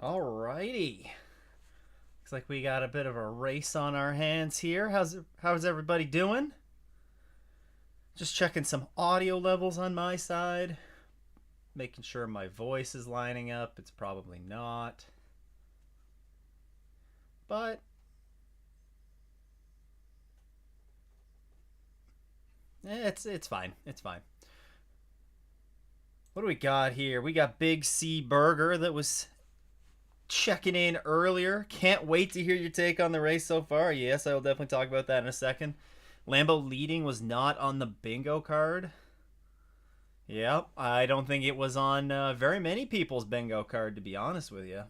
Alrighty. Looks like we got a bit of a race on our hands here. How's everybody doing? Just checking some audio levels on my side. Making sure my voice is lining up. It's probably not. But it's fine. It's fine. What do we got here? We got Big C Burger that was checking in earlier. Can't wait to hear your take on the race so far. Yes, I will definitely talk about that in a second. Lambo leading was not on the bingo card. Yep, I don't think it was on very many people's bingo card, to be honest with you.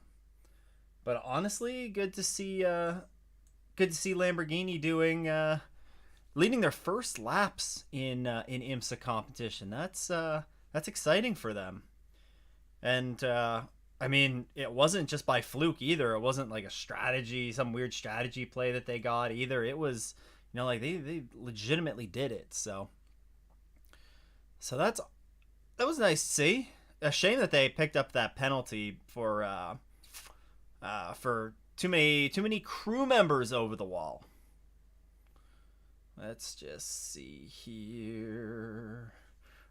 But honestly, good to see Lamborghini doing leading their first laps in Imsa competition. That's exciting for them. And I mean, it wasn't just by fluke either. It wasn't like a strategy, some weird strategy play that they got either. It was, like they legitimately did it. So that was nice to see. A shame that they picked up that penalty for too many crew members over the wall. Let's just see here.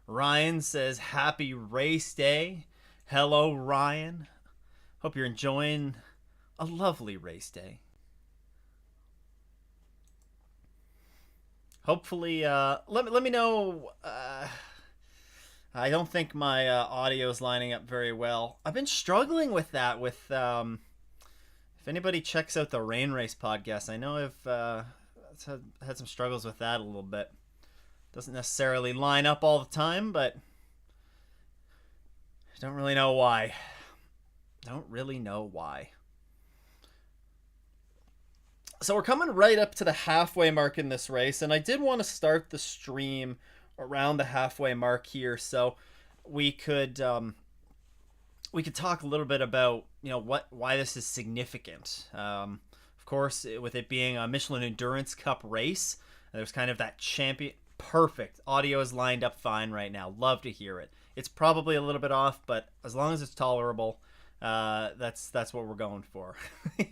Ryan says happy race day. Hello, Ryan. Hope you're enjoying a lovely race day. Hopefully, let me know. I don't think my audio is lining up very well. I've been struggling with that. If anybody checks out the Rain Race podcast, I know I've had some struggles with that a little bit. Doesn't necessarily line up all the time, but I don't really know why. So we're coming right up to the halfway mark in this race, and I did want to start the stream around the halfway mark here, so we could talk a little bit about why this is significant. Of course, with it being a Michelin Endurance Cup race, there's kind of that champion. Perfect. Audio is lined up fine right now. Love to hear it. It's probably a little bit off, but as long as it's tolerable, that's what we're going for.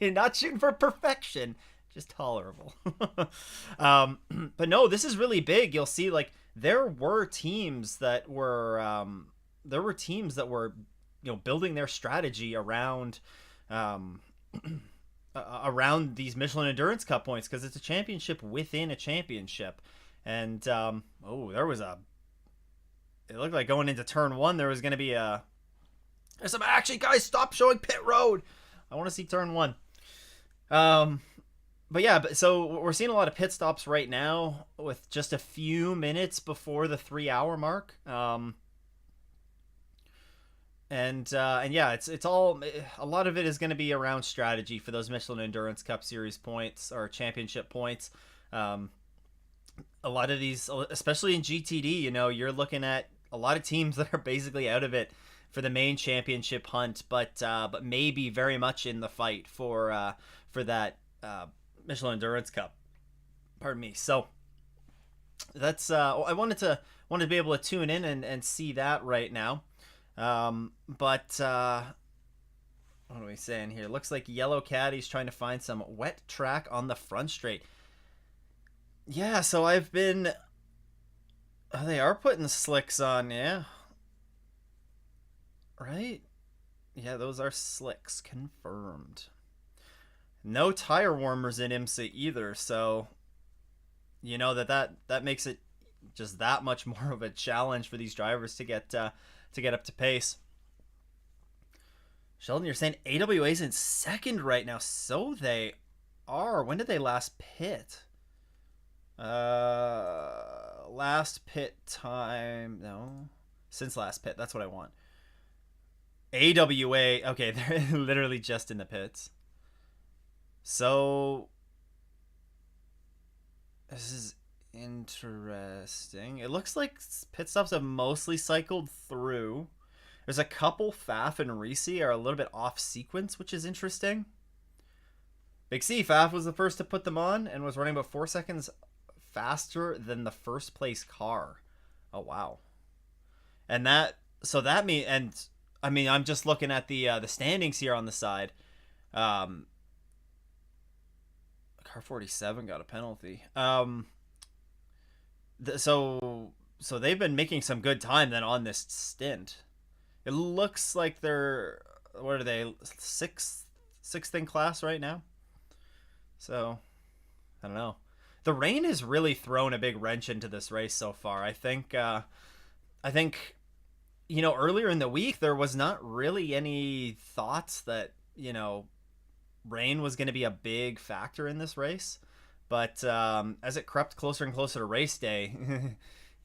You're not shooting for perfection, just tolerable. But no, this is really big. You'll see, like, there were teams that were building their strategy around around these Michelin Endurance Cup points, because it's a championship within a championship. And it looked like going into turn one there was going to be there's some action. Guys, stop showing pit road. I want to see turn one. So we're seeing a lot of pit stops right now with just a few minutes before the 3-hour mark. It's all, a lot of it is going to be around strategy for those Michelin Endurance Cup Series points or championship points. A lot of these, especially in GTD, you're looking at a lot of teams that are basically out of it for the main championship hunt, but maybe very much in the fight for that Michelin Endurance Cup. Pardon me. So that's I wanted to be able to tune in and see that right now. What are we saying here? Looks like Yellow Caddy's trying to find some wet track on the front straight. Yeah, so I've been... Oh, they are putting slicks on, yeah. Right? Yeah, those are slicks, confirmed. No tire warmers in Imsa either, so that makes it just that much more of a challenge for these drivers to get up to pace. Sheldon, you're saying AWA's in second right now, so they are. When did they last pit? Last pit time, no, since last pit, that's what I want. AWA, okay, they're literally just in the pits. So this is interesting. It looks like pit stops have mostly cycled through. There's a couple. Faf and Reese are a little bit off sequence, which is interesting. Big C, Faf was the first to put them on and was running about 4 seconds faster than the first place car. Oh wow. And that means, and I mean, I'm just looking at the standings here on the side. Um, car 47 got a penalty. So they've been making some good time then on this stint. It looks like they're, what are they, sixth in class right now. So I don't know. The rain has really thrown a big wrench into this race so far. I think earlier in the week there was not really any thoughts that rain was going to be a big factor in this race. But as it crept closer and closer to race day,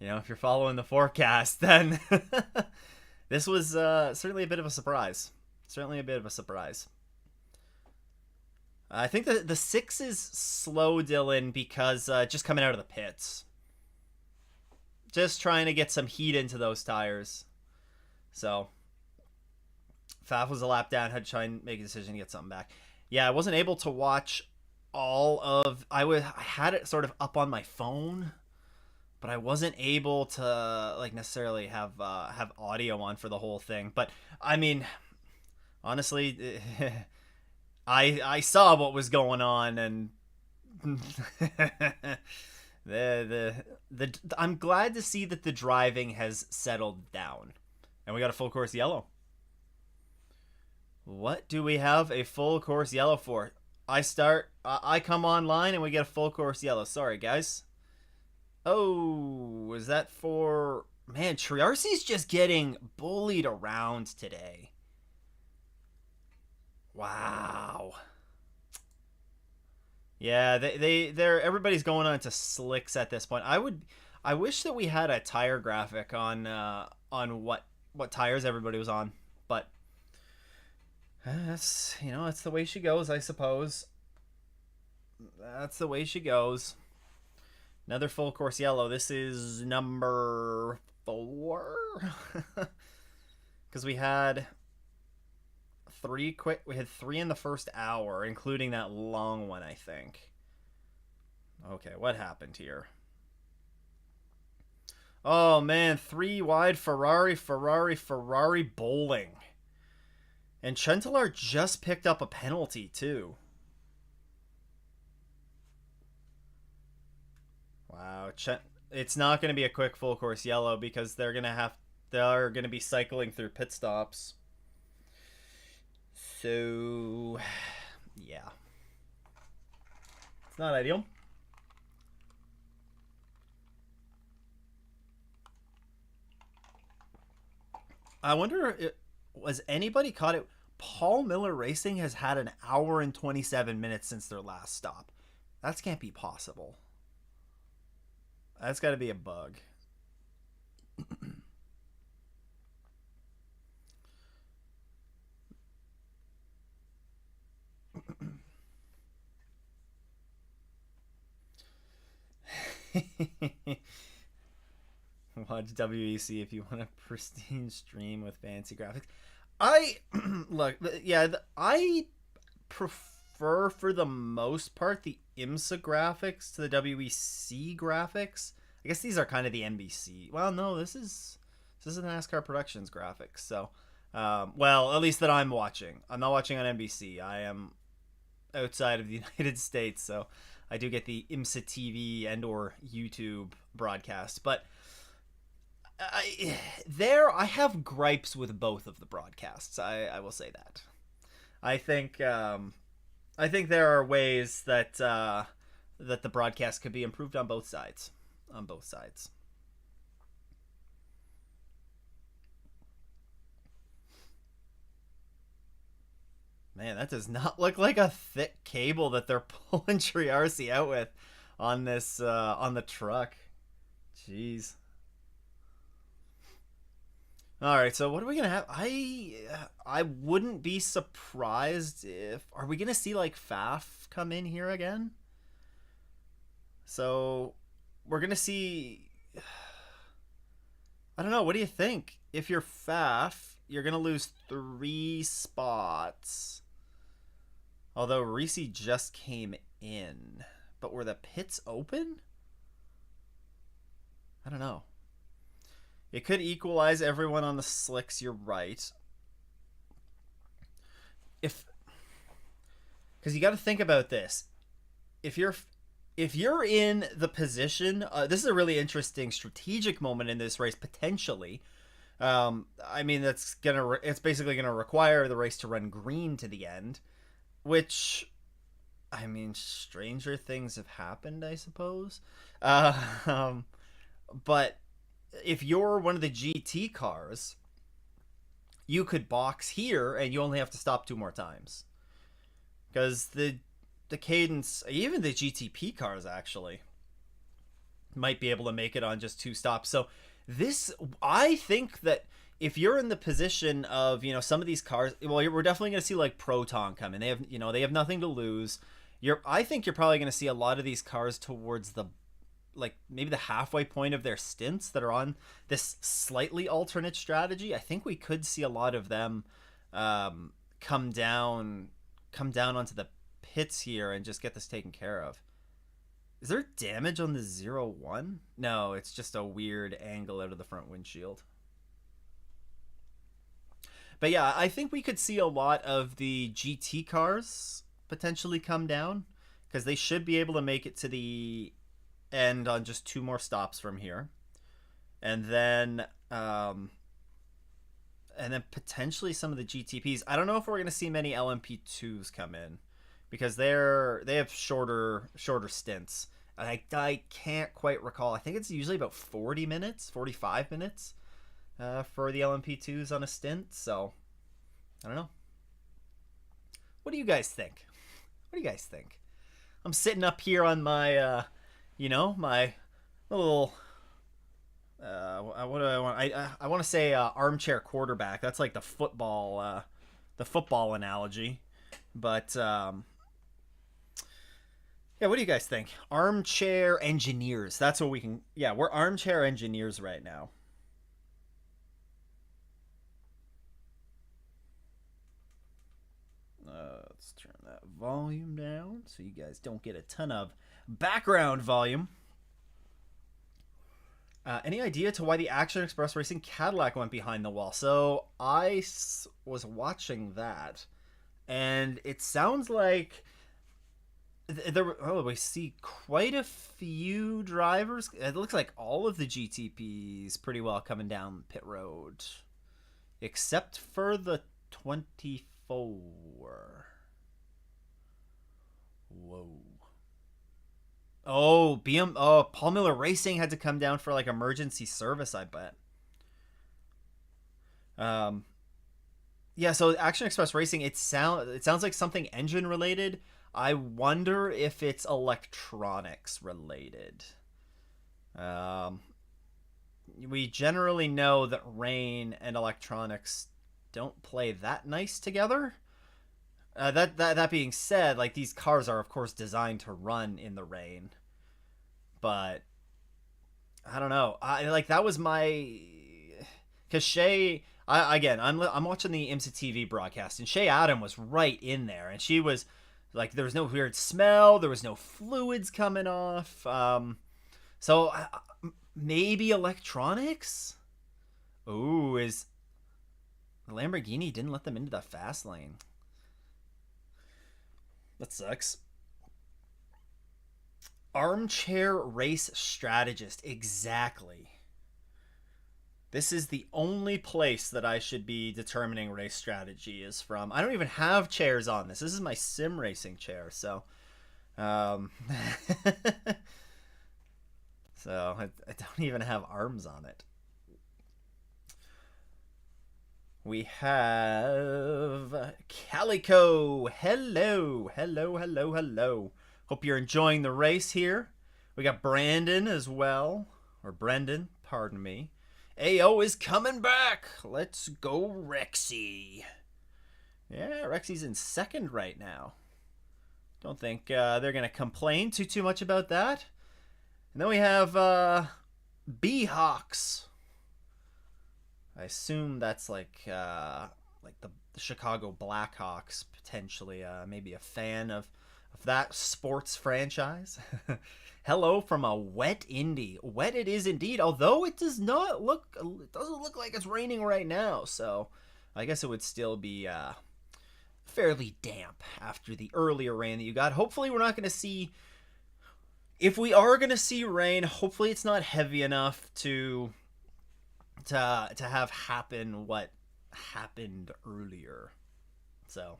if you're following the forecast, then this was certainly a bit of a surprise. Certainly a bit of a surprise. I think the six is slow, Dylan, because just coming out of the pits. Just trying to get some heat into those tires. So, Faf was a lap down, had to try and make a decision to get something back. Yeah, I wasn't able to watch all of... I had it sort of up on my phone, but I wasn't able to necessarily have audio on for the whole thing. But, I mean, honestly... I saw what was going on, and I'm glad to see that the driving has settled down, and we got a full course yellow. What do we have a full course yellow for? I come online and we get a full course yellow. Sorry, guys. Oh, is that for... Man, Triarci's just getting bullied around today. Wow. Yeah, they're everybody's going on to slicks at this point. I wish that we had a tire graphic on what tires everybody was on, but that's that's the way she goes, I suppose. That's the way she goes. Another full course yellow. This is number 4 because we had 3 quick. We had 3 in the first hour, including that long one, I think. Okay, what happened here? Oh man, 3 wide Ferrari bowling. And Chentalar just picked up a penalty too. Wow, it's not going to be a quick full course yellow because they're going to be cycling through pit stops. So, yeah. It's not ideal. I wonder, was anybody caught it? Paul Miller Racing has had an hour and 27 minutes since their last stop. That can't be possible. That's got to be a bug. Watch WEC if you want a pristine stream with fancy graphics. I prefer for the most part the Imsa graphics to the WEC graphics. I guess these are kind of the NBC. Well, no, this is the NASCAR Productions graphics. So, well, at least that I'm watching. I'm not watching on NBC. I am outside of the United States, so I do get the Imsa TV and or YouTube broadcast. But I have gripes with both of the broadcasts. I will say that. I think there are ways that the broadcast could be improved on both sides. Man, that does not look like a thick cable that they're pulling Triarci out with on this on the truck. Jeez. All right, so what are we gonna have? I wouldn't be surprised if are we gonna see like Faf come in here again? So we're gonna see. I don't know. What do you think? If you're Faf, you're gonna lose 3 spots. Although Reese just came in, but were the pits open? I don't know. It could equalize everyone on the slicks, you're right. if because you got to think about this. If you're in the position, this is a really interesting strategic moment in this race potentially. I mean, it's basically gonna require the race to run green to the end, which, I mean, stranger things have happened, I suppose. Uh, um, but if you're one of the GT cars, you could box here and you only have to stop 2 more times because the cadence, even the GTP cars actually might be able to make it on just 2 stops. So this, I think that if you're in the position of, some of these cars, well, we're definitely going to see like Proton come in. They have nothing to lose. I think you're probably going to see a lot of these cars towards the, like, maybe the halfway point of their stints that are on this slightly alternate strategy. I think we could see a lot of them come down onto the pits here and just get this taken care of. Is there damage on the 0-1? No, it's just a weird angle out of the front windshield. But yeah, I think we could see a lot of the GT cars potentially come down because they should be able to make it to the end on just 2 more stops from here. And then potentially some of the GTPs. I don't know if we're going to see many LMP2s come in because they have shorter stints. I can't quite recall. I think it's usually about 40 minutes, 45 minutes for the LMP2s on a stint. So, I don't know. What do you guys think? I'm sitting up here on my, my little, what do I want? I want to say armchair quarterback. That's like the football analogy. But, yeah, what do you guys think? Armchair engineers. That's what we can... Yeah, we're armchair engineers right now. Let's turn that volume down so you guys don't get a ton of background volume. Any idea to why the Action Express Racing Cadillac went behind the wall? So I was watching that, and it sounds like... we see quite a few drivers. It looks like all of the GTPs pretty well coming down pit road, except for the 24. Whoa. Oh, Paul Miller Racing had to come down for like emergency service, I bet. Yeah, so Action Express Racing, it sounds like something engine related. I wonder if it's electronics related. We generally know that rain and electronics don't play that nice together. That being said, like, these cars are of course designed to run in the rain, but I don't know. That was my, because Shay. I'm watching the Imsa TV broadcast, and Shay Adam was right in there, and she was like, there was no weird smell, there was no fluids coming off. So maybe electronics. Ooh, is Lamborghini didn't let them into the fast lane. That sucks. Armchair race strategist. Exactly. This is the only place that I should be determining race strategy is from. I don't even have chairs on this. This is my sim racing chair, so so I don't even have arms on it. We have Calico. Hello. Hope you're enjoying the race here. We got Brandon as well, or Brendan, pardon me. AO is coming back. Let's go, Rexy. Yeah, Rexy's in second right now. Don't think they're going to complain too much about that. And then we have B-Hawks. I assume that's like the Chicago Blackhawks, potentially. Maybe a fan of that sports franchise. Hello from a wet Indy. Wet it is indeed, although it doesn't look like it's raining right now. So I guess it would still be fairly damp after the earlier rain that you got. Hopefully we're not going to see, if we are going to see rain, hopefully it's not heavy enough to have happen what happened earlier. So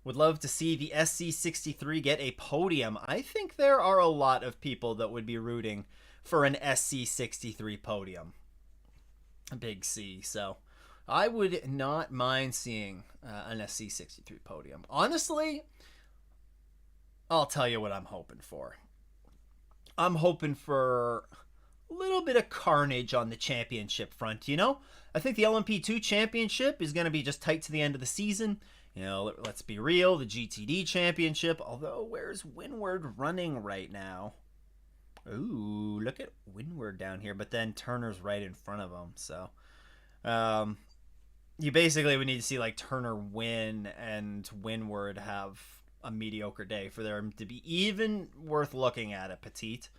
would love to see the SC63 get a podium. I think there are a lot of people that would be rooting for an SC63 podium. A big C. So I would not mind seeing an SC63 podium. Honestly, I'll tell you what I'm hoping for. I'm hoping for a little bit of carnage on the championship front, you know? I think the LMP2 championship is going to be just tight to the end of the season. You know, let's be real, the GTD championship, although where's Windward running right now? Ooh, look at Windward down here, but then Turner's right in front of him, so you basically would need to see like Turner win and Windward have a mediocre day for them to be even worth looking at Petite.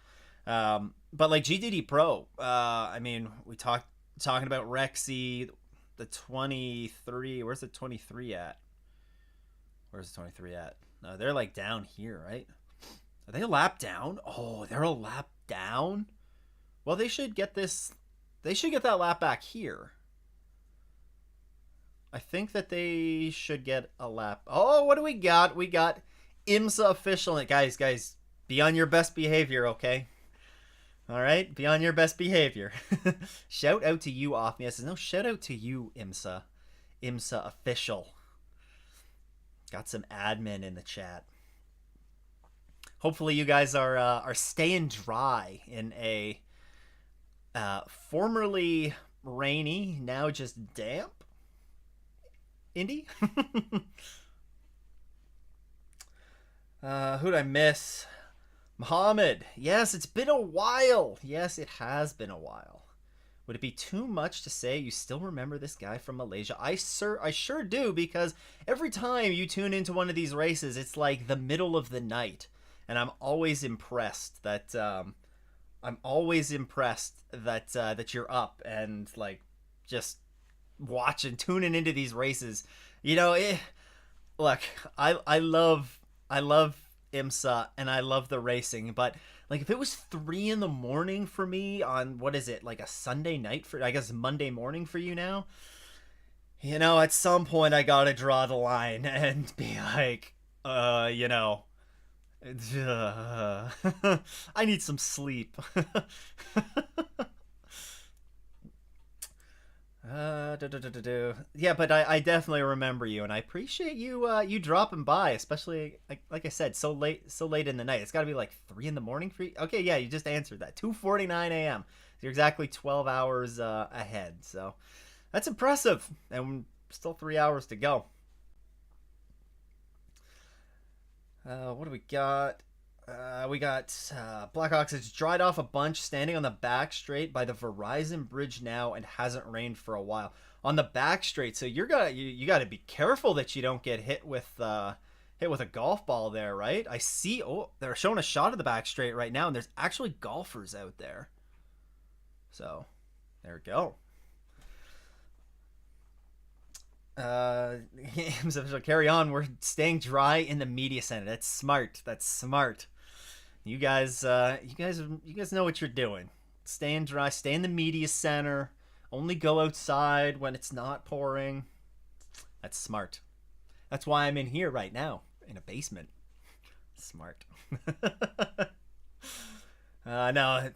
But like GTD Pro, I mean, we talking about Rexy, the 23. Where's the 23 at? Where's the 23 at? No, they're like down here, right? Are they a lap down? Oh, they're a lap down? Well, they should get this. They should get that lap back here. I think that they should get a lap. Oh, what do we got? We got Imsa official. Guys, be on your best behavior, okay? All right, be on your best behavior. Shout out to you, Othnius. No, shout out to you, Imsa. Imsa official. Got some admin in the chat. Hopefully you guys are staying dry in a formerly rainy, now just damp Indy. Who'd I miss? Muhammad. Yes, it's been a while. Yes, it has been a while. Would it be too much to say you still remember this guy from Malaysia? I sure do, because every time you tune into one of these races, it's like the middle of the night, and I'm always impressed that that you're up and like just watching, tuning into these races. You know, look, I love IMSA and I love the racing, but like if it was 3 a.m. for me on, what is it, like a Sunday night, for I guess Monday morning for you now, you know, at some point I gotta draw the line and be like, you know, I need some sleep. Yeah, but I definitely remember you, and I appreciate you you dropping by, especially like I said, so late in the night. It's got to be like 3 a.m. for you. Okay, yeah, you just answered that. 2:49 a.m. You're exactly 12 hours ahead, so that's impressive, and still 3 hours to go. What do we got? We got Blackhawks. It's dried off a bunch, standing on the back straight by the Verizon Bridge now, and hasn't rained for a while. On the back straight, so you gotta be careful that you don't get hit with a golf ball there, right? I see. Oh, they're showing a shot of the back straight right now, and there's actually golfers out there. So there we go. Carry on. We're staying dry in the media center. That's smart. You guys know what you're doing. Staying dry. Stay in the media center. Only go outside when it's not pouring. That's smart. That's why I'm in here right now, in a basement. Smart. No,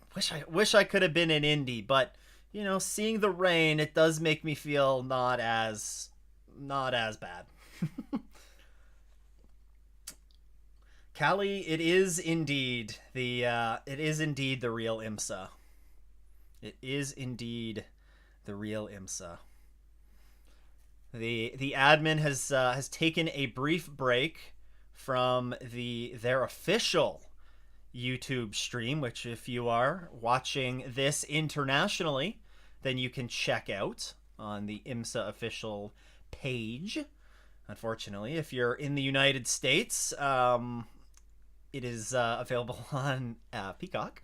wish I could have been in Indy, but you know, seeing the rain, it does make me feel not as bad. Callie, it is indeed the real IMSA. It is indeed the real IMSA. The admin has taken a brief break from their official YouTube stream, which if you are watching this internationally, then you can check out on the IMSA official page. Unfortunately, if you're in the United States, it is available on Peacock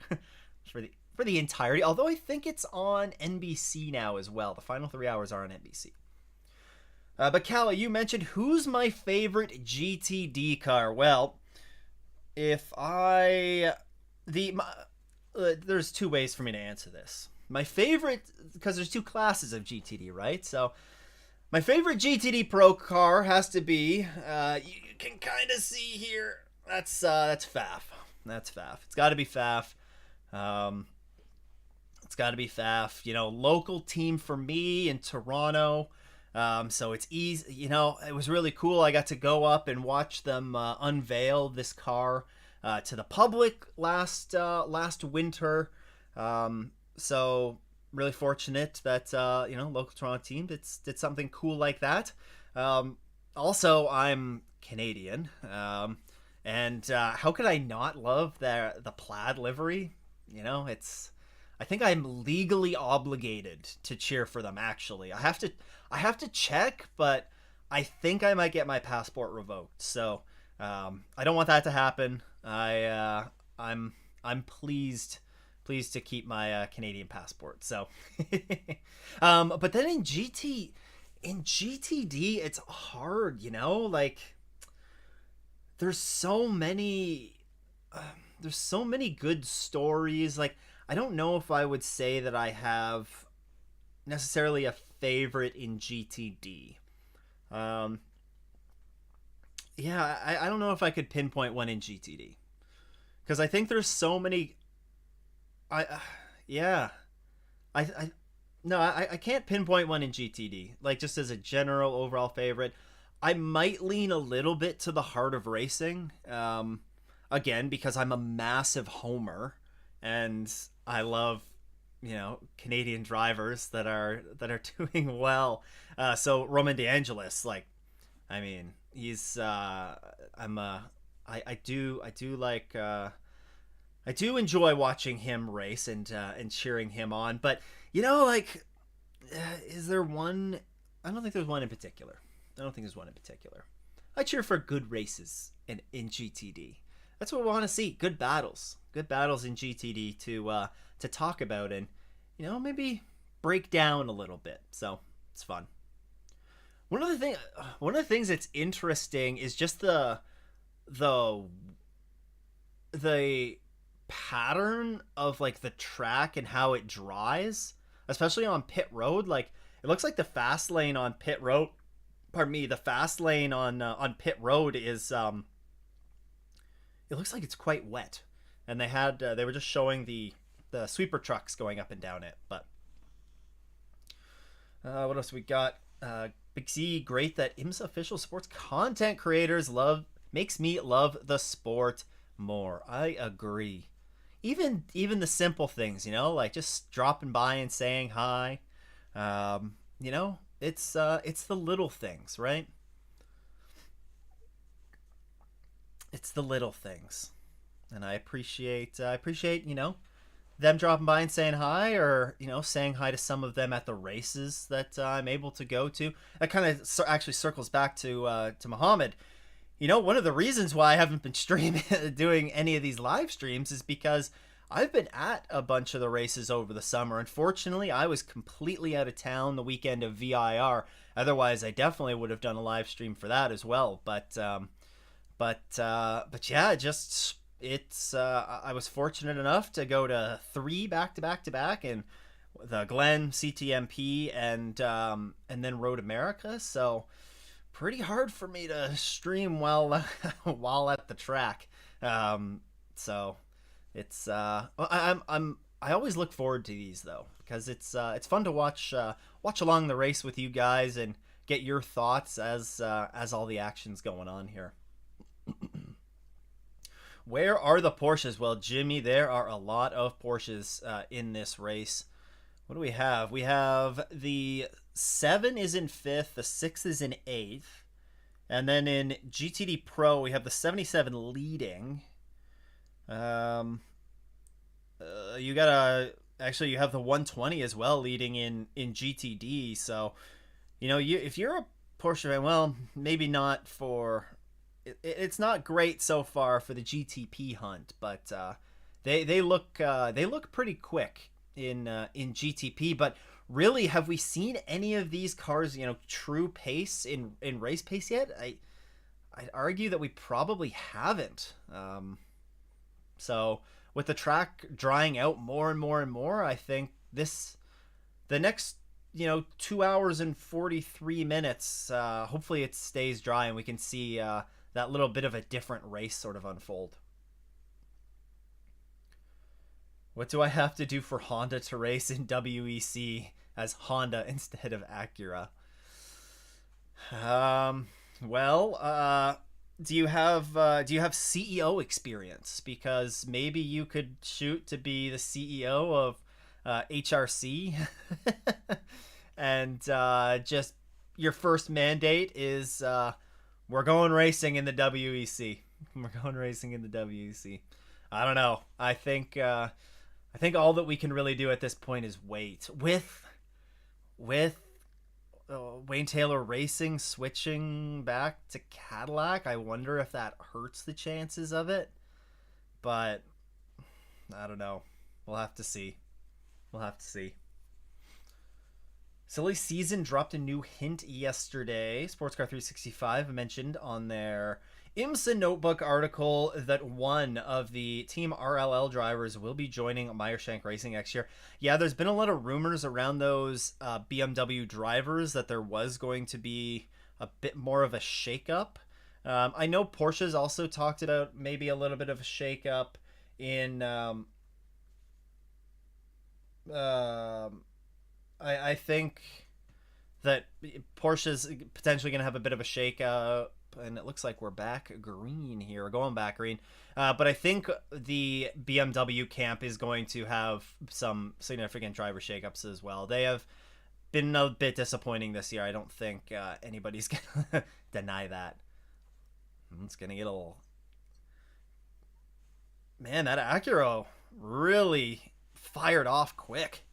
for the entirety. Although I think it's on NBC now as well. The final 3 hours are on NBC. But Cal, you mentioned who's my favorite GTD car. Well, if I the my, there's two ways for me to answer this. My favorite, because there's two classes of GTD, right? So my favorite GTD Pro car has to be. You can kind of see here. That's FAF. That's FAF. It's got to be FAF. It's got to be FAF. You know, local team for me in Toronto. So it's easy. You know, it was really cool. I got to go up and watch them unveil this car to the public last winter. So really fortunate that local Toronto team did something cool like that. Also, I'm Canadian, and how could I not love the plaid livery? You know, I think I'm legally obligated to cheer for them. Actually, I have to check, but I think I might get my passport revoked. So I don't want that to happen. I'm pleased to keep my Canadian passport. So, but then in GTD, it's hard. You know, like there's so many good stories. Like I don't know if I would say that I have necessarily a favorite in GTD. Yeah, I don't know if I could pinpoint one in GTD because I think there's so many. Yeah, I no, I can't pinpoint one in GTD. Like just as a general overall favorite, I might lean a little bit to the Heart of Racing. Again, because I'm a massive homer, and I love Canadian drivers that are doing well. So Roman DeAngelis, like, I mean, he's I do like I do enjoy watching him race and cheering him on. But like, is there one? I don't think there's one in particular. I cheer for good races in GTD. That's what we want to see. Good battles in GTD to talk about and maybe break down a little bit. So it's fun. One of the things that's interesting is just the pattern of like the track and how it dries, especially on pit road. Like it looks like the fast lane on pit road. Pardon me, the fast lane on pit road is it looks like it's quite wet, and they were just showing the sweeper trucks going up and down it. But what else we got? Big C, great that Imsa official sports content creators makes me love the sport more. I agree. Even the simple things, like just dropping by and saying hi. It's the little things, right? It's the little things, and I appreciate them dropping by and saying hi, or saying hi to some of them at the races that I'm able to go to. That kind of actually circles back to Muhammad. One of the reasons why I haven't been streaming doing any of these live streams is because I've been at a bunch of the races over the summer. Unfortunately, I was completely out of town the weekend of VIR. Otherwise, I definitely would have done a live stream for that as well. But yeah, just it's I was fortunate enough to go to 3 back, and the Glen, CTMP, and then Road America. So pretty hard for me to stream while at the track. So it's I always look forward to these though, because it's fun to watch along the race with you guys and get your thoughts as all the action's going on here. Where are the Porsches? Well, Jimmy, there are a lot of Porsches in this race. What do we have? We have the 7 is in 5th, the 6 is in 8th, and then in GTD Pro we have the 77 leading. You have the 120 as well leading in GTD. So, if you're a Porsche fan, well, maybe not for. It's not great so far for the GTP hunt, but they look pretty quick in GTP. But really, have we seen any of these cars, true pace in race pace yet? I'd argue that we probably haven't. So with the track drying out more and more and more, I think the next 2 hours and 43 minutes, hopefully it stays dry and we can see that little bit of a different race sort of unfold. What do I have to do for Honda to race in WEC as Honda instead of Acura? Well, do you have CEO experience? Because maybe you could shoot to be the CEO of HRC, and just your first mandate is we're going racing in the WEC. We're going racing in the WEC. I don't know. I think all that we can really do at this point is wait. With Wayne Taylor Racing switching back to Cadillac, I wonder if that hurts the chances of it. But I don't know. We'll have to see. We'll have to see. Silly Season dropped a new hint yesterday. Sportscar 365 mentioned on their Imsa Notebook article that one of the Team RLL drivers will be joining Meyershank Racing next year. Yeah, there's been a lot of rumors around those BMW drivers that there was going to be a bit more of a shakeup. I know Porsche's also talked about maybe a little bit of a shakeup in. I think that Porsche's potentially going to have a bit of a shakeup, and it looks like we're back green here. We're going back green. But I think the BMW camp is going to have some significant driver shakeups as well. They have been a bit disappointing this year. I don't think anybody's going to deny that. It's going to get a little... Man, that Acura really fired off quick.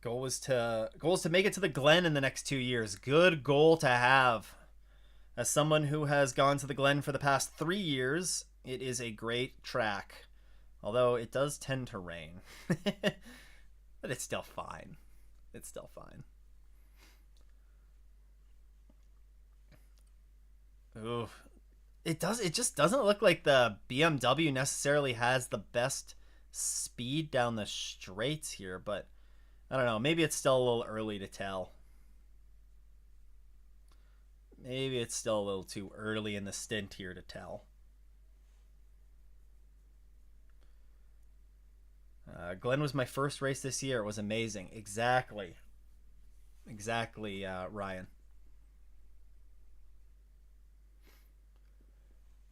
Goal is to make it to the Glen in the next 2 years. Good goal to have. As someone who has gone to the Glen for the past 3 years, it is a great track. Although it does tend to rain. But it's still fine. It's still fine. Ooh. It just doesn't look like the BMW necessarily has the best speed down the straights here, but I don't know. Maybe it's still a little early to tell. Maybe it's still a little too early in the stint here to tell. Glenn was my first race this year. It was amazing. Exactly. Exactly, Ryan.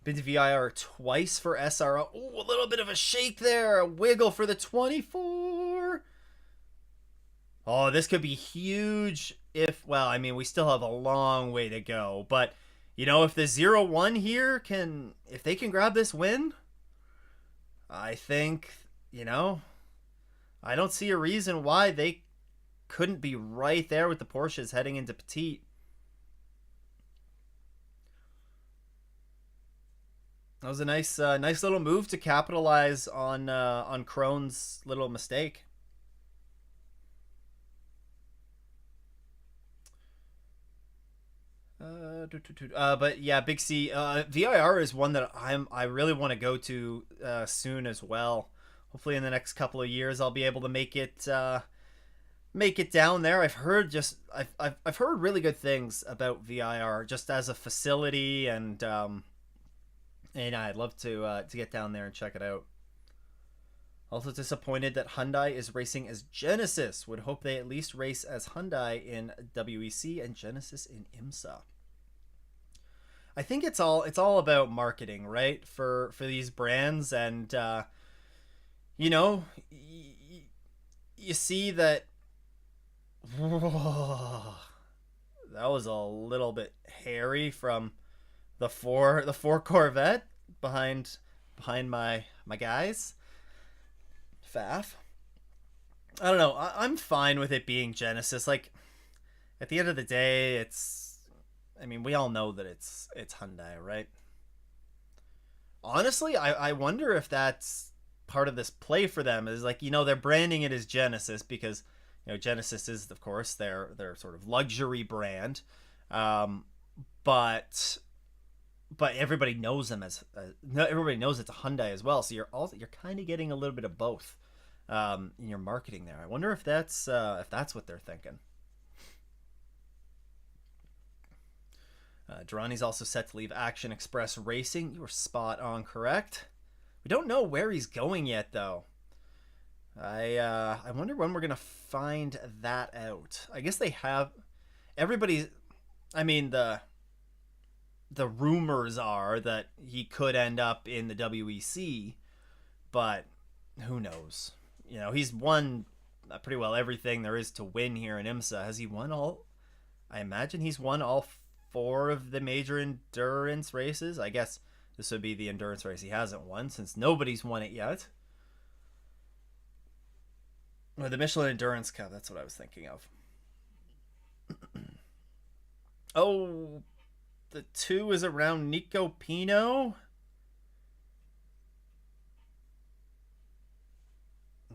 Been to VIR twice for SRO. Ooh, a little bit of a shake there. A wiggle for the 24. Oh, this could be huge if, well, I mean, we still have a long way to go. But, if the 0-1 here if they can grab this win, I think, I don't see a reason why they couldn't be right there with the Porsches heading into Petit. That was a nice little move to capitalize on Krohn's little mistake. But yeah, Big C, VIR is one that I really want to go to soon as well. Hopefully in the next couple of years I'll be able to make it down there. I've heard I've heard really good things about VIR just as a facility, and I'd love to get down there and check it out. Also disappointed that Hyundai is racing as Genesis. Would hope they at least race as Hyundai in WEC and Genesis in Imsa. I think it's all about marketing, right? For these brands, and you see that. Whoa, that was a little bit hairy from the four Corvette behind my guys. Faf. I don't know. I'm fine with it being Genesis. Like, at the end of the day, we all know that it's Hyundai, right? Honestly, I wonder if that's part of this play for them is like, they're branding it as Genesis because Genesis is of course their sort of luxury brand, but everybody knows them as everybody knows it's a Hyundai as well. So you're kind of getting a little bit of both in your marketing there. I wonder if that's what they're thinking. Durrani's also set to leave Action Express Racing. You were spot on, correct. We don't know where he's going yet, though. I wonder when we're gonna find that out. I guess they have everybody's. I mean, the rumors are that he could end up in the WEC, but who knows? He's won pretty well everything there is to win here in Imsa. Has he won all? I imagine he's won all 4 of the major endurance races. I guess this would be the endurance race he hasn't won since nobody's won it yet. Or the Michelin Endurance Cup, that's what I was thinking of. Oh, the 2 is around Nico Pino.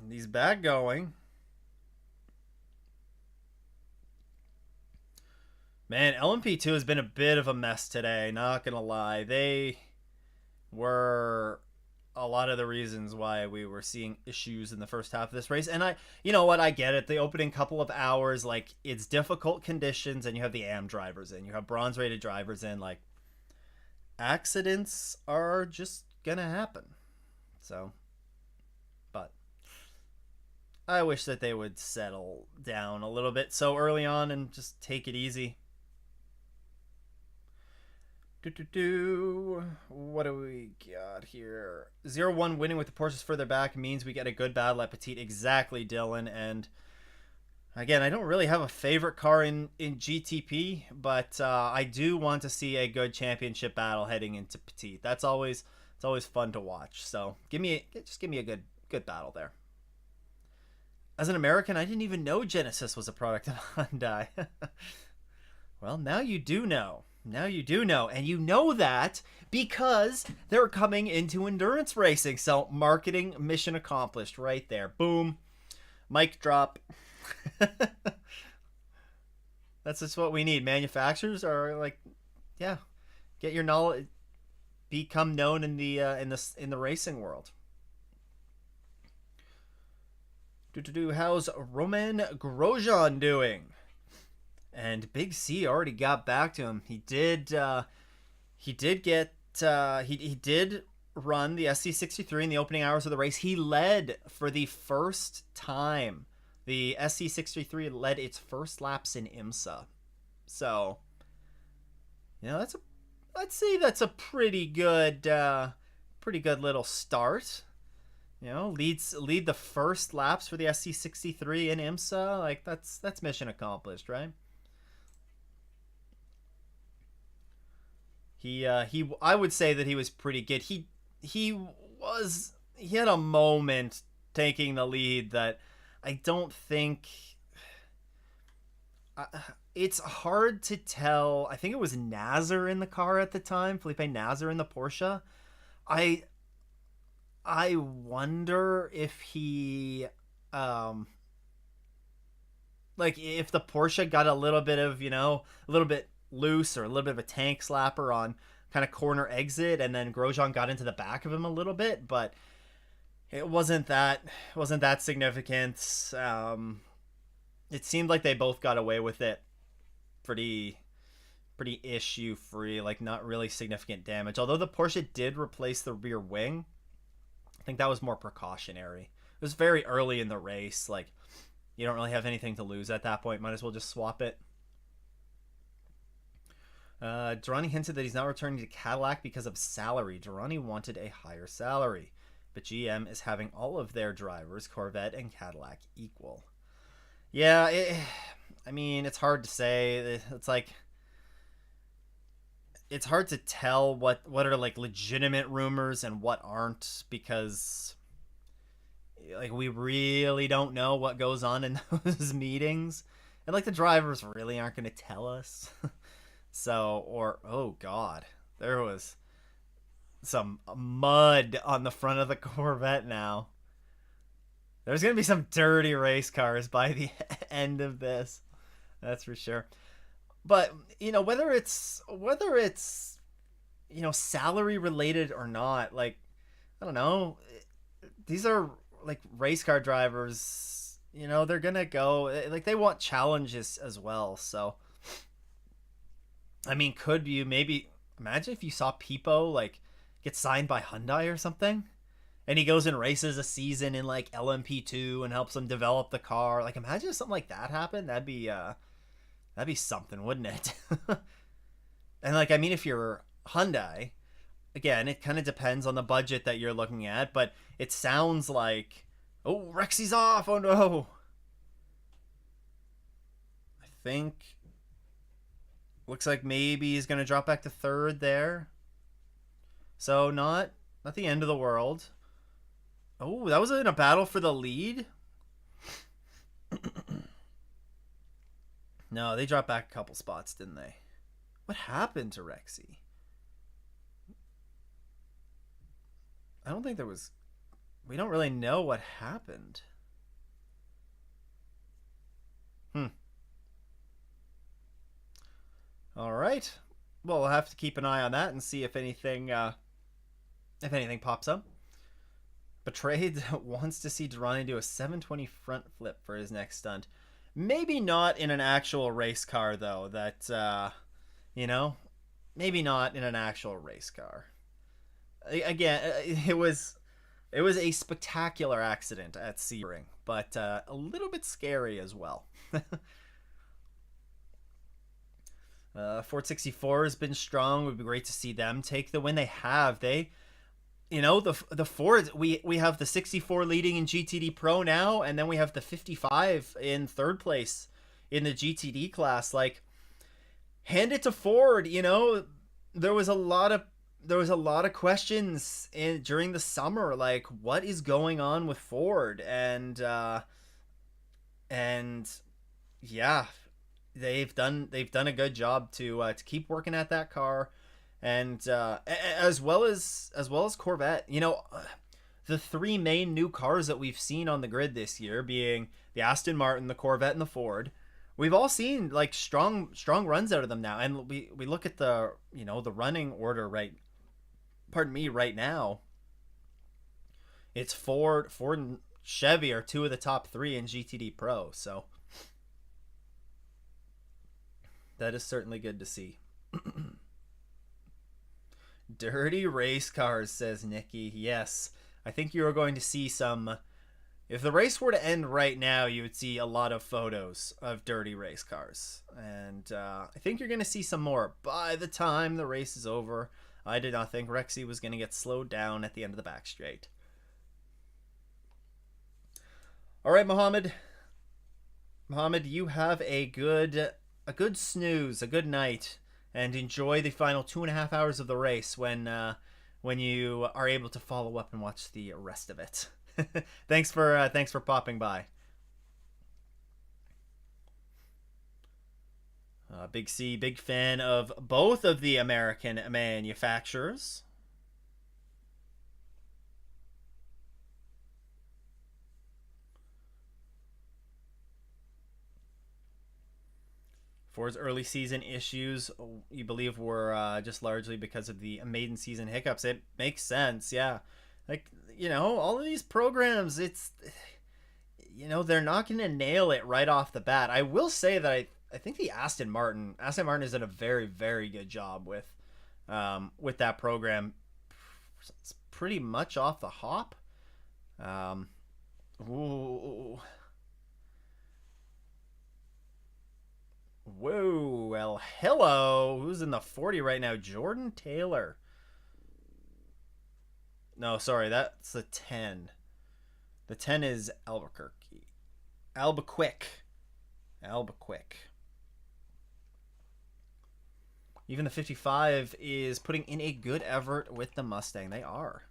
He's back going. Man, LMP2 has been a bit of a mess today, not gonna lie. They were a lot of the reasons why we were seeing issues in the first half of this race. And you know what, I get it. The opening couple of hours, like, it's difficult conditions, and you have the AM drivers in. You have bronze rated drivers in. Like, accidents are just gonna happen. So, but I wish that they would settle down a little bit so early on and just take it easy. What do we got here? 0-1 winning with the Porsches further back means we get a good battle at Petit. Exactly, Dylan. And again, I don't really have a favorite car in GTP, but I do want to see a good championship battle heading into Petit. It's always fun to watch. So give me a good battle there. As an American, I didn't even know Genesis was a product of Hyundai. Well, now you do know. Now you do know, and you know that because they're coming into endurance racing. So marketing mission accomplished right there. Boom. Mic drop. That's just what we need. Manufacturers are like, yeah, get your knowledge, become known in the racing world. How's Roman Grosjean doing? And Big C already got back to him. He did run the SC63 in the opening hours of the race. He led for the first time. The SC63 led its first laps in Imsa. So, I'd say that's a pretty good little start. Lead the first laps for the SC63 in Imsa. Like, that's mission accomplished, right? I would say that he was pretty good. He had a moment taking the lead that I don't think it's hard to tell. I think it was Nasser in the car at the time, Felipe Nasser in the Porsche. I wonder if he if the Porsche got a little bit of, a little bit loose or a little bit of a tank slapper on kind of corner exit, and then Grosjean got into the back of him a little bit, but it wasn't that significant. It seemed like they both got away with it pretty issue free, like not really significant damage, although the Porsche did replace the rear wing. I think that was more precautionary. It was very early in the race. Like, you don't really have anything to lose at that point. Might as well just swap it. Durrani hinted that he's not returning to Cadillac because of salary. Durrani wanted a higher salary, but GM is having all of their drivers, Corvette and Cadillac, equal. Yeah, it's hard to say. It's hard to tell what are like legitimate rumors and what aren't, because like we really don't know what goes on in those meetings, and like the drivers really aren't going to tell us. So, oh god, there was some mud on the front of the Corvette now. There's going to be some dirty race cars by the end of this. That's for sure. But, whether it's salary related or not, like, I don't know. These are like race car drivers, they're going to go, like, they want challenges as well. So, I mean, could you maybe imagine if you saw Pipo like get signed by Hyundai or something? And he goes and races a season in like LMP2 and helps them develop the car. Like, imagine if something like that happened. That'd be something, wouldn't it? And like, I mean, if you're Hyundai, again, it kind of depends on the budget that you're looking at, but it sounds like, oh, Rexy's off. Oh no. I think looks like maybe he's going to drop back to third there. So not the end of the world. Oh, that was in a battle for the lead? No, they dropped back a couple spots, didn't they? What happened to Rexy? I don't think there was... We don't really know what happened. All right. Well, we'll have to keep an eye on that and see if anything pops up. Betrayed wants to see Durrani do a 720 front flip for his next stunt. Maybe not in an actual race car, though. That, maybe not in an actual race car. Again, it was a spectacular accident at Sebring, but a little bit scary as well. Ford 64 has been strong. It would be great to see them take the win. They have. The Fords, we have the 64 leading in GTD Pro now, and then we have the 55 in third place in the GTD class. Like, hand it to Ford. There was a lot of questions during the summer, like, what is going on with Ford, and yeah, they've done a good job to keep working at that car. And as well as Corvette, the three main new cars that we've seen on the grid this year, being the Aston Martin, the Corvette, and the Ford, we've all seen like strong runs out of them now. And we look at the the running order right now. It's Ford and Chevy are two of the top three in GTD Pro, so that is certainly good to see. Dirty race cars, says Nikki. Yes, I think you are going to see some. If the race were to end right now, you would see a lot of photos of dirty race cars. And I think you're going to see some more by the time the race is over. I did not think Rexy was going to get slowed down at the end of the back straight. All right, Mohammed. You have a good snooze, a good night. And enjoy the final 2.5 hours of the race when you are able to follow up and watch the rest of it. Thanks for popping by. Big C, big fan of both of the American manufacturers. Ford's early season issues, you believe, were just largely because of the maiden season hiccups. It makes sense, yeah. Like, all of these programs, it's, they're not going to nail it right off the bat. I will say that I think the Aston Martin has done a very, very good job with that program. It's pretty much off the hop. Ooh. Whoa, well, hello. Who's in the 40 right now? Jordan Taylor. No, sorry, that's the 10. The 10 is Albuquerque. Albuquerque. Even the 55 is putting in a good effort with the Mustang. They are.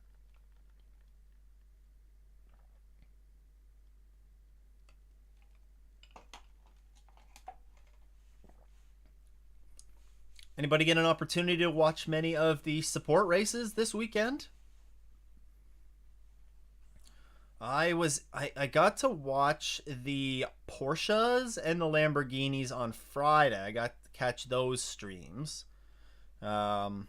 Anybody get an opportunity to watch many of the support races this weekend? I got to watch the Porsches and the Lamborghinis on Friday. I got to catch those streams. Um,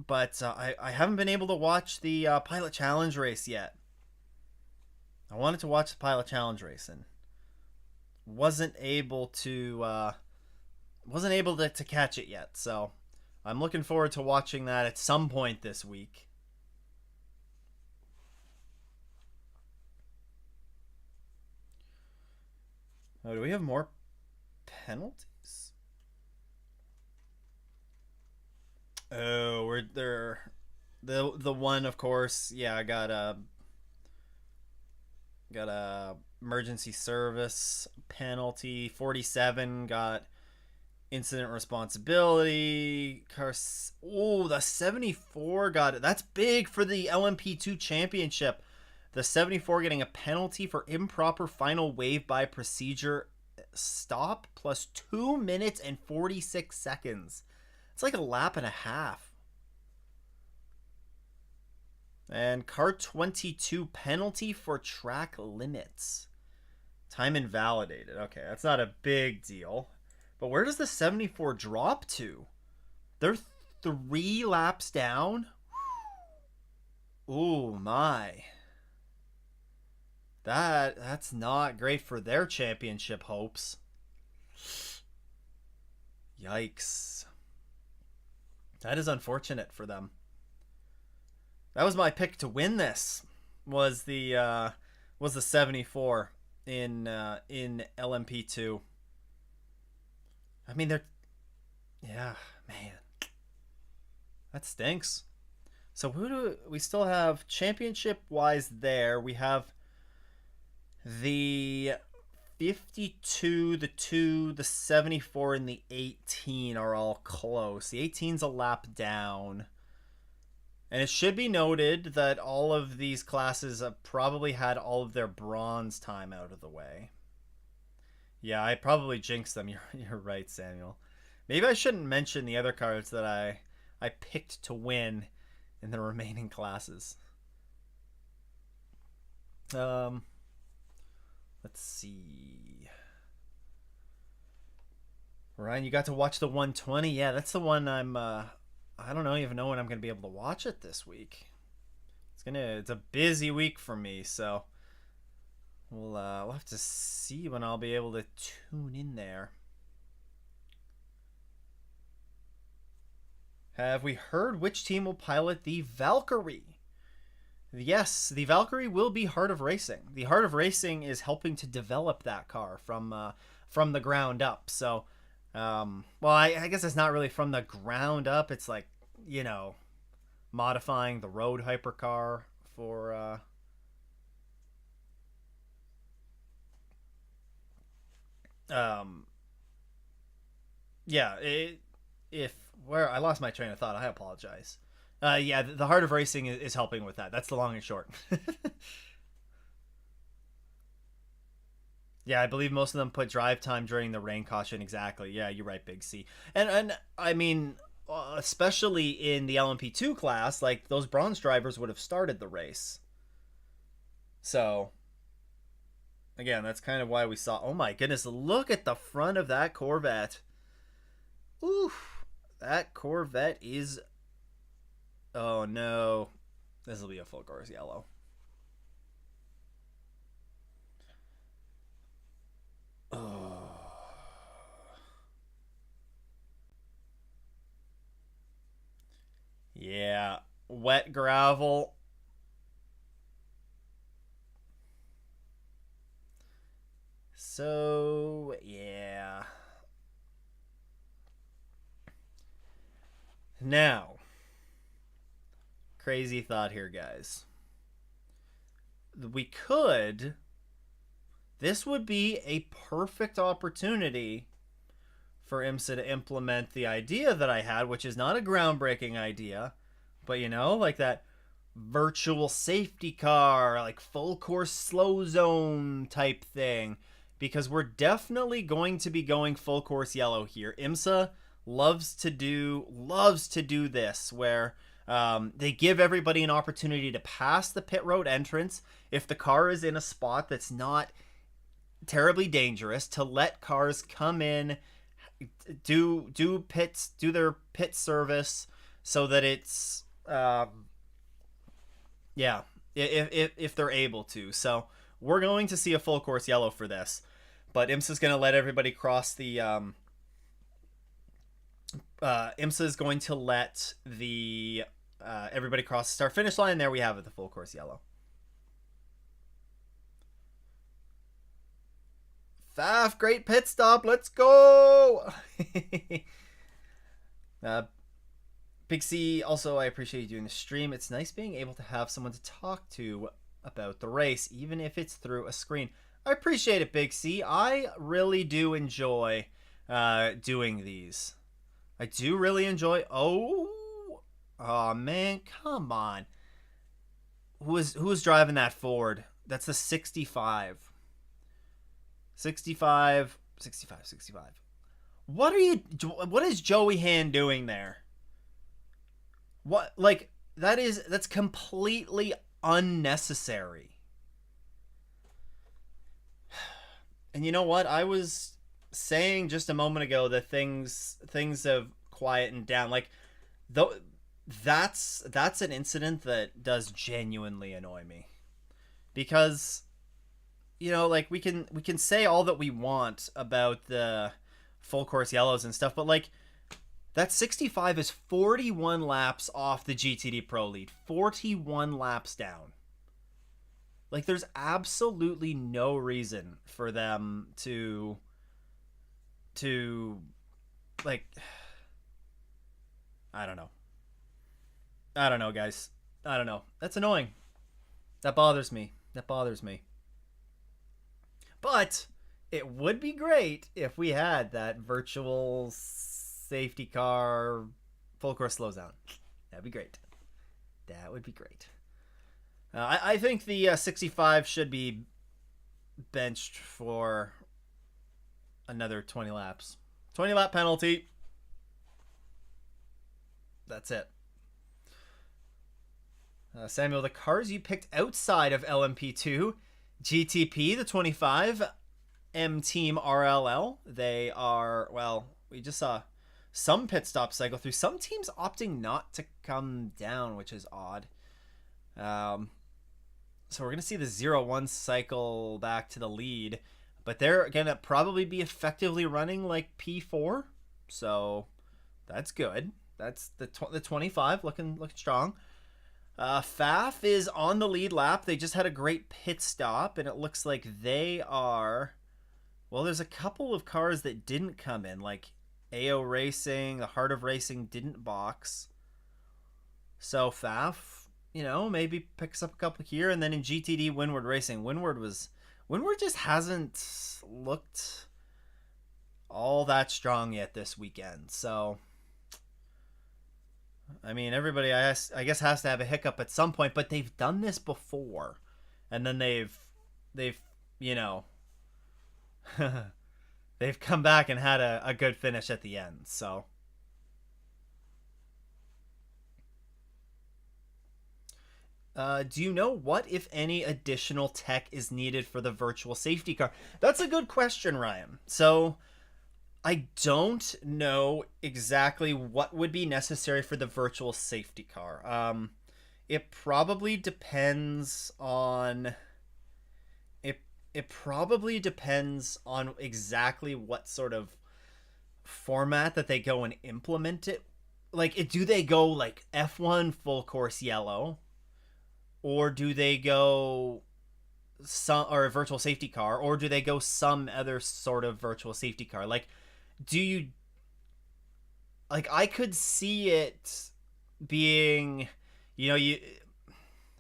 but I haven't been able to watch the Pilot Challenge race yet. I wanted to watch the Pilot Challenge race and wasn't able to catch it yet. So I'm looking forward to watching that at some point this week. Oh, do we have more penalties? Oh, we're there. The one, of course. Yeah, I got a emergency service penalty. 47 got incident responsibility. Oh, the 74 got it. That's big for the LMP2 championship. The 74 getting a penalty for improper final wave by procedure stop plus 2 minutes and 46 seconds. It's like a lap and a half. And car 22 penalty for track limits. Time invalidated. Okay, that's not a big deal. But where does the 74 drop to? They're 3 laps down? Oh my. That's not great for their championship hopes. Yikes. That is unfortunate for them. That was my pick to win this. Was the 74 in LMP2. I mean, yeah, man. That stinks. So who do we still have championship wise there? We have the 52, the 2, the 74, and the 18 are all close. The 18's a lap down. And it should be noted that all of these classes have probably had all of their bronze time out of the way. Yeah, I probably jinxed them. You're right, Samuel. Maybe I shouldn't mention the other cards that I picked to win in the remaining classes. Let's see. Ryan, you got to watch the 120. Yeah, that's the one I don't even know when I'm gonna be able to watch it this week. It's a busy week for me, so we'll have to see when I'll be able to tune in there. Have we heard which team will pilot the Valkyrie? Yes, the Valkyrie will be Heart of Racing. The Heart of Racing is helping to develop that car from the ground up. So, well, I guess it's not really from the ground up. It's like, modifying the road hypercar for yeah, if where I lost my train of thought, I apologize. Yeah, the Heart of Racing is helping with that. That's the long and short. Yeah, I believe most of them put drive time during the rain caution. Exactly. Yeah, you're right, Big C. And I mean, especially in the LMP2 class, like those bronze drivers would have started the race. So, again, that's kind of why we saw. Oh my goodness, look at the front of that Corvette. Oof, that Corvette is. Oh no, this will be a full course yellow. Oh. Yeah, wet gravel. So, yeah. Now, crazy thought here, guys. This would be a perfect opportunity for Imsa to implement the idea that I had, which is not a groundbreaking idea, but like that virtual safety car, like full course slow zone type thing, because we're definitely going to be going full course yellow here. Imsa loves to do this where they give everybody an opportunity to pass the pit road entrance if the car is in a spot that's not terribly dangerous, to let cars come in, do their pit service, so that it's yeah, if they're able to. So we're going to see a full course yellow for this, but IMSA's going to let everybody cross the IMSA is going to let the everybody cross the start finish line. There we have it, the full course yellow. Faf, great pit stop. Let's go. Big C, also, I appreciate you doing the stream. It's nice being able to have someone to talk to about the race, even if it's through a screen. I appreciate it, Big C. I really do enjoy doing these. I do really enjoy... Oh, man, come on. Who was driving that Ford? That's the 65. 65. What is Joey Hand doing there? What, like, that's completely unnecessary. And you know what? I was saying just a moment ago that things have quietened down. Like, though, that's an incident that does genuinely annoy me, because, you know, like, we can say all that we want about the full course yellows and stuff, but, like, that 65 is 41 laps off the GTD Pro lead. 41 laps down. Like, there's absolutely no reason for them to like, I don't know, guys. I don't know. That's annoying. That bothers me. But it would be great if we had that virtual safety car full course slows down. That'd be great. That would be great. I think the 65 should be benched for another 20 laps. 20 lap penalty. That's it. Samuel, the cars you picked outside of LMP2, GTP, the 25, M Team RLL, they are, well, we just saw some pit stop cycle through. Some teams opting not to come down, which is odd. So we're going to see the 0-1 cycle back to the lead, but they're going to probably be effectively running like P4. So that's good. That's the 25 looking strong. Faf is on the lead lap. They just had a great pit stop, and it looks like they are, well, there's a couple of cars that didn't come in, like AO Racing, the Heart of Racing didn't box. So Faf, you know, maybe picks up a couple here. And then in GTD, Windward Racing, Windward just hasn't looked all that strong yet this weekend. So, I mean, everybody, I guess, has to have a hiccup at some point, but they've done this before, and then they've you know, they've come back and had a good finish at the end. So, do you know what, if any, additional tech is needed for the virtual safety car? That's a good question, Ryan. So, I don't know exactly what would be necessary for the virtual safety car. It probably depends on... It probably depends on exactly what sort of format that they go and implement it. Like, do they go, like, F1 full course yellow? Or do they go or a virtual safety car? Or do they go some other sort of virtual safety car? Like, do you, like, I could see it being, you know,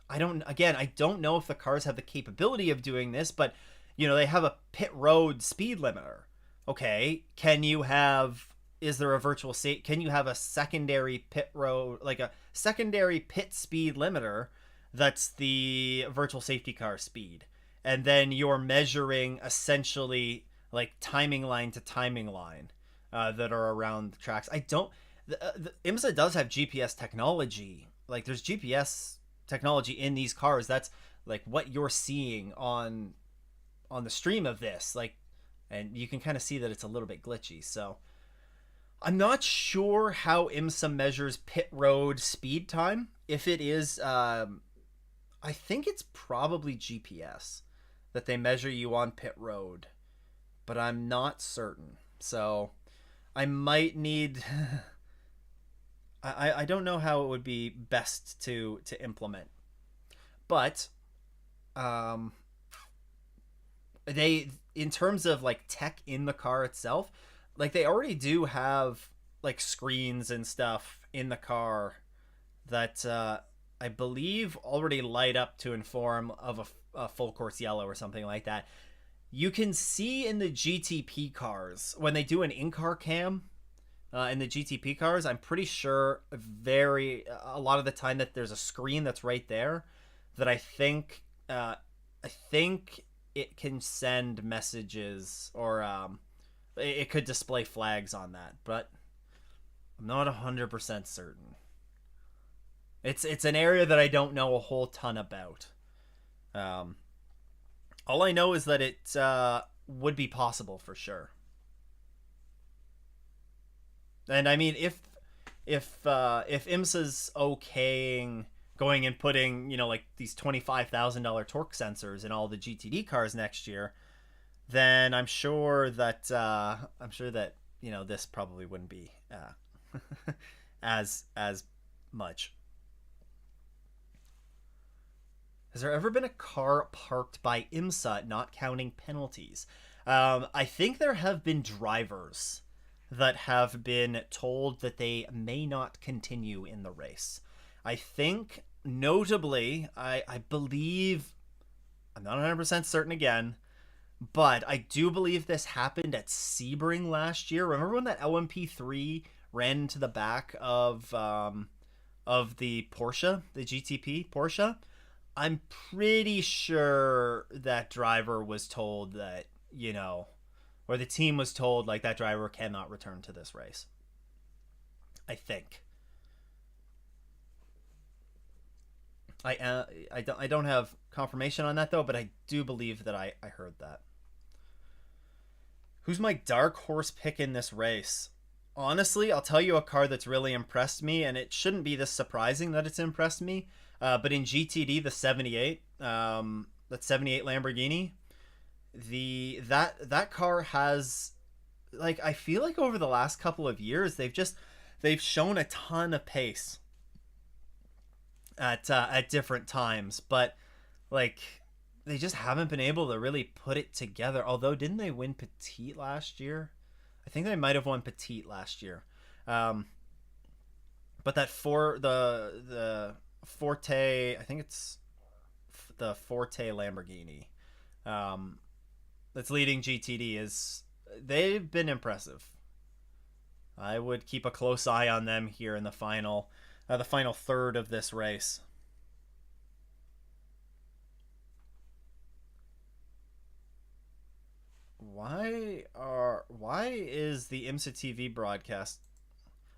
I don't know if the cars have the capability of doing this, but, you know, they have a pit road speed limiter. Okay, can you have a secondary pit road, like a secondary pit speed limiter that's the virtual safety car speed, and then you're measuring essentially like timing line to timing line that are around the tracks. I don't. The IMSA does have GPS technology. Like there's GPS technology in these cars. That's like what you're seeing on the stream of this. Like, and you can kind of see that it's a little bit glitchy. So I'm not sure how IMSA measures pit road speed time. If it is, I think it's probably GPS that they measure you on pit road, but I'm not certain. So I might need. I don't know how it would be best to implement, but um, they in terms of like tech in the car itself, like they already do have like screens and stuff in the car that I believe already light up to inform of a full course yellow or something like that. You can see in the GTP cars when they do an in-car cam in the GTP cars. I'm pretty sure a lot of the time that there's a screen that's right there that I think it can send messages or it could display flags on that, but I'm not 100% certain. It's an area that I don't know a whole ton about. Um, all I know is that it would be possible for sure. And I mean, if IMSA's okaying going and putting like these $25,000 torque sensors in all the GTD cars next year, then I'm sure that this probably wouldn't be as much. Has there ever been a car parked by IMSA not counting penalties? I think there have been drivers that have been told that they may not continue in the race. I think, notably, I believe, I'm not 100% certain again, but I do believe this happened at Sebring last year. Remember when that LMP3 ran to the back of the Porsche, the GTP Porsche? I'm pretty sure that driver was told that, or the team was told like that driver cannot return to this race. I think. I don't have confirmation on that though, but I do believe that I heard that. Who's my dark horse pick in this race? Honestly, I'll tell you a car that's really impressed me, and it shouldn't be this surprising that it's impressed me. But in GTD, the 78, that 78 Lamborghini, that car has, like, I feel like over the last couple of years they've shown a ton of pace at different times, but like they just haven't been able to really put it together. Although, didn't they win Petite last year? I think they might have won Petite last year. But that the Forte, I think it's the Forte Lamborghini, that's leading GTD, they've been impressive. I would keep a close eye on them here in the final third of this race. Why is the IMSA TV broadcast?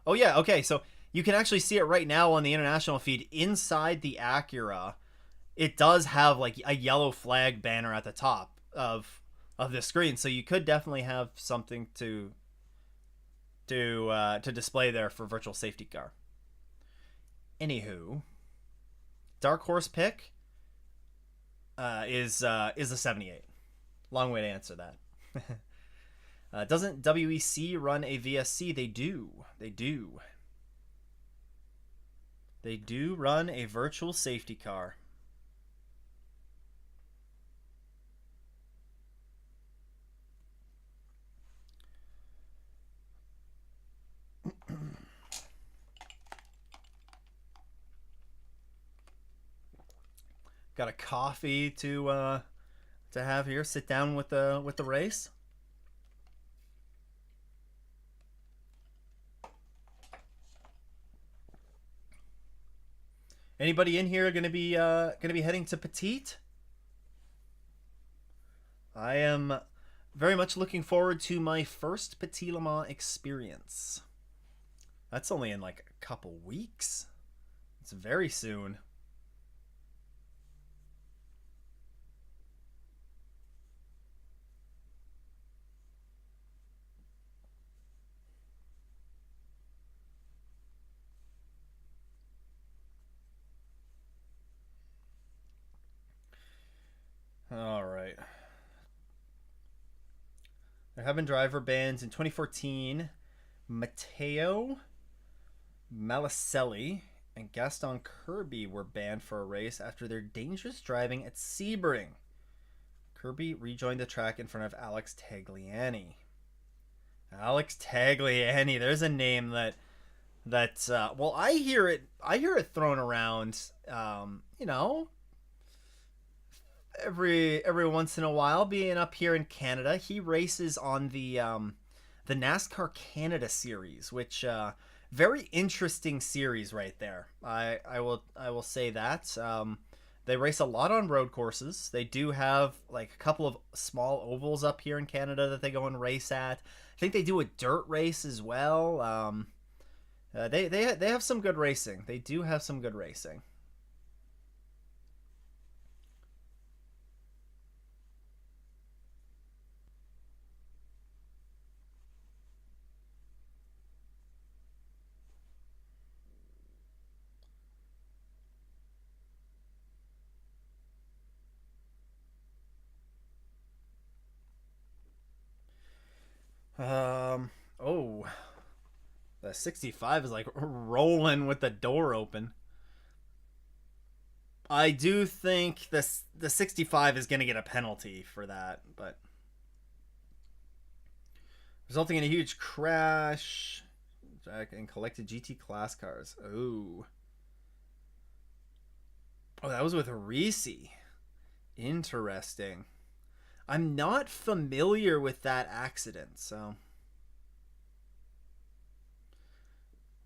Oh yeah, okay, so you can actually see it right now on the international feed inside the Acura. It does have like a yellow flag banner at the top of the screen, so you could definitely have something to display there for virtual safety car. Anywho, dark horse pick is a 78. Long way to answer that. Doesn't WEC run a VSC? They do. They do run a virtual safety car. Got a coffee to have here. Sit down with the race. Anybody in here gonna be heading to Petite? I am very much looking forward to my first Petit Le Mans experience. That's only in like a couple weeks. It's very soon. All right. There have been driver bans in 2014. Matteo Malicelli and Gaston Kirby were banned for a race after their dangerous driving at Sebring. Kirby rejoined the track in front of Alex Tagliani. Alex Tagliani, there's a name that well, I hear it thrown around, you know, every once in a while. Being up here in Canada, he races on the NASCAR Canada series, which very interesting series right there. I will say that. They race a lot on road courses. They do have like a couple of small ovals up here in Canada that they go and race at. I think they do a dirt race as well. They have some good racing. They do have some good racing. Oh, the 65 is like rolling with the door open. I do think the 65 is going to get a penalty for that, but resulting in a huge crash and collected GT class cars. Oh, that was with Reese. Interesting. I'm not familiar with that accident, so.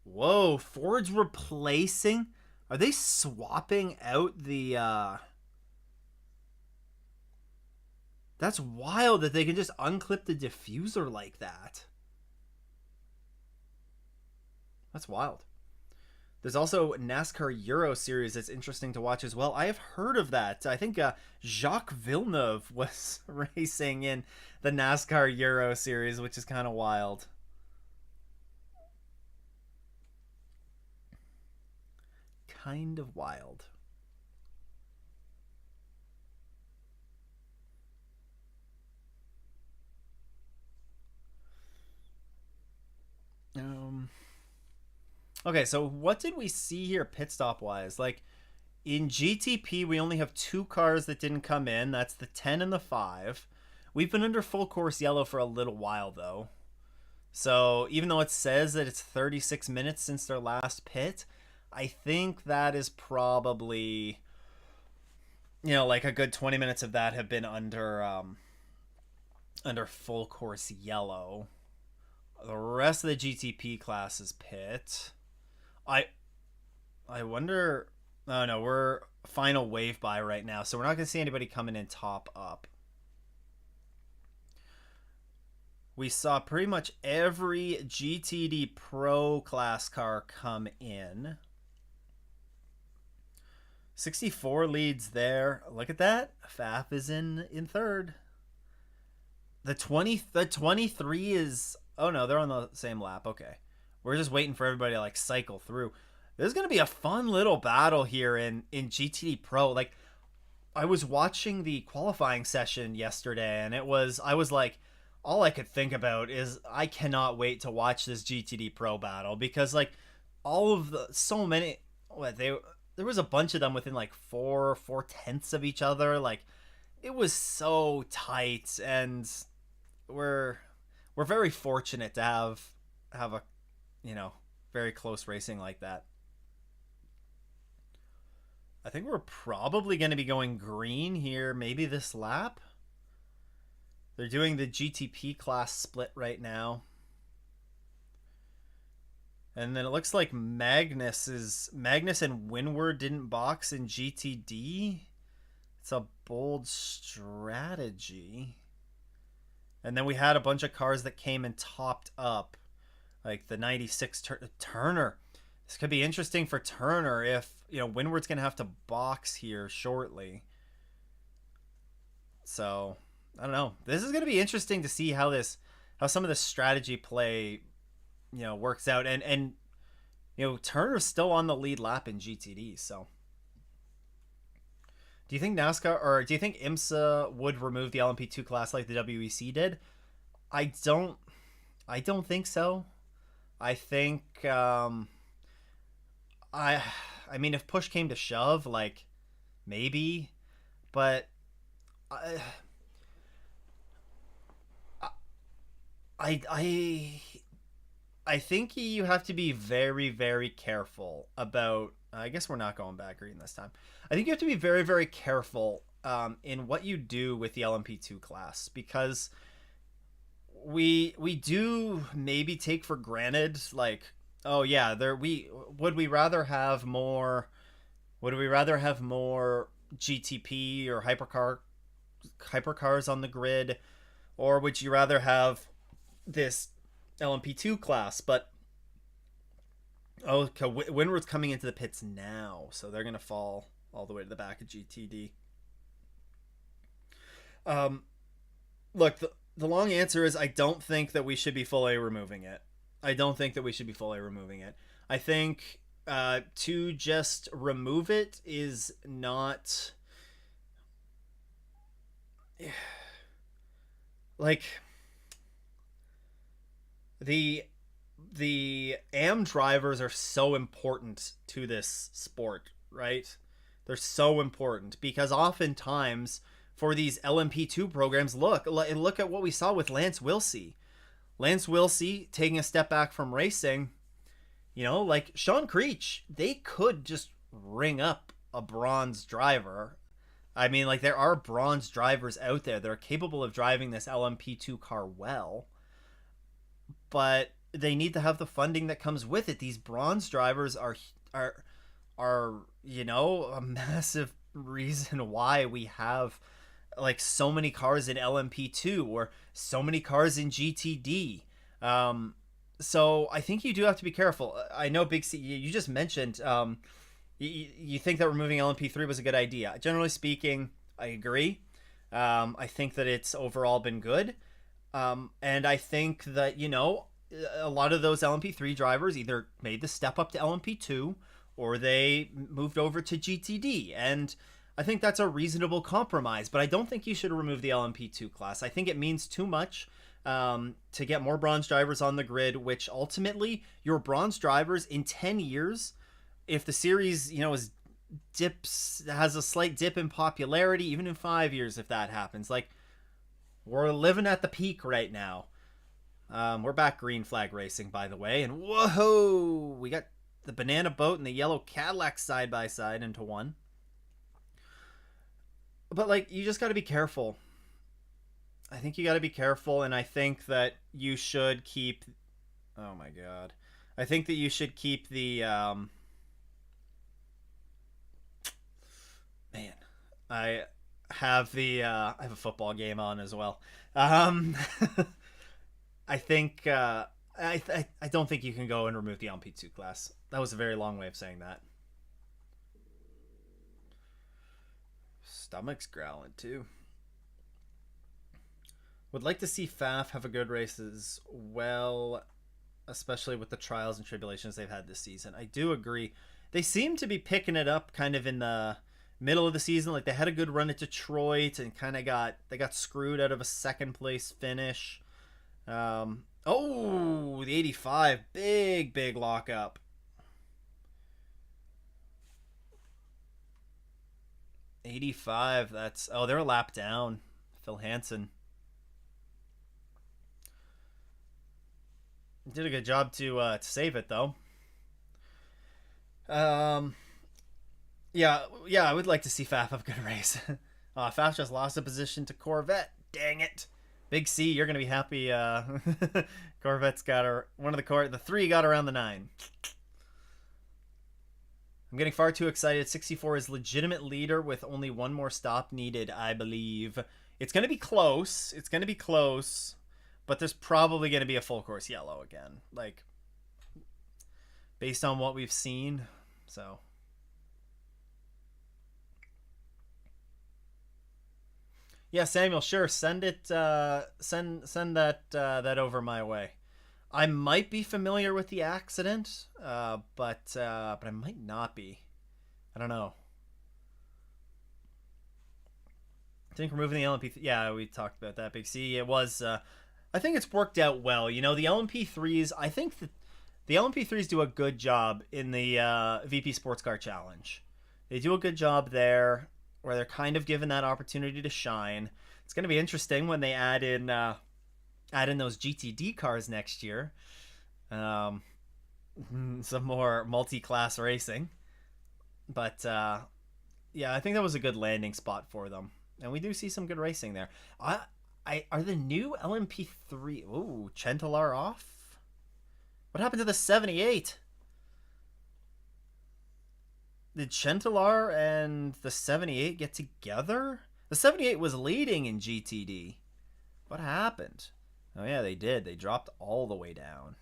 Whoa, Ford's replacing? Are they swapping out the That's wild that they can just unclip the diffuser like that. That's wild. There's also NASCAR Euro Series that's interesting to watch as well. I have heard of that. I think Jacques Villeneuve was racing in the NASCAR Euro Series, which is kind of wild. Kind of wild. Um, okay, so what did we see here pit stop wise? Like in GTP, we only have two cars that didn't come in. That's the 10 and the 5. We've been under full course yellow for a little while though. So even though it says that it's 36 minutes since their last pit, I think that is probably, like a good 20 minutes of that have been under full course yellow. The rest of the GTP class is pit. I I wonder. Oh no, we're final wave by right now, so we're not gonna see anybody coming in top up. We saw pretty much every GTD Pro class car come in. 64 leads there. Look at that. FAF is in third. The 23 is, oh no, they're on the same lap. Okay. We're just waiting for everybody to like cycle through. There's going to be a fun little battle here in GTD Pro. Like I was watching the qualifying session yesterday and I was like, all I could think about is I cannot wait to watch this GTD Pro battle, because like all of the so many there was a bunch of them within like four tenths of each other. Like it was so tight, and we're very fortunate to have a very close racing like that. I think we're probably going to be going green here maybe this lap. They're doing the GTP class split right now. And then it looks like Magnus and Winward didn't box in GTD. It's a bold strategy. And then we had a bunch of cars that came and topped up, like the 96 Turner. This could be interesting for Turner if, Windward's going to have to box here shortly. So, I don't know. This is going to be interesting to see how some of the strategy play, works out. And Turner's still on the lead lap in GTD, so. Do you think NASCAR, or do you think IMSA would remove the LMP2 class like the WEC did? I don't think so. I think, I mean, if push came to shove, like, maybe, but I I think you have to be very, very careful about. I guess we're not going back green this time. I think you have to be very, very careful in what you do with the LMP2 class, because we do maybe take for granted, like, oh yeah, would we rather have more GTP or hypercars on the grid, or would you rather have this LMP2 class? But okay, Windward's coming into the pits now, so they're gonna fall all the way to the back of GTD. Look, the long answer is I don't think that we should be fully removing it. I think to just remove it is not, like, the AM drivers are so important to this sport, right? They're so important because oftentimes for these LMP2 programs, look at what we saw with Lance Wilsey. Lance Wilsey taking a step back from racing, like Sean Creech, they could just ring up a bronze driver. I mean, like, there are bronze drivers out there that are capable of driving this LMP2 car well, but they need to have the funding that comes with it. These bronze drivers are a massive reason why we have, like, so many cars in LMP2 or so many cars in GTD. So I think you do have to be careful. I know Big C, you just mentioned you think that removing LMP3 was a good idea. Generally speaking, I agree. I think that it's overall been good. And I think that, a lot of those LMP3 drivers either made the step up to LMP2 or they moved over to GTD. And I think that's a reasonable compromise, but I don't think you should remove the LMP2 class. I think it means too much to get more bronze drivers on the grid, which ultimately your bronze drivers in 10 years, if the series, has a slight dip in popularity, even in 5 years, if that happens, like, we're living at the peak right now. We're back green flag racing, by the way, and whoa, we got the banana boat and the yellow Cadillac side by side into one. But, like, you just got to be careful. I think you got to be careful, and I think that you should keep. Oh my god, I think that you should keep the. Man, I have a football game on as well. I think I don't think you can go and remove the LMP2 class. That was a very long way of saying that. Stomach's growling too. Would like to see Faf have a good race as well, especially with the trials and tribulations they've had this season. I do agree. They seem to be picking it up kind of in the middle of the season. Like, they had a good run at Detroit and kind of got screwed out of a second place finish. The 85, big lockup. '85. They're a lap down. Phil Hansen did a good job to save it though. Yeah, I would like to see Faf have a good race. Faf just lost a position to Corvette. Dang it. Big C, you're going to be happy. Corvette's got the 3 got around the 9. I'm getting far too excited. 64 is legitimate leader with only one more stop needed, I believe. It's going to be close. It's going to be close, but there's probably going to be a full course yellow again, like based on what we've seen. So yeah, Samuel, sure, send it. Send that over my way. I might be familiar with the accident, but I might not be. I don't know. I think removing the LMP. Yeah, we talked about that. Big C. It was. I think it's worked out well. You know, the LMP3s. I think that the LMP3s do a good job in the VP Sports Car Challenge. They do a good job there, where they're kind of given that opportunity to shine. It's going to be interesting when they add in those GTD cars next year. Um, some more multi-class racing, but yeah, I think that was a good landing spot for them, and we do see some good racing there. I are the new LMP3. Ooh, Chentalar off. What happened to the 78? Did Chentalar and the 78 get together? The 78 was leading in GTD. What happened? Oh yeah, they did. They dropped all the way down.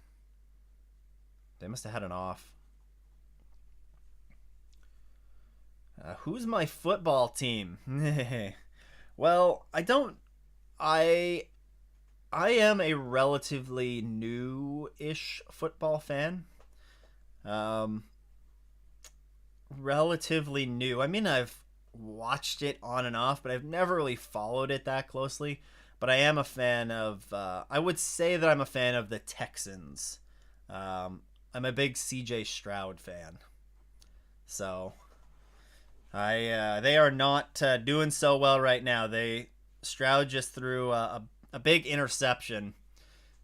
They must have had an off. Who's my football team? Well, I don't. I am a relatively new-ish football fan. Um, relatively new. I mean, I've watched it on and off, but I've never really followed it that closely. But I am a fan of. I would say that I'm a fan of the Texans. I'm a big CJ Stroud fan. So they are not doing so well right now. Stroud just threw a big interception,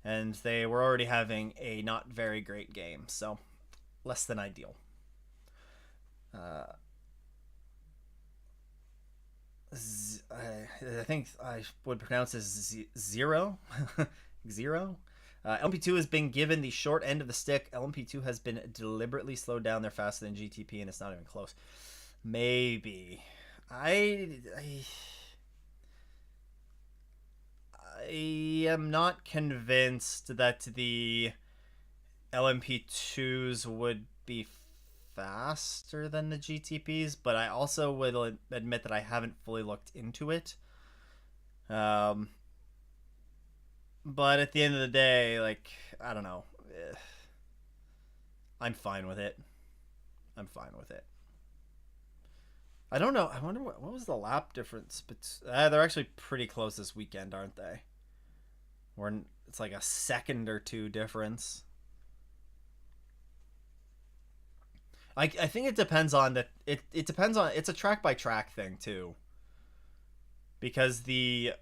and they were already having a not very great game. So less than ideal. Uh, I think I would pronounce this zero. Zero. LMP2 has been given the short end of the stick. LMP2 has been deliberately slowed down. They're faster than GTP, and it's not even close. Maybe. I am not convinced that the LMP2s would be faster than the GTPs, but I also would admit that I haven't fully looked into it. But at the end of the day, like, I don't know. I'm fine with it. I'm fine with it. I don't know. I wonder what was the lap difference. But they're actually pretty close this weekend, aren't they? It's like a second or two difference. I think it depends on the it depends on it's a track by track thing too. Because the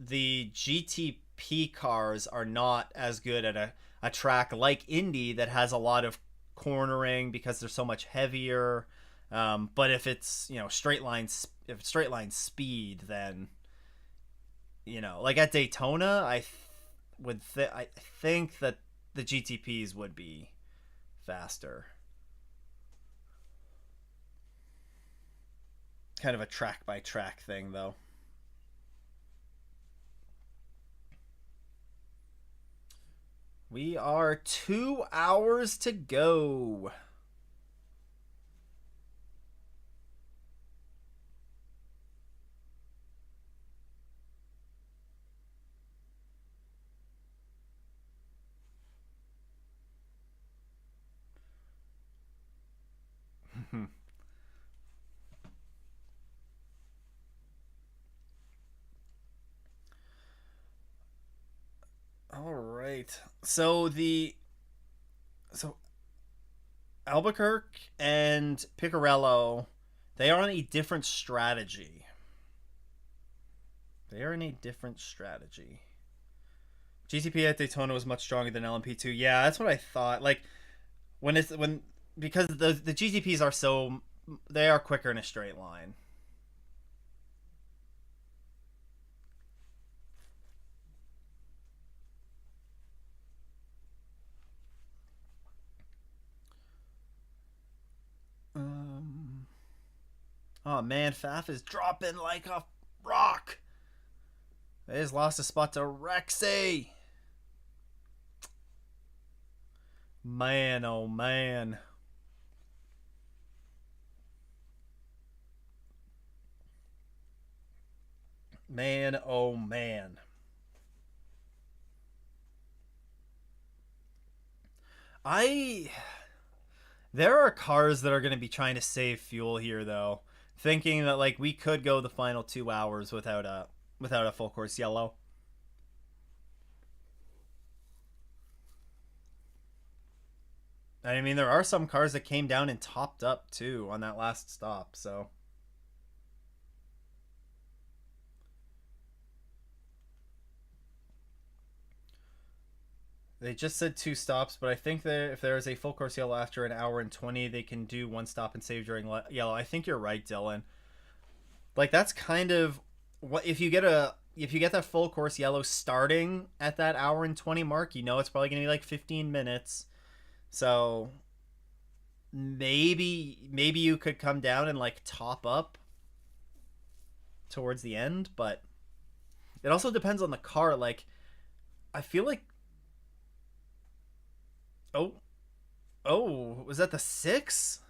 GTP cars are not as good at a track like Indy that has a lot of cornering because they're so much heavier. But if it's if it's straight line speed, then like at Daytona, I think that the GTPs would be faster. Kind of a track by track thing, though. We are 2 hours to go. All right. So Albuquerque and Picarello, they are on a different strategy. They are in a different strategy. GTP at Daytona was much stronger than LMP2. Yeah, that's what I thought. Like when because the GTPs are they are quicker in a straight line. Um, oh man, Faf is dropping like a rock. They just lost a spot to Rexy. Man, oh man. Man, oh man. I There are cars that are going to be trying to save fuel here though, thinking that like we could go the final 2 hours without a full course yellow. I mean, there are some cars that came down and topped up too on that last stop, so they just said 2 stops, but I think that if there is a full course yellow after an hour and 20, they can do 1 stop and save during yellow. I think you're right, Dylan. Like that's kind of what if you get that full course yellow starting at that hour and 20 mark, you know it's probably going to be like 15 minutes. So maybe you could come down and like top up towards the end, but it also depends on the car. Like I feel like oh was that the 6?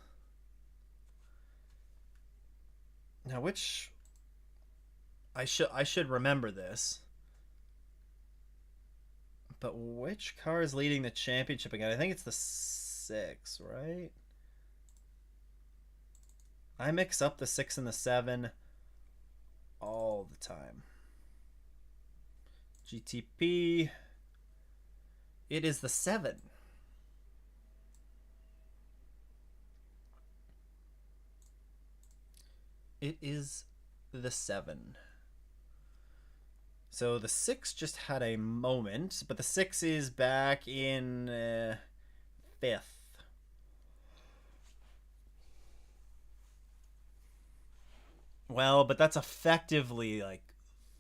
Now which I should remember this. But which car is leading the championship again? I think it's the 6, right? I mix up the 6 and the 7 all the time. GTP. It is the 7. It is the 7. So the 6 just had a moment, but the 6 is back in 5th. Well, but that's effectively like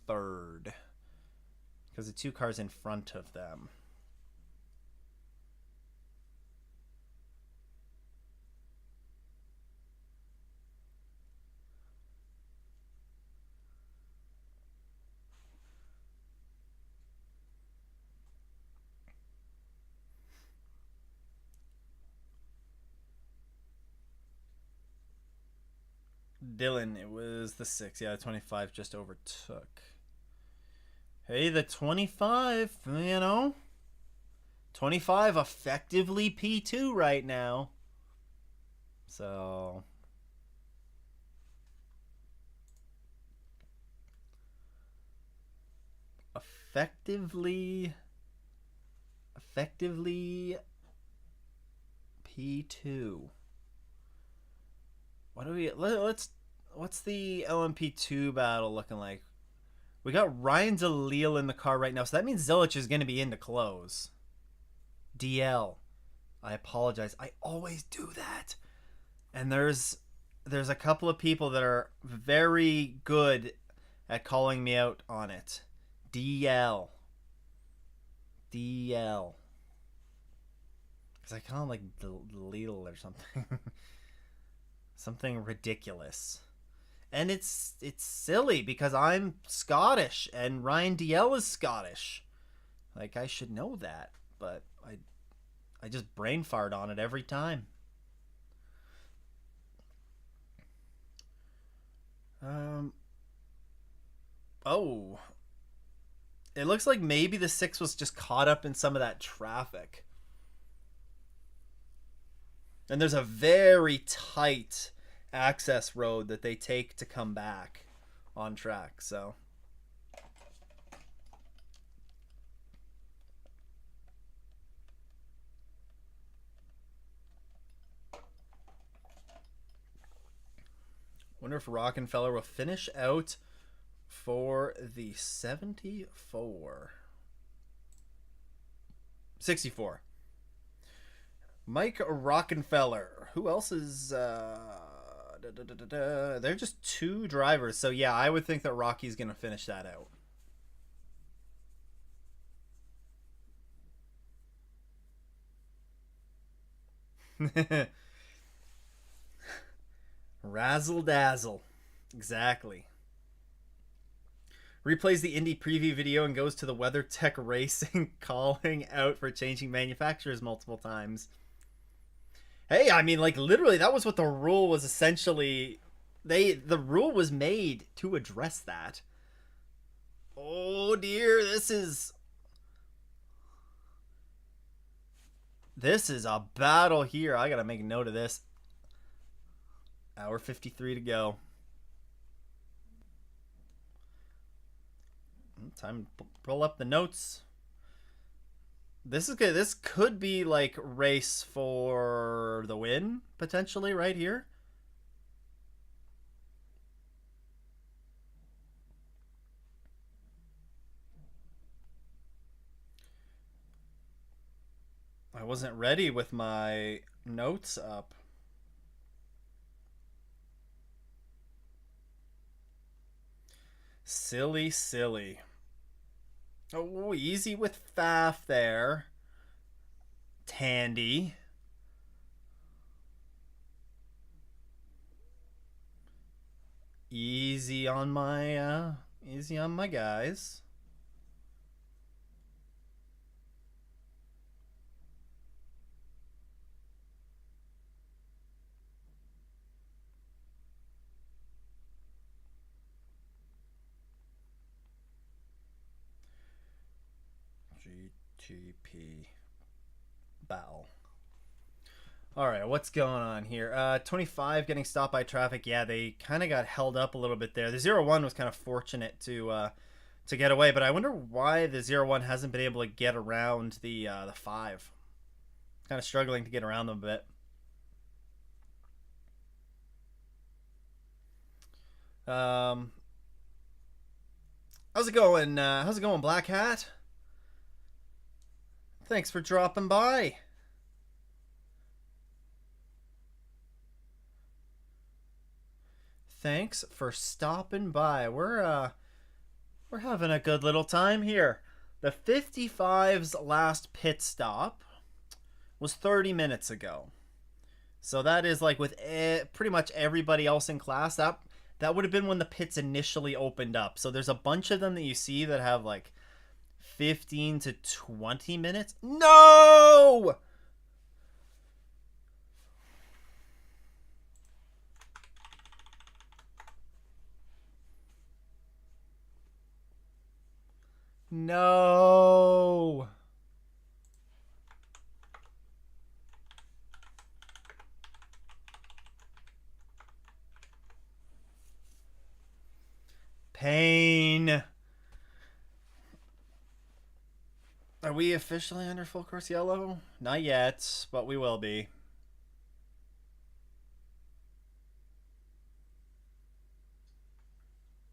3rd because the 2 cars in front of them. Dylan, it was the 6. Yeah, the 25 just overtook. Hey, the 25, 25 effectively P2 right now. So effectively P2. What do we let's what's the LMP2 battle looking like? We got Ryan DeLille in the car right now, so that means Zilich is going to be in to close. DL. I apologize. I always do that. And there's a couple of people that are very good at calling me out on it. DL. DL. Because I call him like Lidl or something. Something ridiculous. And it's silly because I'm Scottish and Ryan DL is Scottish. Like I should know that, but I just brain fart on it every time. Um oh, it looks like maybe the 6 was just caught up in some of that traffic. And there's a very tight access road that they take to come back on track. So wonder if Rockefeller will finish out for the 74. 64. Mike Rockefeller. Who else is they're just 2 drivers. So yeah, I would think that Rocky's going to finish that out. Razzle dazzle. Exactly. Replays the Indy preview video and goes to the WeatherTech Racing calling out for changing manufacturers multiple times. Hey, I mean, like, literally, that was what the rule was essentially. The rule was made to address that. Oh dear, this is a battle here. I gotta make a note of this. Hour 53 to go. Time to pull up the notes. This is good. This could be like race for the win potentially right here. I wasn't ready with my notes up. Silly, silly. Oh, easy with Faf there. Tandy. Easy on my guys. GTP battle. All right, what's going on here? 25 getting stopped by traffic. Yeah, they kind of got held up a little bit there. The 0-1 was kind of fortunate to get away, but I wonder why the 0-1 hasn't been able to get around the 5. Kind of struggling to get around them a bit. How's it going? How's it going, Black Hat? Thanks for dropping by. Thanks for stopping by. We're having a good little time here. The 55's last pit stop was 30 minutes ago. So that is like with pretty much everybody else in class. That would have been when the pits initially opened up. So there's a bunch of them that you see that have like 15 to 20 minutes. No! No. Pain. Are we officially under full course yellow? Not yet, but we will be.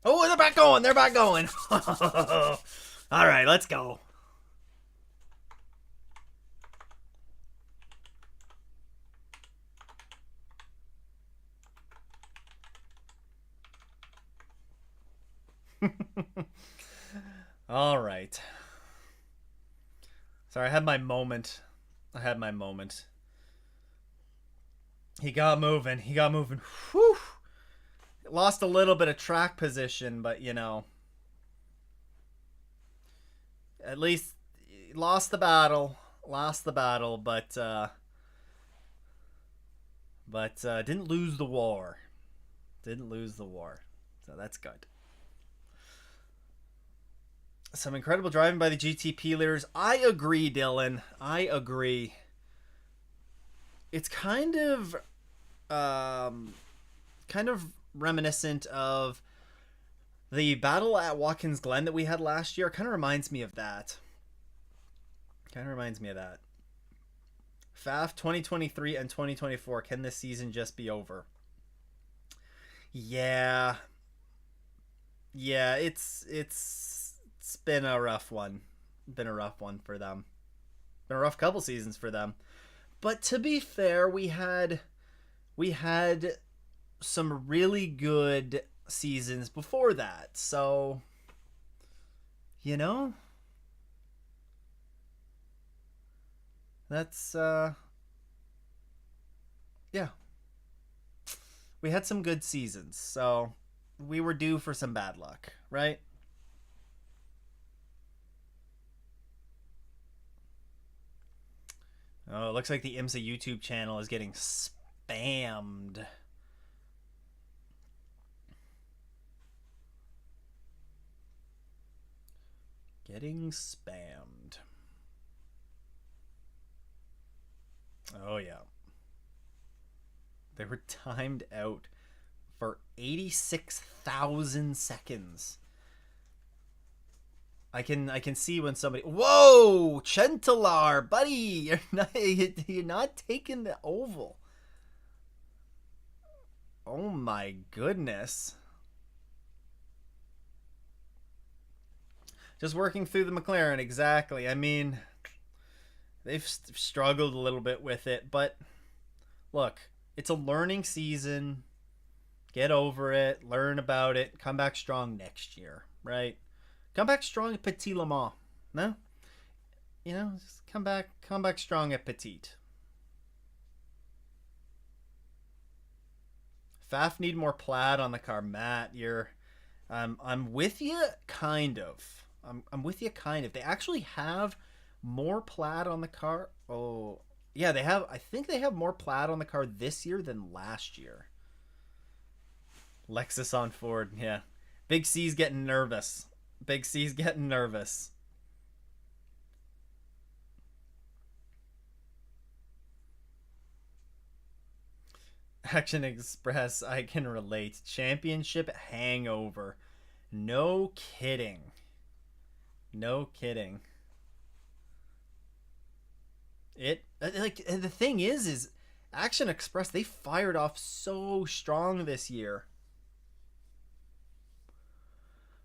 Oh, they're back going. They're back going. All right, let's go. All right. Sorry, I had my moment. He got moving. Whew. Lost a little bit of track position, but you know, at least lost the battle, but didn't lose the war. So that's good. Some incredible driving by the GTP leaders. I agree, Dylan. I agree. It's kind of reminiscent of the battle at Watkins Glen that we had last year. Kind of reminds me of that. FAF 2023 and 2024. Can this season just be over? Yeah, it's been a rough one. For them. Been a rough couple seasons for them. But to be fair, we had some really good seasons before that. So, you know, that's yeah. We had some good seasons. So, we were due for some bad luck, right? Oh, it looks like the Imsa YouTube channel is getting spammed. Getting spammed. Oh, yeah. They were timed out for 86,000 seconds. I can see when somebody. Whoa, Chentalar, buddy, you're not taking the oval. Oh my goodness. Just working through the McLaren, exactly. I mean, they've struggled a little bit with it, but look, it's a learning season. Get over it, learn about it, come back strong next year, right? Come back strong at Petit Le Mans. No? You know, just come back strong at Petite. Faf need more plaid on the car, Matt. I'm with you, kind of. I'm with you, kind of. They actually have more plaid on the car. Oh, yeah, they have. I think they have more plaid on the car this year than last year. Lexus on Ford, yeah. Big C's getting nervous. Big C's getting nervous. Action Express, I can relate. Championship hangover. No kidding. No kidding. It like the thing is Action Express, they fired off so strong this year.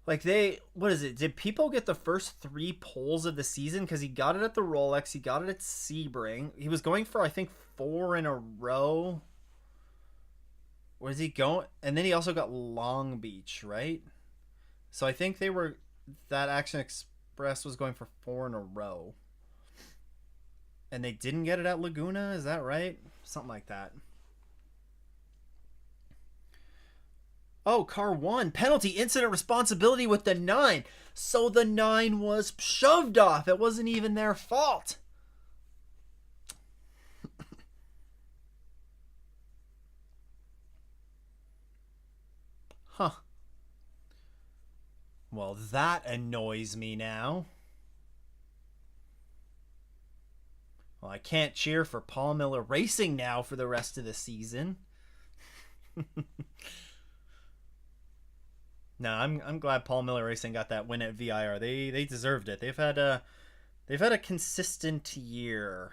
Like what is it? Did people get the first 3 poles of the season? Because he got it at the Rolex, he got it at Sebring. He was going for, I think, 4 in a row. Where's he going? And then he also got Long Beach, right? So I think that Action Express was going for 4 in a row. And they didn't get it at Laguna, is that right? Something like that. Oh, car 1. Penalty, incident responsibility with the 9. So the 9 was shoved off. It wasn't even their fault. Huh. Well, that annoys me now. Well, I can't cheer for Paul Miller Racing now for the rest of the season. No, I'm glad Paul Miller Racing got that win at VIR. They deserved it. They've had a consistent year.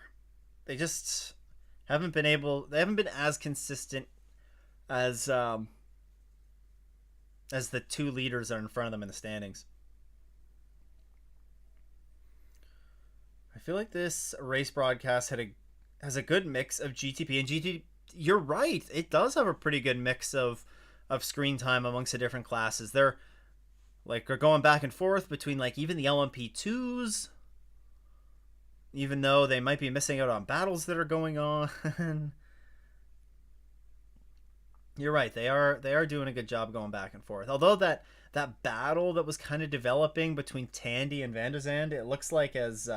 They just haven't been as consistent as the 2 leaders that are in front of them in the standings. I feel like this race broadcast has a good mix of GTP and GTD. You're right. It does have a pretty good mix of screen time amongst the different classes. They're going back and forth between like even the LMP2s, even though they might be missing out on battles that are going on. You're right. They are doing a good job going back and forth. Although that battle that was kind of developing between Tandy and Van der Zande, it looks like it's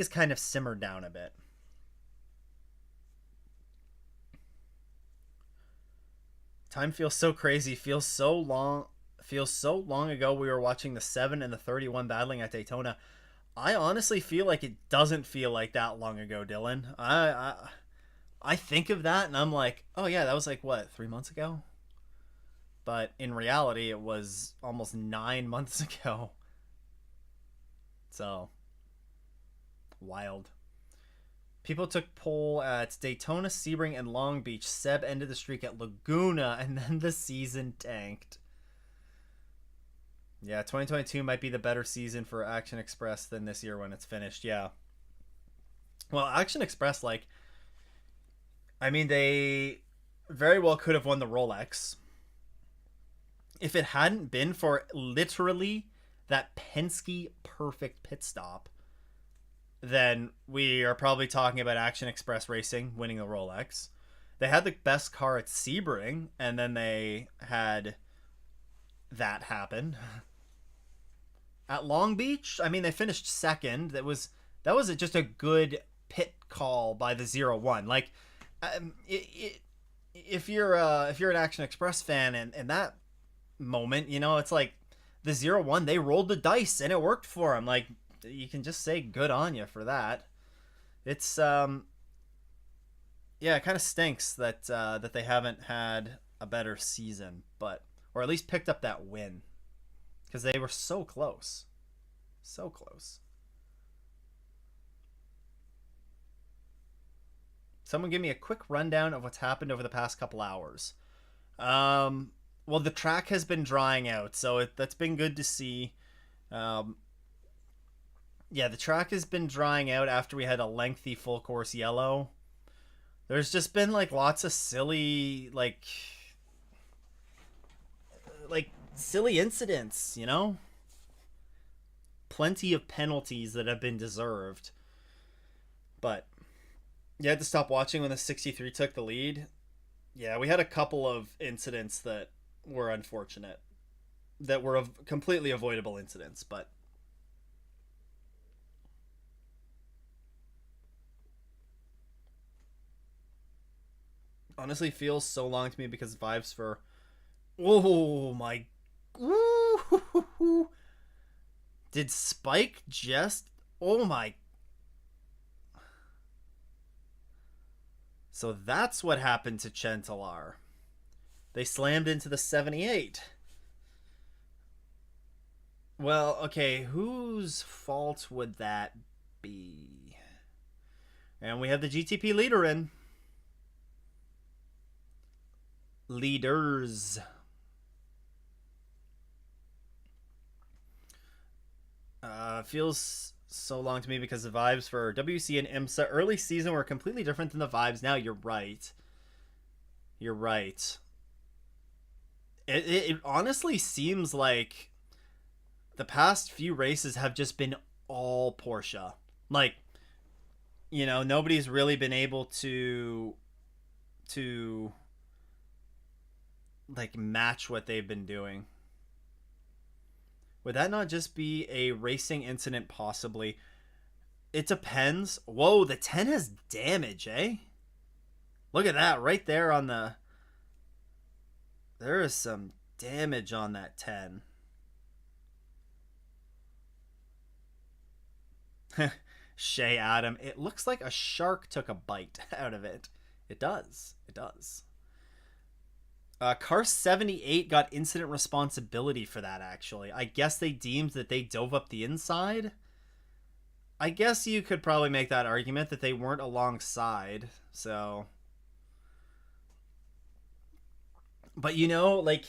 kind of simmered down a bit. Time feels so crazy. Feels so long ago we were watching the 7 and the 31 battling at Daytona. I honestly feel like it doesn't feel like that long ago, Dylan. I think of that and I'm like, oh yeah, that was like what, 3 months ago? But in reality, it was almost 9 months ago. So wild. People took pole at Daytona, Sebring, and Long Beach. Seb ended the streak at Laguna, and then the season tanked. Yeah, 2022 might be the better season for Action Express than this year when it's finished. Yeah. Well, Action Express, they very well could have won the Rolex. If it hadn't been for literally that Penske perfect pit stop, then we are probably talking about Action Express Racing winning the Rolex. They had the best car at Sebring, and then they had that happen. At Long Beach, they finished second. That was just a good pit call by the 0-1. Like, if you're an Action Express fan, and that moment, it's like the 0-1, they rolled the dice and it worked for them. Like, you can just say good on you for that. It's yeah, it kind of stinks that that they haven't had a better season, but or at least picked up that win, because they were so close, so close. Someone give me a quick rundown of what's happened over the past couple hours. Well, the track has been drying out, so that's been good to see. Yeah, the track has been drying out after we had a lengthy full course yellow. There's just been like lots of silly silly incidents, Plenty of penalties that have been deserved. But you had to stop watching when the 63 took the lead. Yeah, we had a couple of incidents that were unfortunate, that were completely avoidable incidents, but honestly feels so long to me because vibes for oh my ooh, did Spike just oh my so that's what happened to Chentalar. They slammed into the 78. Well, okay, whose fault would that be? And we have the GTP leader in. Leaders. Feels so long to me because the vibes for WC and Imsa early season were completely different than the vibes now. You're right. You're right. It honestly seems like the past few races have just been all Porsche. Like, nobody's really been able to like match what they've been doing. Would that not just be a racing incident possibly? It depends. Whoa, the 10 has damage, eh? Look at that right there on the... There is some damage on that 10. Shay Adam. It looks like a shark took a bite out of it. It does. It does. Car 78 got incident responsibility for that, actually. I guess they deemed that they dove up the inside. I guess you could probably make that argument that they weren't alongside, so... But, like...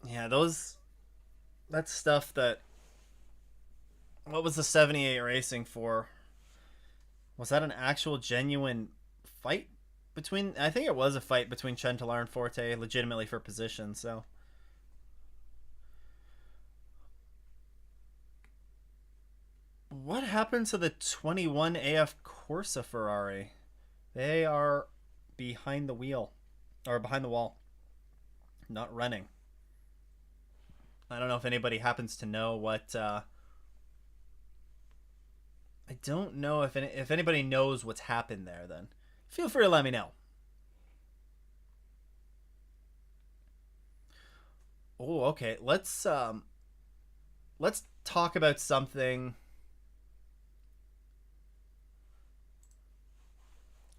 Yeah, that's stuff that... What was the 78 racing for? Was that an actual genuine fight? I think it was a fight between Chentalar and Forte, legitimately for position, so. What happened to the 21 AF Corsa Ferrari? They are behind the wheel, or behind the wall, not running. I don't know if anybody happens to know what, I don't know if anybody knows what's happened there, then. Feel free to let me know. Oh, okay. Let's talk about something.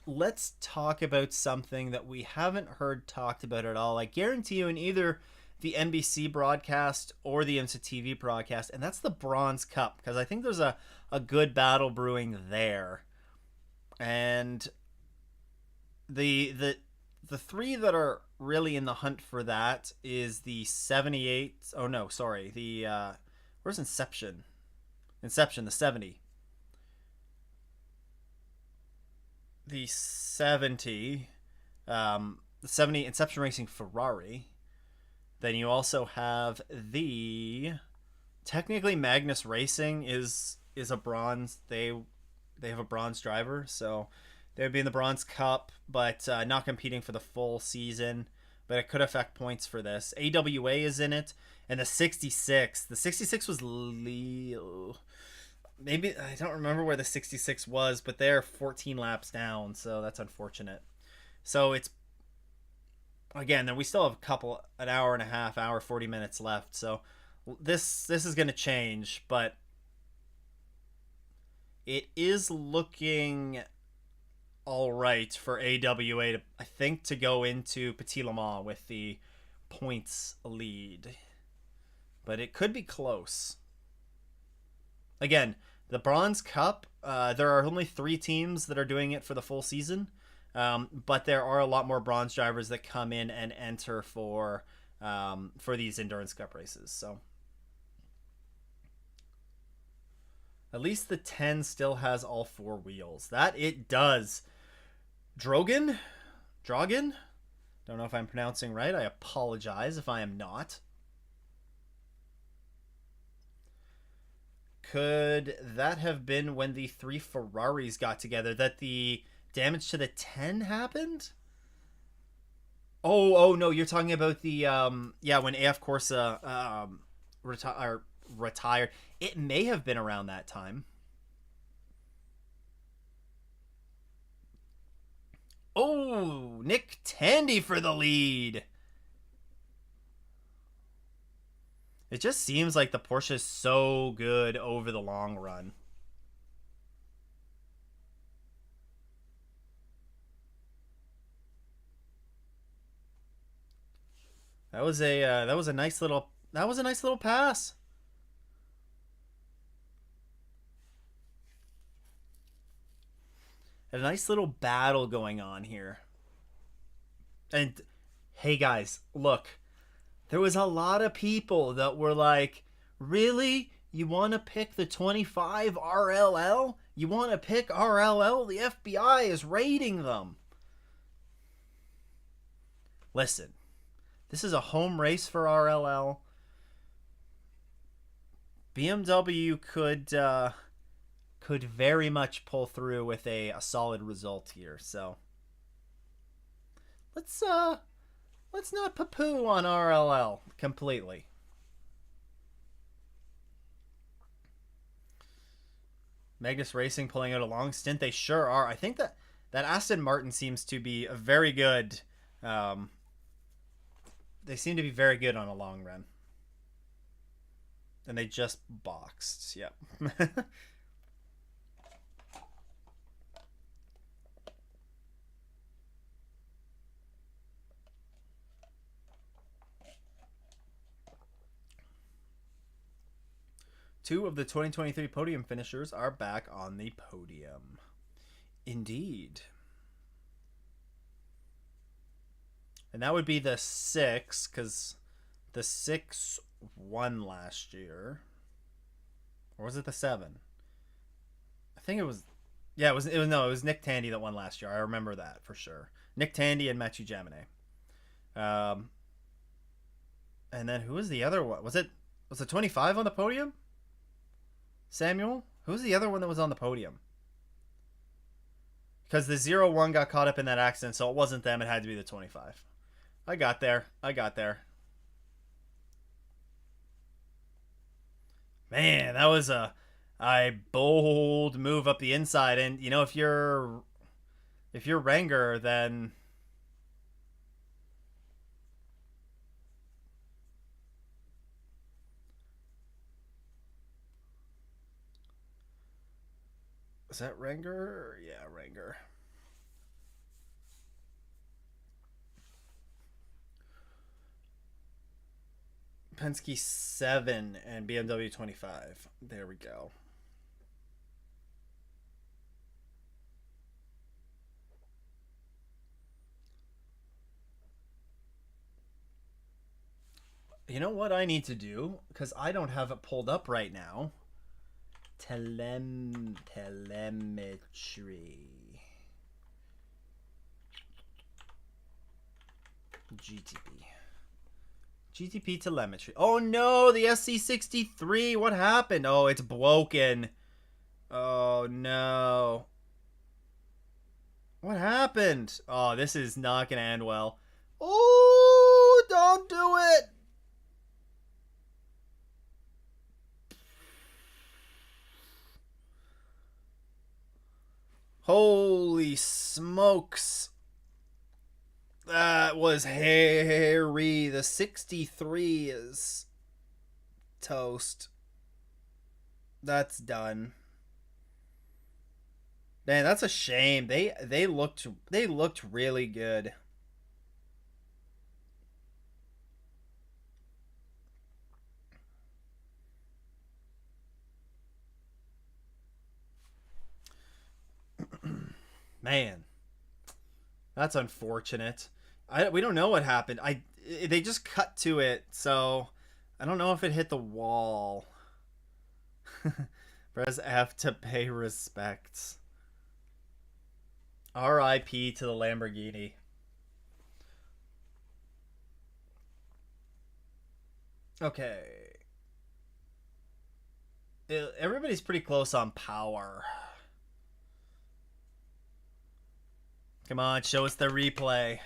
Let's talk about something that we haven't heard talked about at all. I guarantee you in either the NBC broadcast or the Imsa TV broadcast, and that's the Bronze Cup, because I think there's a good battle brewing there. And the three that are really in the hunt for that is the 78. Oh no, sorry. The where's Inception? Inception, the 70. The 70. The 70 Inception Racing Ferrari. Then you also have the... Technically, Magnus Racing is a bronze. They have a bronze driver, so they would be in the Bronze Cup, but not competing for the full season. But it could affect points for this. AWA is in it, and the 66. The 66 was Leo. maybe I don't remember where the 66 was, but they're 14 laps down, so that's unfortunate. So it's again, then we still have an hour and a half, hour 40 minutes left. So this is going to change, but it is looking all right for AWA to, I think, to go into Petit Le Mans with the points lead, but it could be close. Again, the Bronze Cup, there are only 3 teams that are doing it for the full season, but there are a lot more bronze drivers that come in and enter for these Endurance Cup races. So at least the 10 still has all 4 wheels. That it does. Drogan? Don't know if I'm pronouncing right. I apologize if I am not. Could that have been when the 3 Ferraris got together that the damage to the 10 happened? Oh no, you're talking about the when AF Corsa retired. It may have been around that time. Oh, Nick Tandy for the lead. It just seems like the Porsche is so good over the long run. That was a nice little pass. A nice little battle going on here. And hey guys, look. There was a lot of people that were like, really? You want to pick the 25 RLL? You want to pick RLL? The FBI is raiding them. Listen, this is a home race for RLL. BMW could very much pull through with a solid result here. So let's not poo-poo on RLL completely. Magnus Racing pulling out a long stint. They sure are. I think that Aston Martin seems to be a very good. They seem to be very good on a long run. And they just boxed. Yep. Two of the 2023 podium finishers are back on the podium. Indeed. And that would be the 6, because the 6 won last year. Or was it the 7? I think it was... Yeah, it was Nick Tandy that won last year. I remember that for sure. Nick Tandy and Mathieu Jaminet. And then who was the other one? Was it 25 on the podium? Samuel? Who's the other one that was on the podium? Because the 0-1 got caught up in that accident, so it wasn't them. It had to be the 25. I got there. Man, that was a bold move up the inside. And, you know, if you're Ranger, then... Is that Ranger? Yeah, Ranger. Penske 7 and BMW 25. There we go. You know what I need to do? Because I don't have it pulled up right now. Telemetry. GTP telemetry. Oh no, the SC63. What happened? Oh, it's broken. Oh no. What happened? Oh, this is not going to end well. Oh, don't do it. Holy smokes. That was hairy. The 63 is toast. That's done. Man, that's a shame. They looked really good. Man, that's unfortunate. We don't know what happened. They just cut to it, so I don't know if it hit the wall. Press F to pay respects. R.I.P. to the Lamborghini. Okay. Everybody's pretty close on power. Come on, show us the replay.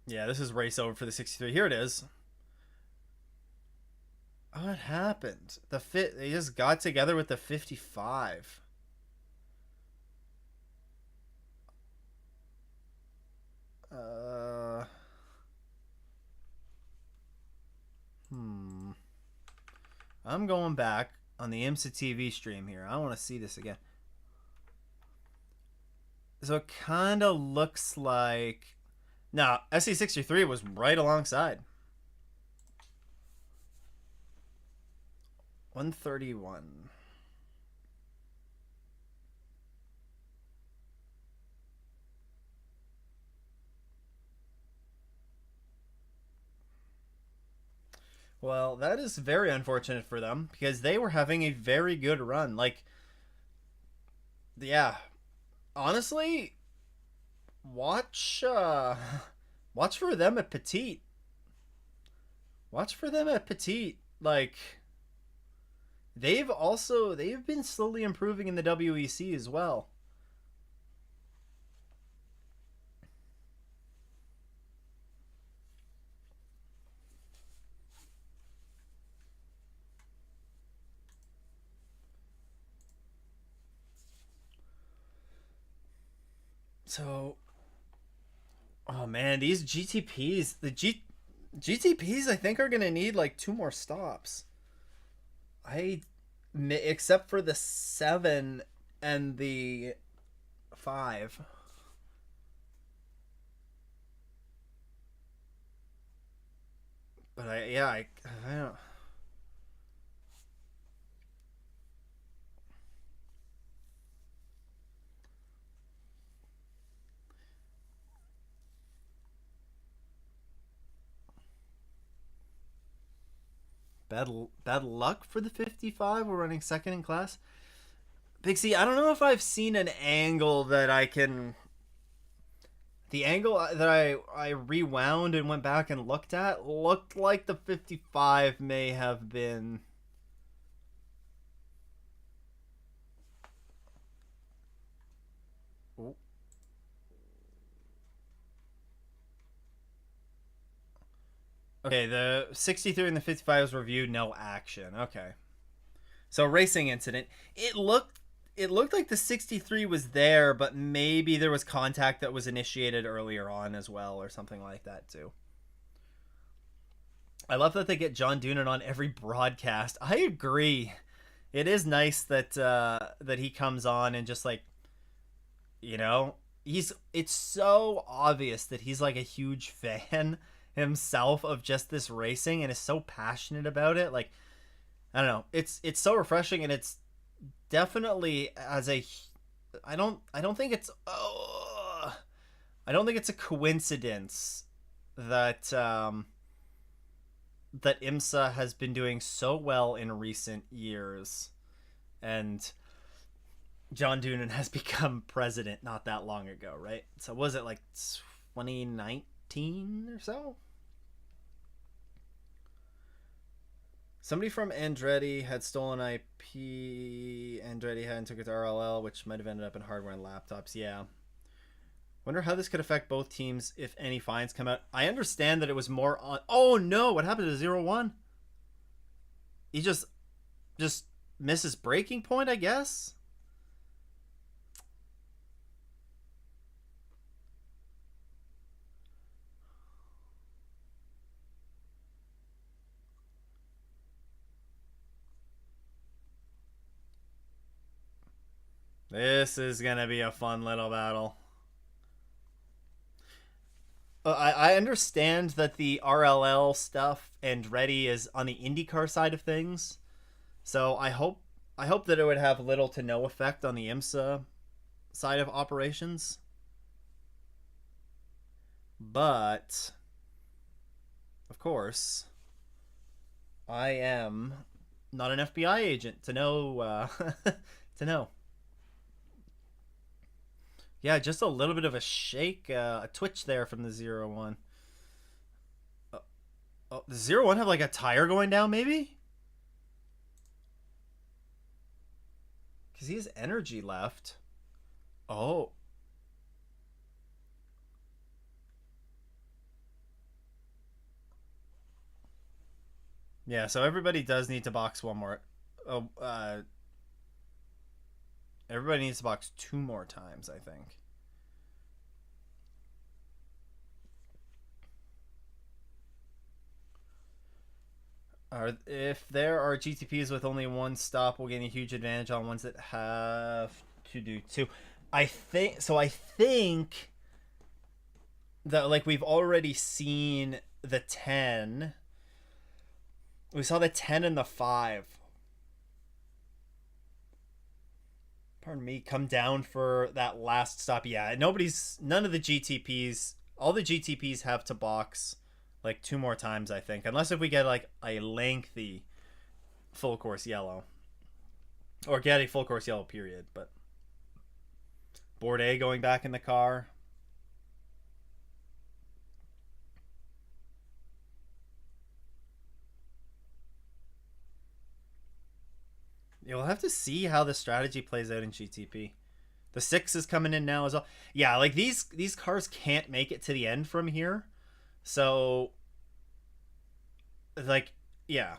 Yeah, this is race over for the 63. Here it is. What happened? They just got together with the 55. Uh hmm. I'm going back on the Imsa TV stream here. I want to see this again. So it kind of looks like... Now, SC63 was right alongside. 131. Well, that is very unfortunate for them because they were having a very good run. Like, yeah, honestly, watch watch for them at Petite. Watch for them at Petite. Like, they've been slowly improving in the WEC as well. So, oh man, these GTPs I think are going to need like two more stops. I except for the 7 and the 5. But I don't... bad luck for the 55. We're running second in class. Big C, I don't know if I've seen an angle that I can... The angle that I rewound and went back and looked at looked like the 55 may have been... Okay, the 63 and the 55 was reviewed, no action. Okay. So racing incident. It looked like the 63 was there, but maybe there was contact that was initiated earlier on as well or something like that too. I love that they get John Doonan on every broadcast. I agree. It is nice that he comes on and just like, you know, it's so obvious that he's like a huge fan himself of just this racing and is so passionate about it. Like, I don't know. It's so refreshing, and it's definitely as a... I don't think it's... I don't think it's a coincidence that that IMSA has been doing so well in recent years, and John Doonan has become president not that long ago, right? So was it like 2019 or so? Somebody from Andretti had stolen IP. Andretti had and took it to RLL, which might have ended up in hardware and laptops. Yeah. Wonder how this could affect both teams if any fines come out. I understand that it was more on. Oh no! What happened to 0-1? He just misses breaking point, I guess. This is gonna be a fun little battle. I understand that the RLL stuff and Ready is on the IndyCar side of things, so I hope that it would have little to no effect on the IMSA side of operations. But of course, I am not an FBI agent to know to know. Yeah, just a little bit of a shake, a twitch there from the 0-1. Oh, the 0-1 have like a tire going down, maybe? Because he has energy left. Oh. Yeah, so everybody does need to box one more. Oh, everybody needs to box 2 more times, I think. If there are GTPs with only one stop, we'll gain a huge advantage on ones that have to do two. I think that like we've already seen the 10. We saw the 10 and the 5. Pardon me, come down for that last stop. Yeah, none of the GTPs, all the GTPs have to box like 2 more times, I think. Unless if we get like a lengthy full course yellow. Or get a full course yellow, period. But Bourdais going back in the car. You'll have to see how the strategy plays out in GTP. The 6 is coming in now as well. Yeah, like these cars can't make it to the end from here. So like yeah.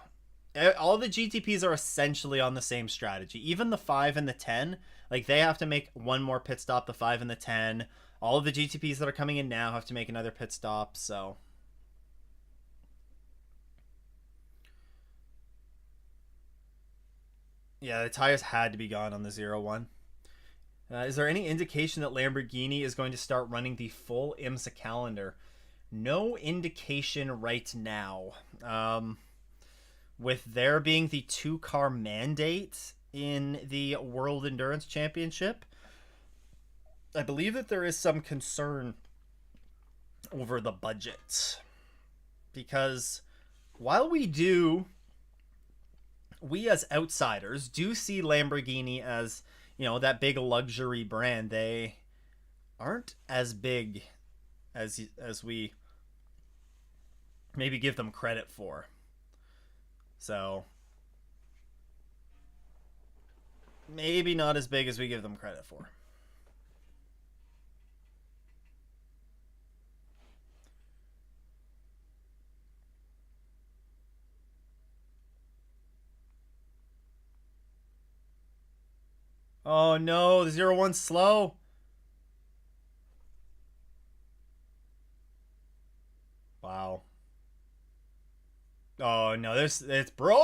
All the GTPs are essentially on the same strategy. Even the 5 and the 10, like they have to make one more pit stop, the 5 and the 10. All of the GTPs that are coming in now have to make another pit stop, so yeah, the tires had to be gone on the 0-1. Is there any indication that Lamborghini is going to start running the full IMSA calendar? No indication right now. With there being the 2-car mandate in the World Endurance Championship, I believe that there is some concern over the budget. Because while we as outsiders do see Lamborghini as, that big luxury brand, they aren't as big as we maybe give them credit for. So maybe not as big as we give them credit for. Oh no, the 0-1's slow. Wow. Oh no, it's broken.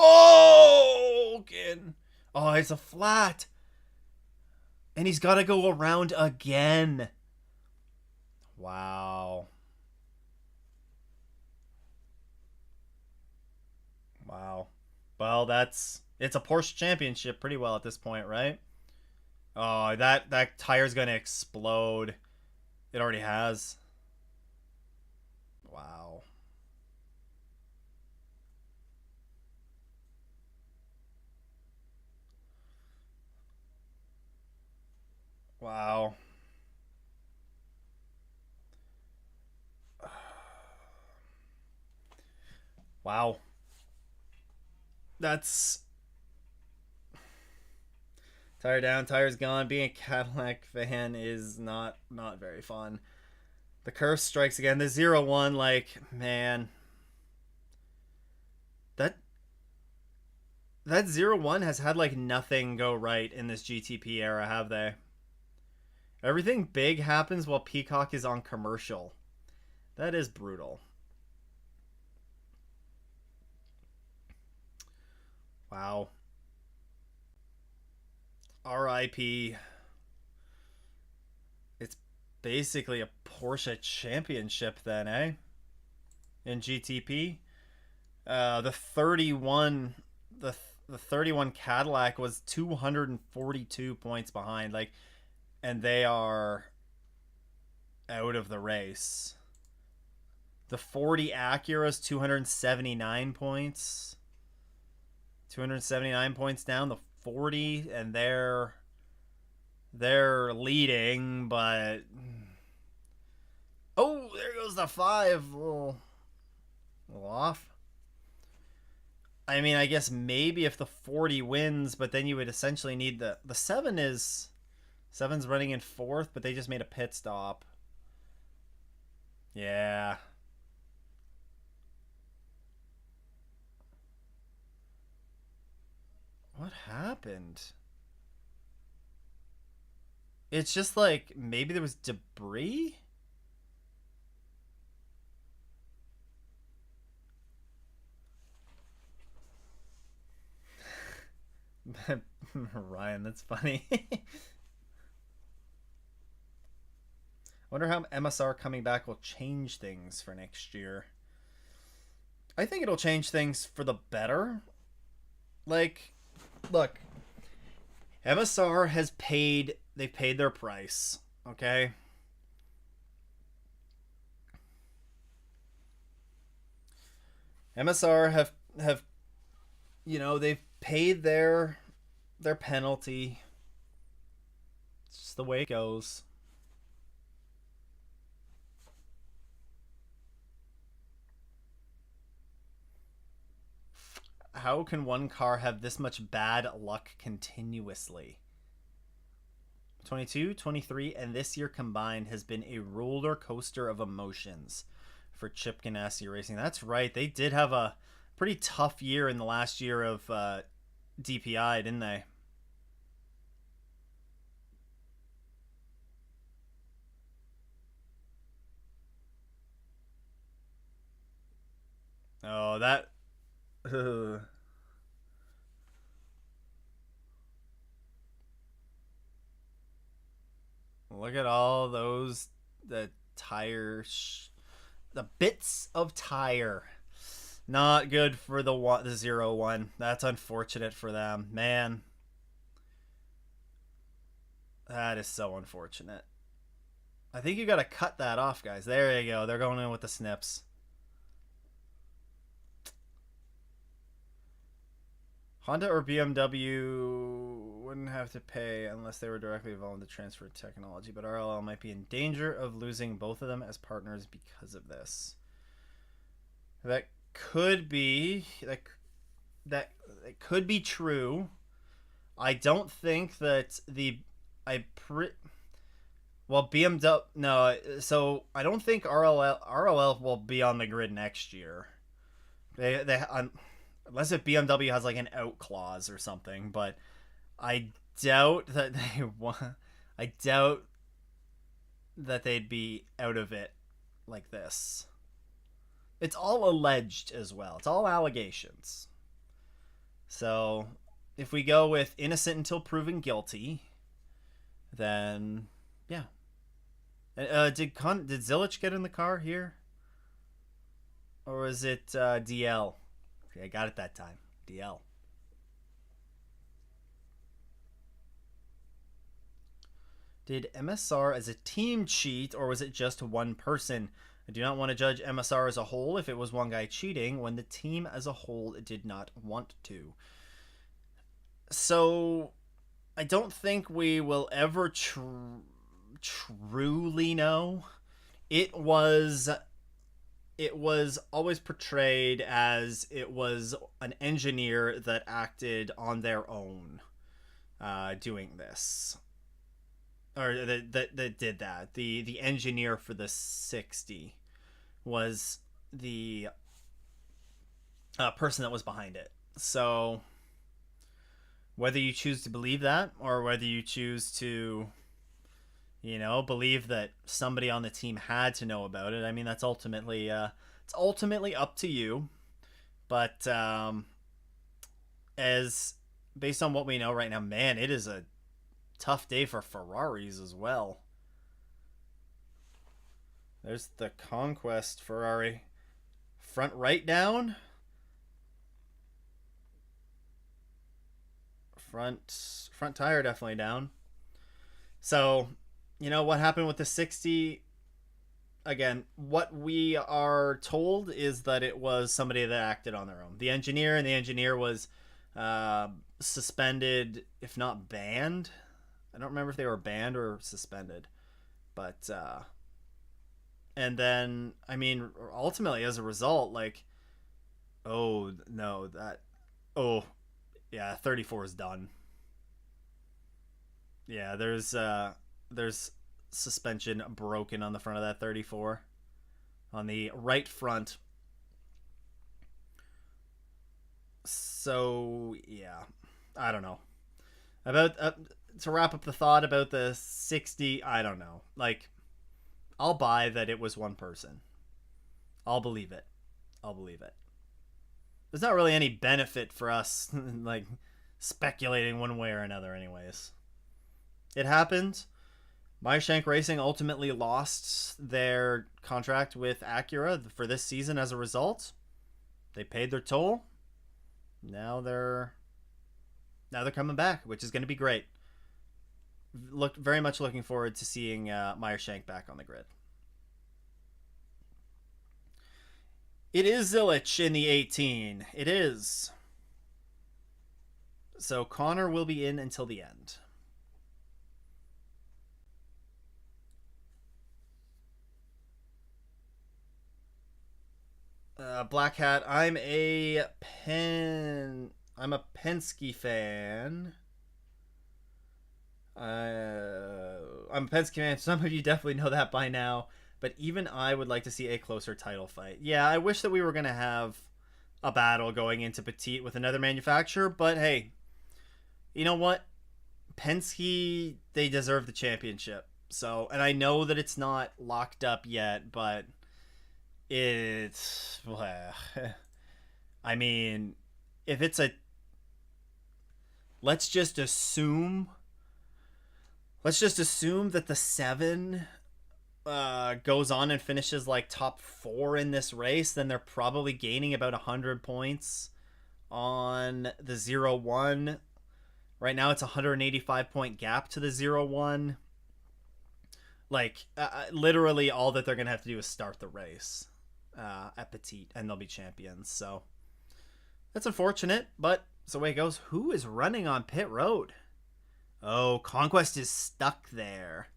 Oh, it's a flat. And he's got to go around again. Wow. Wow. Well, it's a Porsche championship pretty well at this point, right? Oh, that tire's going to explode. It already has. Wow. Wow. Wow. That's Tire down, tire's gone. Being a Cadillac fan is not very fun. The curse strikes again. The 0-1, like, man. That that 0-1 has had like nothing go right in this GTP era, have they? Everything big happens while Peacock is on commercial. That is brutal. Wow. RIP. It's basically a Porsche championship then, eh? In GTP. The 31 the 31 Cadillac was 242 points behind, like, and they are out of the race. The 40 Acura's 279 points. 279 points down. The 40, and they're leading, but oh, there goes the 5. A little off. I mean, I guess maybe if the 40 wins, but then you would essentially need the 7's running in 4th, but they just made a pit stop. Yeah. What happened? It's just like maybe there was debris? Ryan, that's funny. Wonder how MSR coming back will change things for next year. I think it'll change things for the better. Like, look, MSR has paid, they've paid their price, okay? MSR have you know, they've paid their penalty. It's just the way it goes. How can one car have this much bad luck continuously? 22, 23, and this year combined has been a roller coaster of emotions for Chip Ganassi Racing. That's right. They did have a pretty tough year in the last year of DPI, didn't they? Oh, that... Look at all those, the the bits of tire. Not good for the 0-1. That's unfortunate for them. Man, that is so unfortunate. I think you got to cut that off, guys. There you go. They're going in with the snips. Honda or BMW wouldn't have to pay unless they were directly involved in the transfer of technology, but RLL might be in danger of losing both of them as partners because of this. That could be that it could be true. I don't think that well, BMW, no, so I don't think RLL will be on the grid next year. They unless if BMW has like an out clause or something, but I doubt that they want. I doubt that they'd be out of it like this. It's all alleged as well. It's all allegations. So if we go with innocent until proven guilty, then yeah. Did Zilich get in the car here, or was it DL? Okay, I got it that time. DL. Did MSR as a team cheat, or was it just one person? I do not want to judge MSR as a whole if it was one guy cheating when the team as a whole did not want to. So I don't think we will ever truly know. It was always portrayed as it was an engineer that acted on their own. doing this, or that did that. The engineer for the 60 was the person that was behind it. So whether you choose to believe that, or whether you choose to, believe that somebody on the team had to know about it, I mean, that's ultimately it's ultimately up to you. But as based on what we know right now, man, it is a tough day for Ferraris as well. There's the Conquest Ferrari. Front right down. Front tire definitely down. So, what happened with the 60? Again, what we are told is that it was somebody that acted on their own. The engineer was suspended, if not banned. I don't remember if they were banned or suspended. But, and then, I mean, ultimately, as a result, like, oh, no, oh, yeah, 34 is done. Yeah, there's suspension broken on the front of that 34. On the right front. So, yeah, I don't know. About to wrap up the thought about the 60, I don't know. Like, I'll buy that it was one person. I'll believe it. There's not really any benefit for us, like, speculating one way or another anyways. It happened. Meyershank Racing ultimately lost their contract with Acura for this season as a result. They paid their toll. Now they're coming back, which is going to be great. Very much looking forward to seeing Meyershank back on the grid. It is Zilich in the 18. It is. So Connor will be in until the end. Black Hat. I'm a Penske fan. I'm a Penske fan. Some of you definitely know that by now. But even I would like to see a closer title fight. Yeah, I wish that we were going to have a battle going into Petit with another manufacturer. But hey, you know what? Penske, they deserve the championship. So, and I know that it's not locked up yet, but it's... I mean, if it's a... Let's just assume that the 7... goes on and finishes like top 4 in this race, then they're probably gaining about 100 points on the 0-1. Right now it's a 185 point gap to the 0-1. Like, literally all that they're gonna have to do is start the race at Petit, and they'll be champions. So that's unfortunate, but it's the way it goes. Who is running on pit road? Oh, Conquest is stuck there.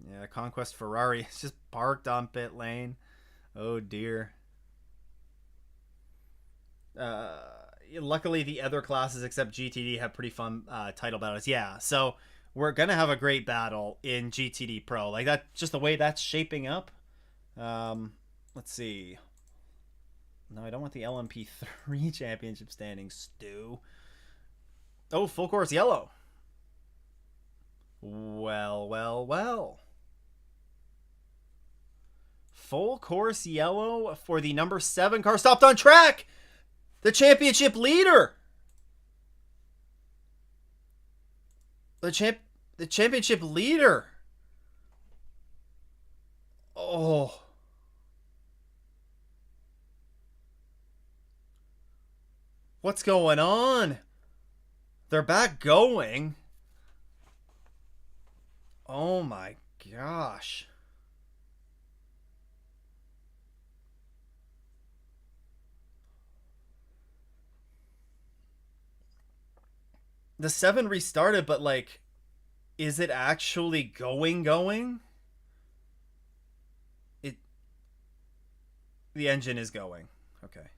Yeah, Conquest Ferrari is just parked on pit lane. Oh dear. Luckily, the other classes except GTD have pretty fun title battles. Yeah, so we're gonna have a great battle in GTD Pro. Like that, just the way that's shaping up. Let's see. No, I don't want the LMP3 championship standings, Stu. Oh, full course yellow. Well. Full course yellow for the number 7 car stopped on track. The championship leader. The championship leader. Oh. What's going on? They're back going. Oh my gosh. The 7 restarted, but like, is it actually going? The engine is going. Okay.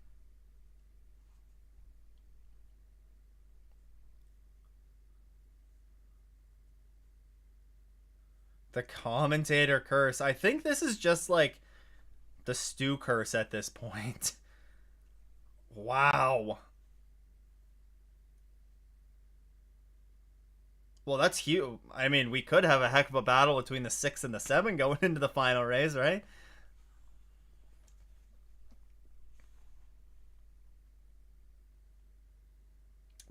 The commentator curse. I think this is just like the Stu curse at this point. Wow. Well, that's huge. I mean, we could have a heck of a battle between the 6 and the 7 going into the final race, right?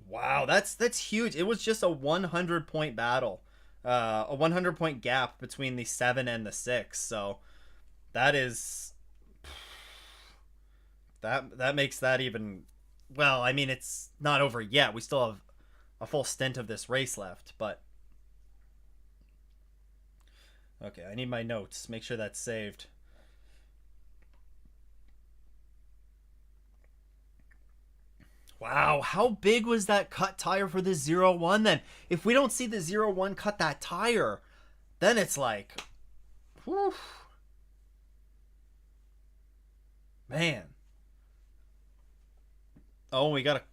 Wow, that's huge. It was just a 100 point battle, a 100 point gap between the 7 and the 6. So that is that makes that even. Well, I mean, it's not over yet. We still have a full stint of this race left, but okay. I need my notes. Make sure that's saved. Wow, how big was that cut tire for the 0-1 then? If we don't see the 0-1 cut that tire, then it's like, whew, man. Oh, we got a.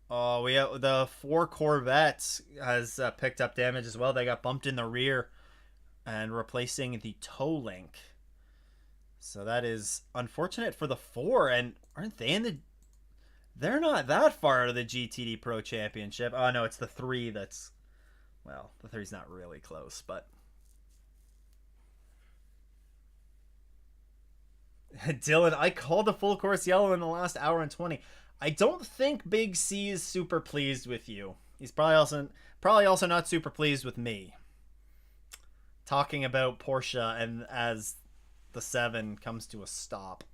Oh, we have the 4 Corvettes has picked up damage as well. They got bumped in the rear and replacing the toe link. So that is unfortunate for the 4. And aren't they in the? They're not that far out of the GTD Pro Championship. Oh no, it's the 3 that's. Well, the three's not really close, but Dylan, I called the full course yellow in the last hour and 20. I don't think Big C is super pleased with you. He's probably also not super pleased with me. Talking about Porsche and as the 7 comes to a stop.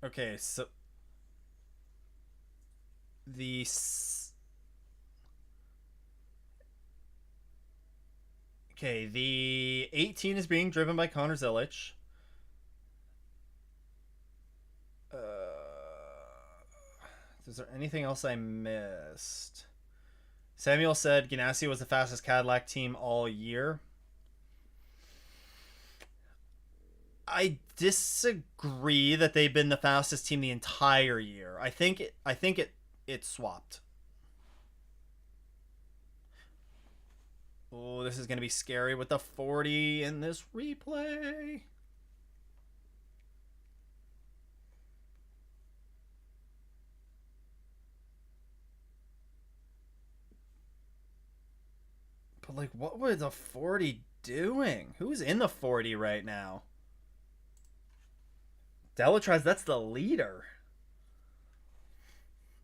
Okay, so the okay, the 18 is being driven by Connor Zilic. Is there anything else I missed? Samuel said Ganassi was the fastest Cadillac team all year. I disagree that they've been the fastest team the entire year. I think it swapped. Oh, this is going to be scary with the 40 in this replay. But like, what was the 40 doing? Who's in the 40 right now? Delatraz, that's the leader.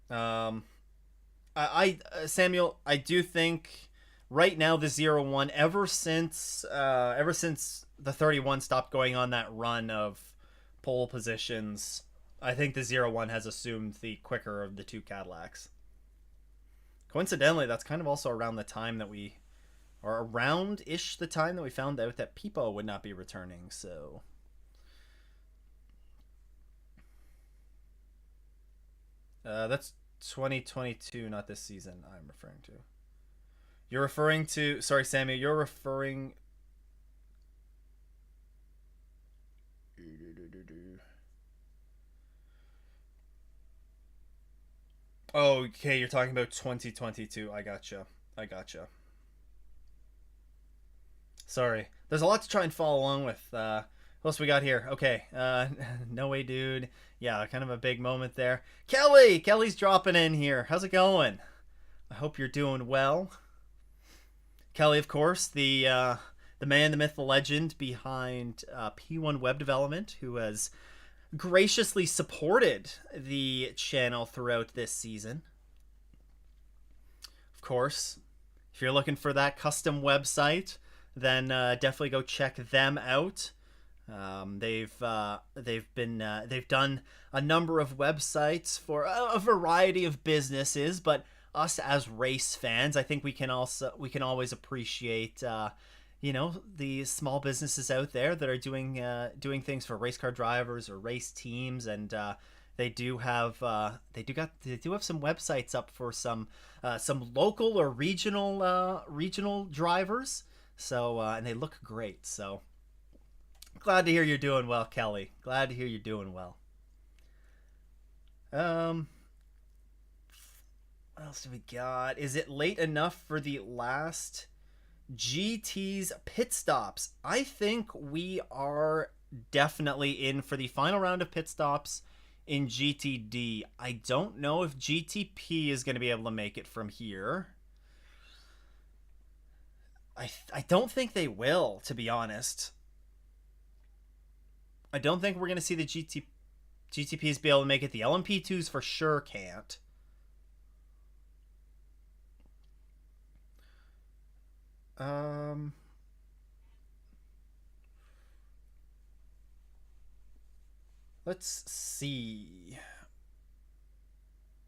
Um, Samuel, I do think right now the 0-1, ever since the 31 stopped going on that run of pole positions, I think the 0-1 has assumed the quicker of the 2 Cadillacs. Coincidentally, that's kind of also around the time that we, or around ish the time that we found out that Pipo would not be returning. So that's 2022, not this season. I'm referring to. You're referring to. Sorry, Samuel. You're referring. Oh, okay. You're talking about 2022. I gotcha. I gotcha. Sorry. There's a lot to try and follow along with. What else we got here? Okay. No way, dude. Yeah, kind of a big moment there. Kelly's dropping in here. How's it going? I hope you're doing well. Kelly, of course, the man, the myth, the legend behind P1 Web Development, who has graciously supported the channel throughout this season. Of course, if you're looking for that custom website, then definitely go check them out. They've done a number of websites for a variety of businesses, but us as race fans, I think we can always appreciate the small businesses out there that are doing things for race car drivers or race teams, and they do have some websites up for some local or regional drivers. So and they look great. So glad to hear you're doing well, Kelly. Glad to hear you're doing well. Um, What else do we got? Is it late enough for the last GT's pit stops? I think we are definitely in for the final round of pit stops in GTD. I don't know if GTP is going to be able to make it from here. I don't think they will, to be honest. I don't think we're going to see the GTPs be able to make it. The LMP2s for sure can't. Let's see.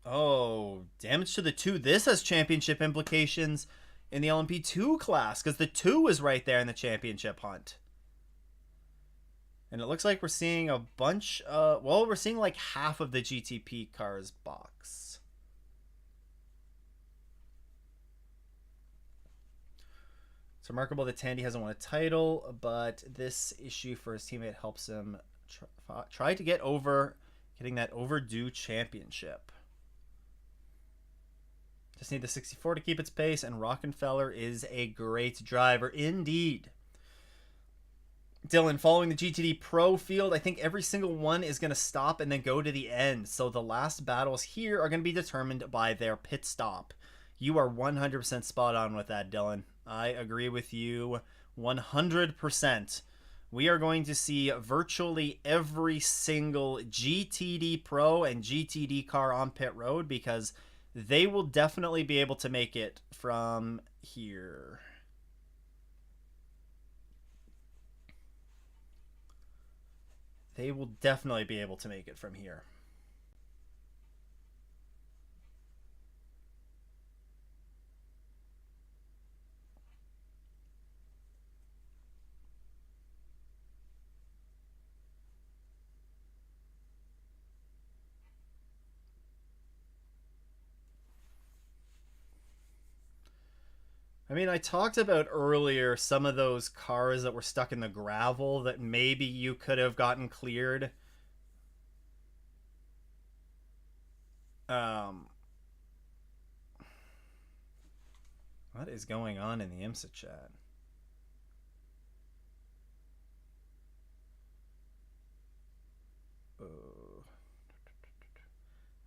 Oh, damage to the 2. This has championship implications in the LMP2 class because the 2 is right there in the championship hunt. And it looks like we're seeing a bunch, well, we're seeing like half of the GTP cars box. It's remarkable that Tandy hasn't won a title, but this issue for his teammate helps him try to get over getting that overdue championship. Just need the 64 to keep its pace, and Rockefeller is a great driver indeed. Dylan, following the GTD Pro field, I think every single one is going to stop and then go to the end. So the last battles here are going to be determined by their pit stop. You are 100% spot on with that, Dylan. I agree with you 100%. We are going to see virtually every single GTD Pro and GTD car on pit road because they will definitely be able to make it from here. They will definitely be able to make it from here. I mean, I talked about earlier some of those cars that were stuck in the gravel that maybe you could have gotten cleared. What is going on in the Imsa chat? I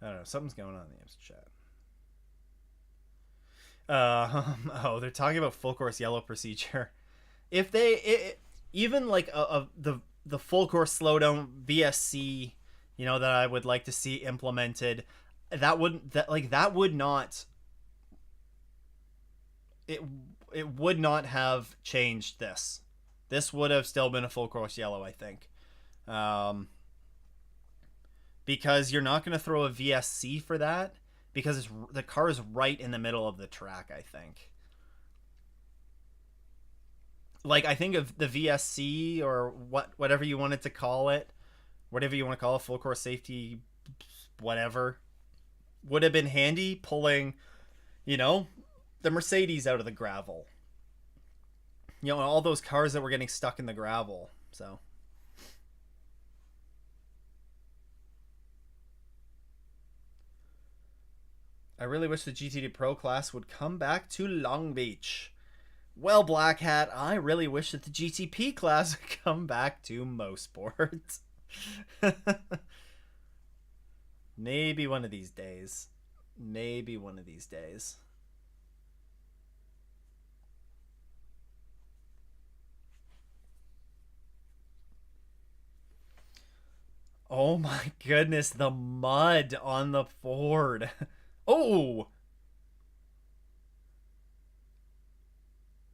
don't know. Something's going on in the Imsa chat. Oh, they're talking about full course yellow procedure. If they even like the full course slowdown VSC, you know, that I would like to see implemented, that would not it would not have changed this. This would have still been a full course yellow, I think. Because you're not going to throw a VSC for that. Because the car is right in the middle of the track, I think. Like, I think of the VSC or whatever you wanted to call it, whatever you want to call it, full course safety, whatever, would have been handy pulling, you know, the Mercedes out of the gravel. You know, all those cars that were getting stuck in the gravel. So. I really wish the GTD Pro class would come back to Long Beach. Well, Black Hat, I really wish that the GTP class would come back to Mosport. Maybe one of these days. Maybe one of these days. Oh my goodness, the mud on the Ford. Oh!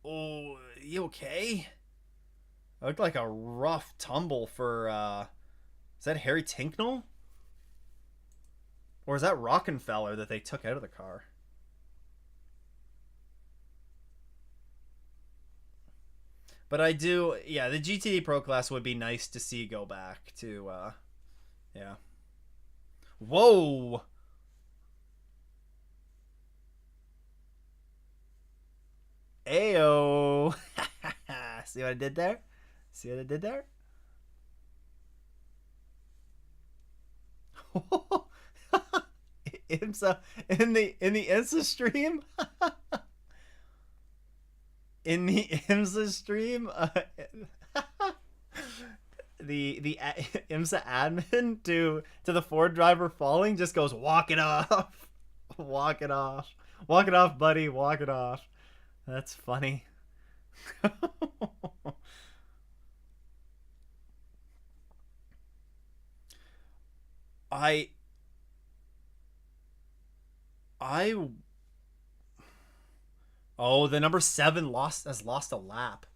Oh, you okay? It looked like a rough tumble for, is that Harry Tinknell? Or is that Rockefeller that they took out of the car? But I do, yeah, the GTD Pro class would be nice to see go back to, yeah. Whoa! Ayo! See what I did there? See what I did there? Imsa in the Insta stream, in the Imsa stream, the Imsa admin to the Ford driver falling just goes, walk it off, walk it off, walk it off, buddy, walk it off. That's funny. I I Oh, the number 7 lost a lap.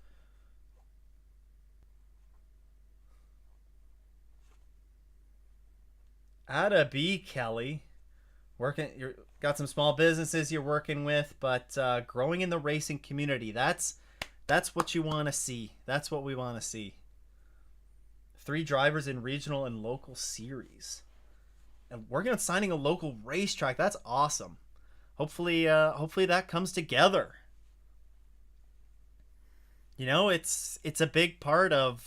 Atta B, Kelly. Working, you're got some small businesses you're working with, but growing in the racing community. That's what you want to see. That's what we want to see. 3 drivers in regional and local series, and working on signing a local racetrack. That's awesome. Hopefully that comes together. It's a big part of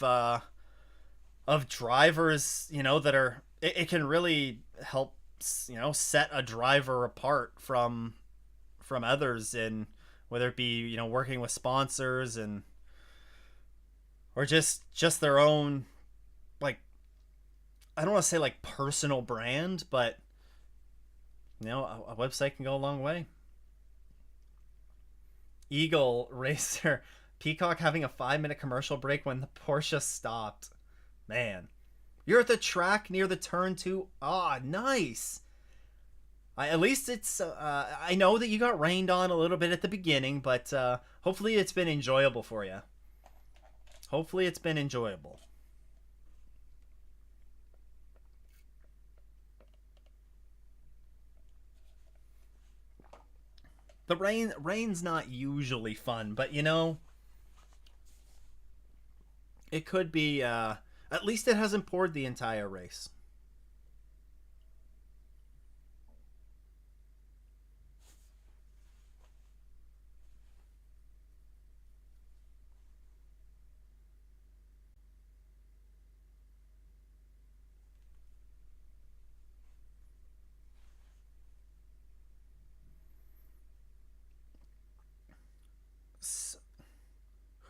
drivers, that are it can really help, set a driver apart from others, in whether it be, working with sponsors, and or just their own, like, I don't want to say like personal brand, but a website can go a long way. Eagle Racer. Peacock having a 5-minute commercial break when the Porsche stopped. Man. You're at the track near the turn 2. Ah, nice. At least it's... I know that you got rained on a little bit at the beginning, but hopefully it's been enjoyable for you. Hopefully it's been enjoyable. The rain's not usually fun, but it could be, at least it hasn't poured the entire race.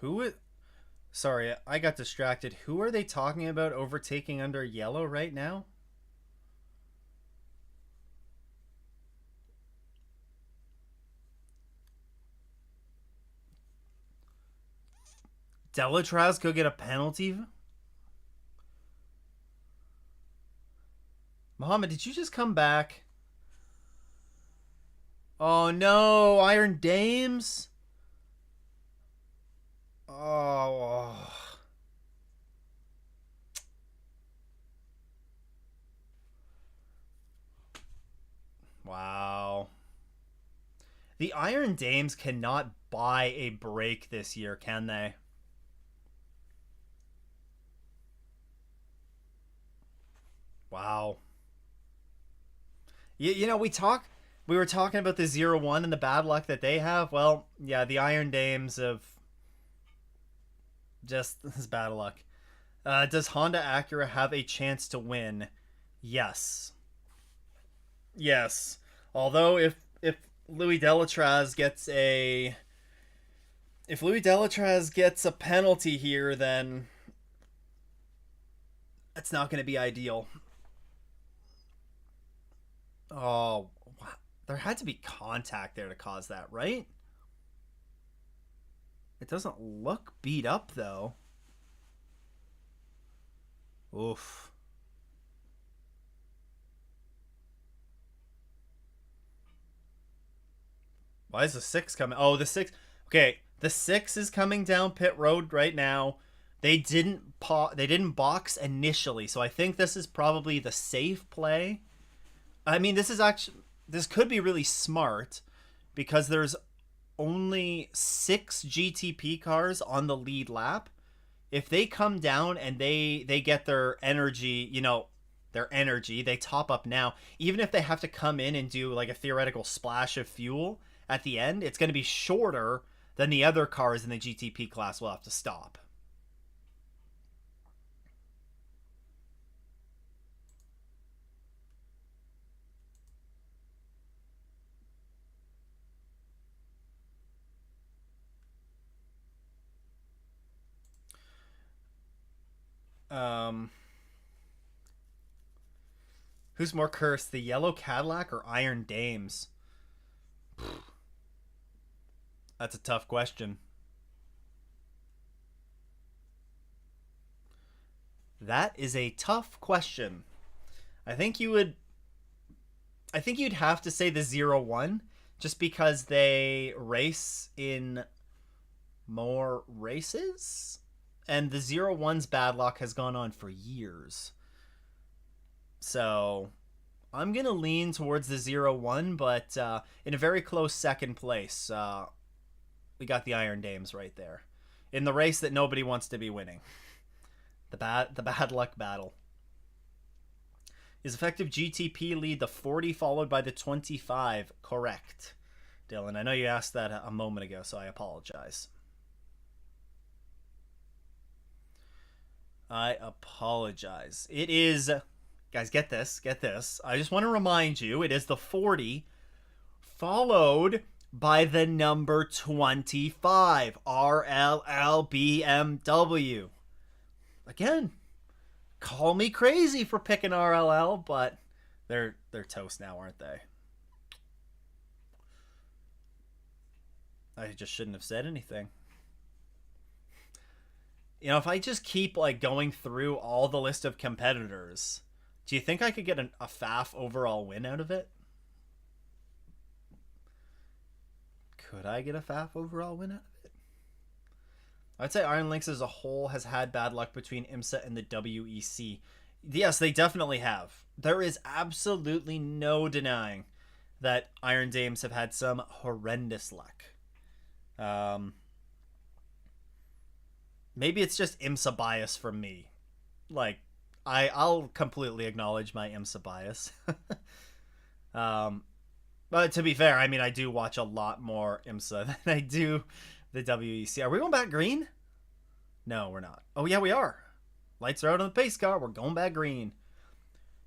Who is... Sorry, I got distracted. Who are they talking about overtaking under yellow right now? Delatraz could get a penalty? Mohammed, did you just come back? Oh no, Iron Dames? Oh. Wow. The Iron Dames cannot buy a break this year, can they? Wow. We were talking about the 0-1 and the bad luck that they have. Well, yeah, the Iron Dames have just this bad luck. Does Honda Acura have a chance to win? Yes. Yes. Although if Louis Delatraz gets a if Louis Delatraz gets a penalty here, then it's not going to be ideal. Oh, there had to be contact there to cause that, right? It doesn't look beat up though. Oof. Why is the 6 coming? Oh, the 6. Okay, the 6 is coming down pit road right now. They didn't box initially, so I think this is probably the safe play. I mean, this could be really smart because there's only 6 GTP cars on the lead lap. If they come down and they get their energy, they top up now. Even if they have to come in and do like a theoretical splash of fuel at the end, it's going to be shorter than the other cars in the GTP class will have to stop. Um, who's more cursed, the Yellow Cadillac or Iron Dames? That's a tough question. That is a tough question. I think you would. I think you'd have to say the 0-1, just because they race in more races, and the 0-1's bad luck has gone on for years. So I'm gonna lean towards the 0-1, but in a very close second place, we got the Iron Dames right there in the race that nobody wants to be winning. The bad luck battle. Is effective GTP lead the 40 followed by the 25? Correct. Dylan, I know you asked that a moment ago, so I apologize. I apologize. It is, guys, get this. I just want to remind you, it is the 40 followed by the number 25, RLL BMW. Again, call me crazy for picking RLL, but they're toast now, aren't they? I just shouldn't have said anything. You know, if I just keep like going through all the list of competitors, do you think I could get a FAF overall win out of it? Could I get a FAF overall win out of it? I'd say Iron Lynx as a whole has had bad luck between Imsa and the WEC. Yes, they definitely have. There is absolutely no denying that Iron Dames have had some horrendous luck. Maybe it's just Imsa bias from me. Like, I'll completely acknowledge my Imsa bias. But to be fair, I mean, I do watch a lot more Imsa than I do the WEC. Are we going back green? No, we're not. Oh, yeah, we are. Lights are out on the pace car. We're going back green.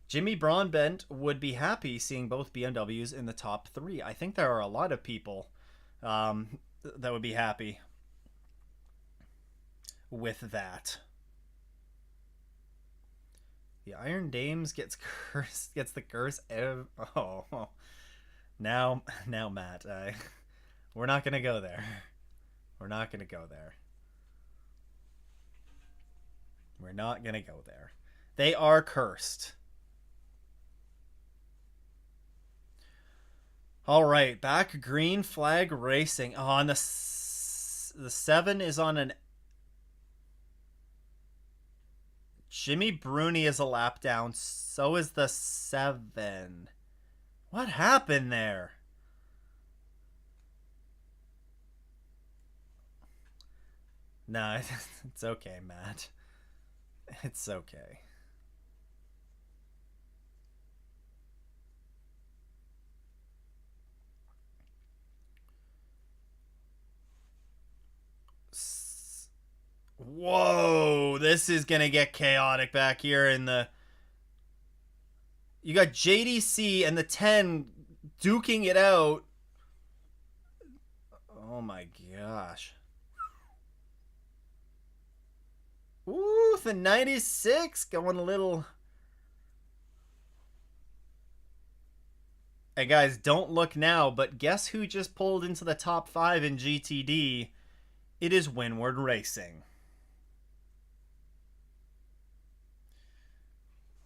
Jimmy Broadbent would be happy seeing both BMWs in the top 3. I think there are a lot of people that would be happy with that. The Iron Dames gets the curse. Oh. Now, Matt, we're not going to go there. We're not going to go there. We're not going to go there. They are cursed. All right, back green flag racing. Oh, on the 7 is on an... Jimmy Bruni is a lap down. So is the 7. What happened there? No, it's okay, Matt. It's okay. Whoa, this is gonna get chaotic back here in the... You got JDC and the 10 duking it out. Oh my gosh. Ooh, the 96 going a little... Hey guys, don't look now, but guess who just pulled into the top 5 in GTD? It is Windward Racing.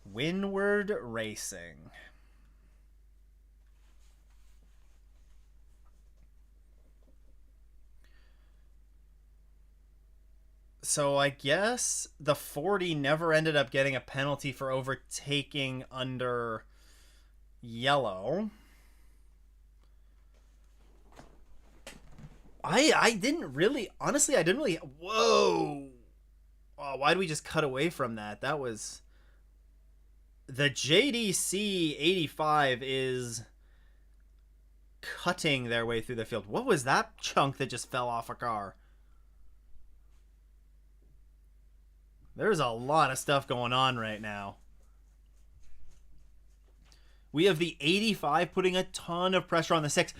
Windward Racing. So I guess the 40 never ended up getting a penalty for overtaking under yellow. I didn't really, honestly, I didn't really, whoa. Oh, why did we just cut away from that? That was, the JDC 85 is cutting their way through the field. What was that chunk that just fell off a car? There's a lot of stuff going on right now. We have the 85 putting a ton of pressure on the 6.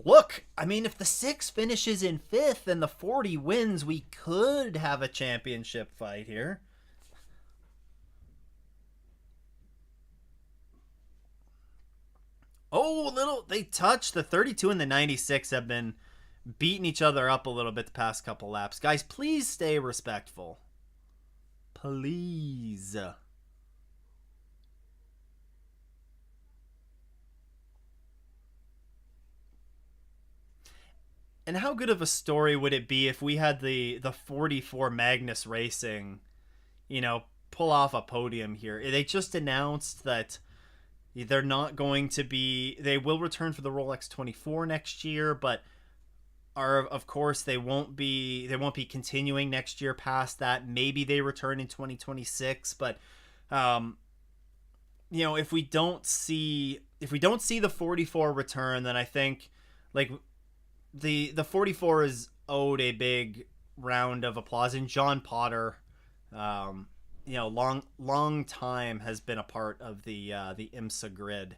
Look, I mean, if the 6 finishes in 5th and the 40 wins, we could have a championship fight here. Oh, little they touched the 32 and the 96 have been beating each other up a little bit the past couple laps. Guys, please stay respectful. Please. And how good of a story would it be if we had the 44 Magnus Racing, pull off a podium here? They just announced that they're not going to be. They will return for the Rolex 24 next year, but are of course they won't be. They won't be continuing next year past that. Maybe they return in 2026, but if we don't see the 44 return, then I think like the 44 is owed a big round of applause. And John Potter, long time has been a part of the Imsa grid,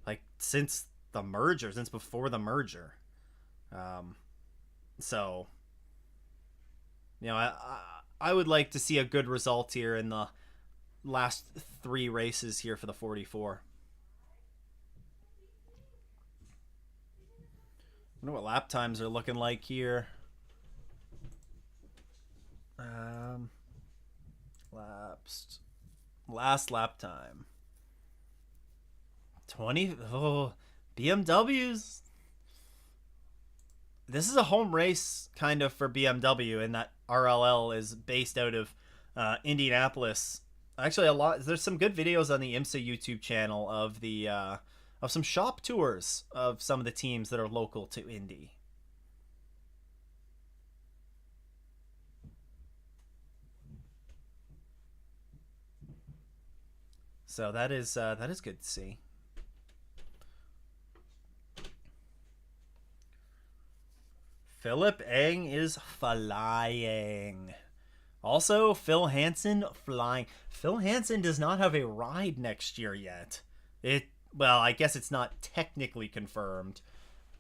like since before the merger. So I would like to see a good result here in the last 3 races here for the 44. I wonder what lap times are looking like here. Last lap time 20. Oh, BMWs. This is a home race kind of for BMW, in that RLL is based out of Indianapolis. Actually, there's some good videos on the IMSA YouTube channel of the of some shop tours of some of the teams that are local to Indy. So that is good to see. Philip Eng is flying. Also, Phil Hansen flying. Phil Hansen does not have a ride next year yet. Well, I guess it's not technically confirmed,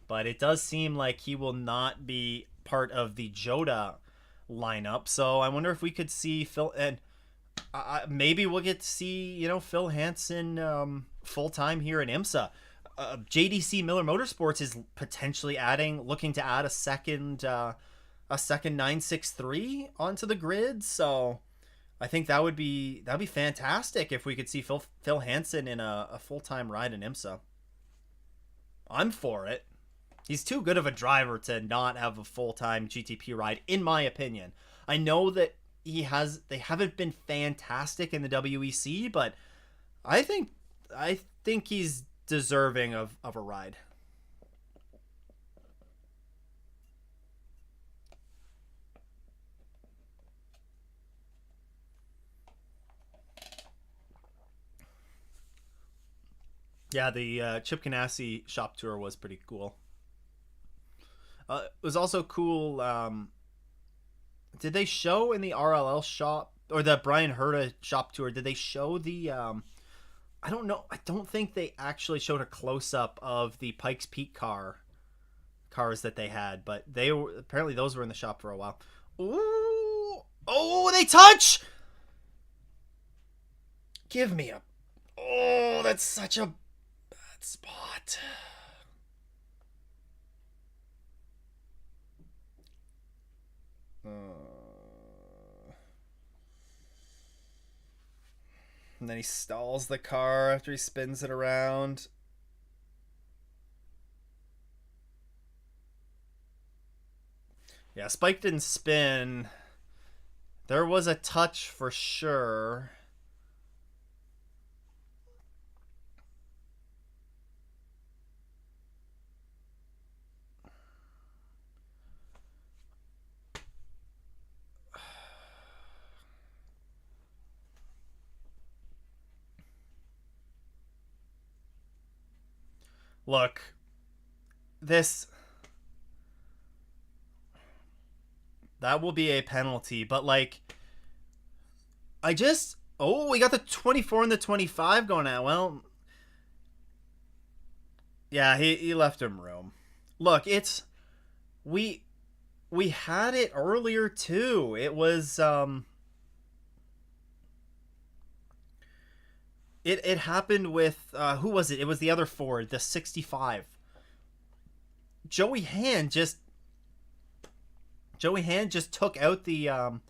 but it does seem like he will not be part of the Joda lineup. So I wonder if we could see Phil, and maybe we'll get to see Phil Hansen full time here in IMSA. JDC Miller Motorsports is potentially looking to add a second 963 onto the grid. So I think that'd be fantastic if we could see Phil Hansen in a full-time ride in IMSA. I'm for it. He's too good of a driver to not have a full-time GTP ride, in my opinion. I know that they haven't been fantastic in the WEC, but I think he's deserving of a ride. Yeah, the Chip Ganassi shop tour was pretty cool. It was also cool. Did they show in the RLL shop, or the Brian Herta shop tour? Did they show the? I don't know. I don't think they actually showed a close up of the Pikes Peak cars that they had, but apparently those were in the shop for a while. Ooh! Oh, they touch! Give me a. Oh, that's such a bad spot. And then he stalls the car after he spins it around. Yeah, Spike didn't spin. There was a touch for sure. Look, that will be a penalty, but we got the 24 and the 25 going out. Well, yeah, he left him room. Look, we had it earlier too. It was It happened with who was it? It was the other Ford, the 65. Joey Hand just Joey Hand just took out the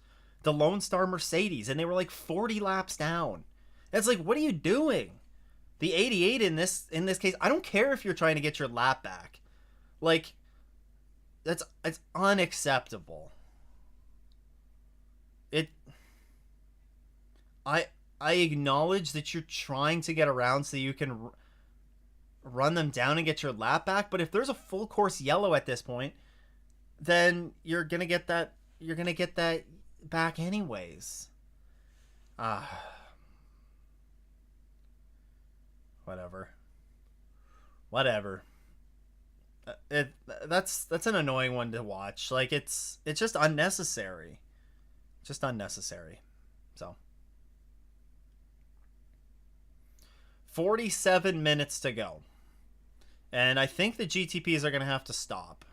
Lone Star Mercedes, and they were like 40 laps down. It's like, what are you doing? The 88 in this case, I don't care if you're trying to get your lap back. Like, it's unacceptable. It I I acknowledge that you're trying to get around so you can run them down and get your lap back, but if there's a full course yellow at this point, then you're going to get that back anyways. Ah, whatever. Whatever. It that's an annoying one to watch. Like it's just unnecessary. Just unnecessary. So 47 minutes to go. And I think the GTPs are going to have to stop.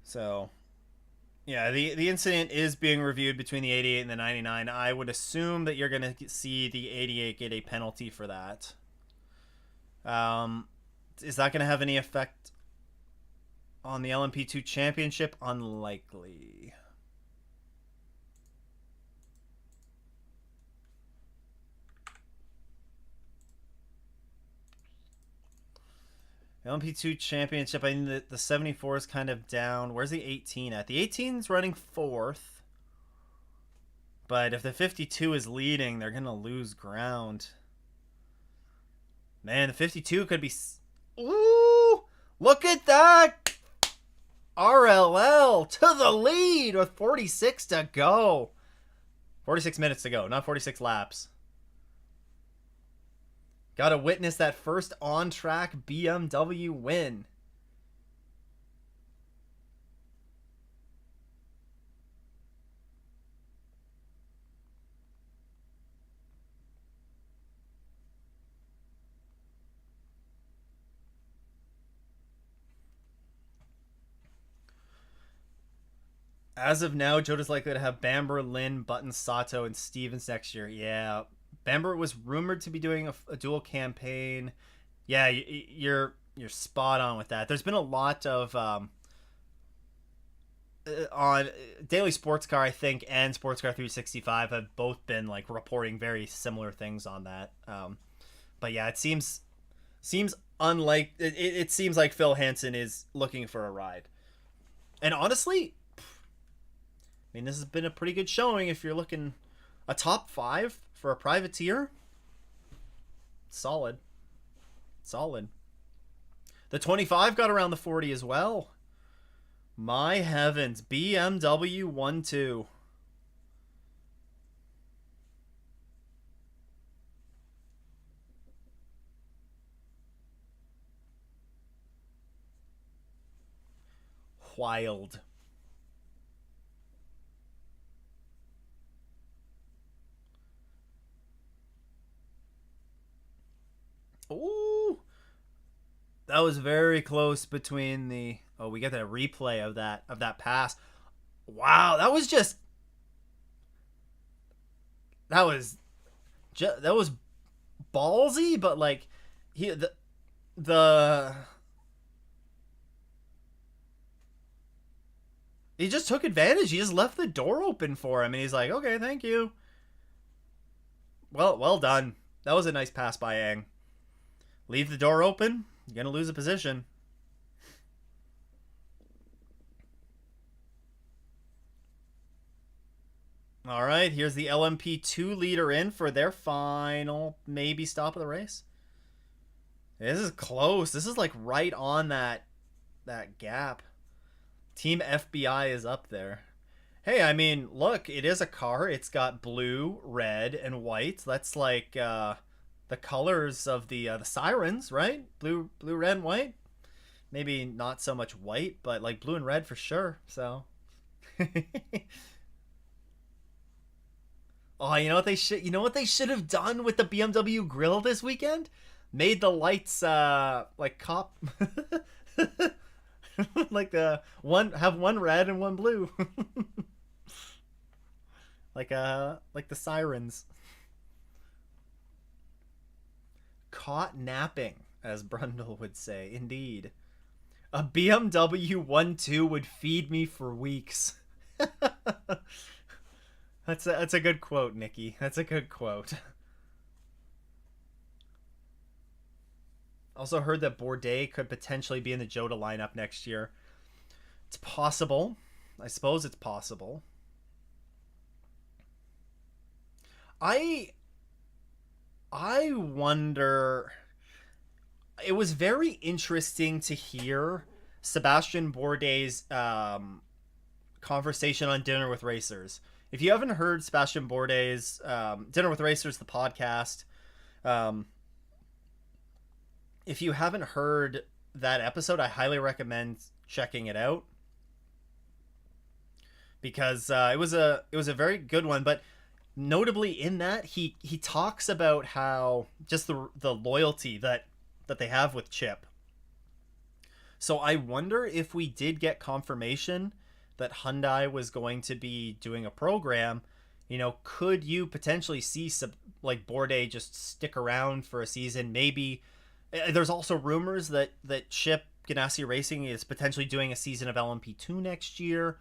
So, yeah, the incident is being reviewed between the 88 and the 99. I would assume that you're going to see the 88 get a penalty for that. Is that going to have any effect on the LMP2 championship? Unlikely. LMP2 championship, I think the 74 is kind of down. Where's the 18 at? The 18 is running fourth. But if the 52 is leading, they're going to lose ground. Man, the 52 could be... Ooh! Look at that! RLL to the lead with 46 to go. 46 minutes to go, not 46 laps. Got to witness that first on-track BMW win. As of now, Jota's likely to have Bamber, Lynn, Button, Sato, and Stevens next year. Yeah, Bamber was rumored to be doing a dual campaign. Yeah, you're spot on with that. There's been a lot of on Daily Sports Car, I think, and Sports Car 365 have both been like reporting very similar things on that. But yeah, it seems unlike it seems like Phil Hansen is looking for a ride. And honestly, I mean, this has been a pretty good showing if you're looking a top 5 for a privateer. Solid. Solid. The 25 got around the 40 as well. My heavens. BMW 1-2. Wild. Ooh. That was very close between the... Oh, we get that replay of that pass. Wow, that was just... That was ballsy, but like the he just took advantage. He just left the door open for him, and he's like, "Okay, thank you." Well done. That was a nice pass by Ang. Leave the door open, you're gonna lose a position. All right, here's the LMP2 leader in for their final maybe stop of the race. This is close. This is like right on that gap. Team FBI is up there. Hey, I mean, look, it is a car. It's got blue, red, and white. That's like the colors of the sirens, right? Blue, red, and white. Maybe not so much white, but like blue and red for sure. So, oh, you know what they should? You know what they should have done with the BMW grill this weekend? Made the lights like cop. Like the one have one red and one blue. Like the sirens. Caught napping, as Brundle would say. Indeed. A BMW 1-2 would feed me for weeks. That's a good quote, Nikki. That's a good quote. Also heard that Bourdais could potentially be in the Jota lineup next year. It's possible. I suppose it's possible. I wonder. It was very interesting to hear Sebastian Bourdais' conversation on Dinner with Racers. If you haven't heard Sebastian Bourdais' Dinner with Racers, the podcast, if you haven't heard that episode, I highly recommend checking it out because it was a very good one. But notably in that, he talks about how just the loyalty that they have with Chip. So I wonder if we did get confirmation that Hyundai was going to be doing a program, could you potentially see like Bourdais just stick around for a season? Maybe there's also rumors that Chip Ganassi Racing is potentially doing a season of LMP2 next year.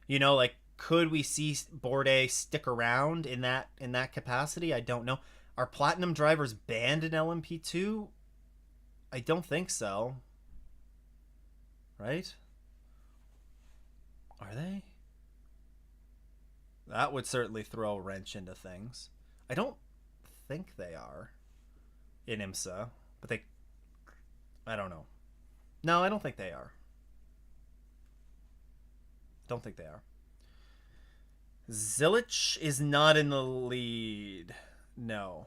Like could we see Bourdais stick around in that capacity? I don't know. Are Platinum drivers banned in LMP2? I don't think so. Right? Are they? That would certainly throw a wrench into things. I don't think they are in IMSA, but I don't know. No, I don't think they are. Don't think they are. Zilich is not in the lead. No.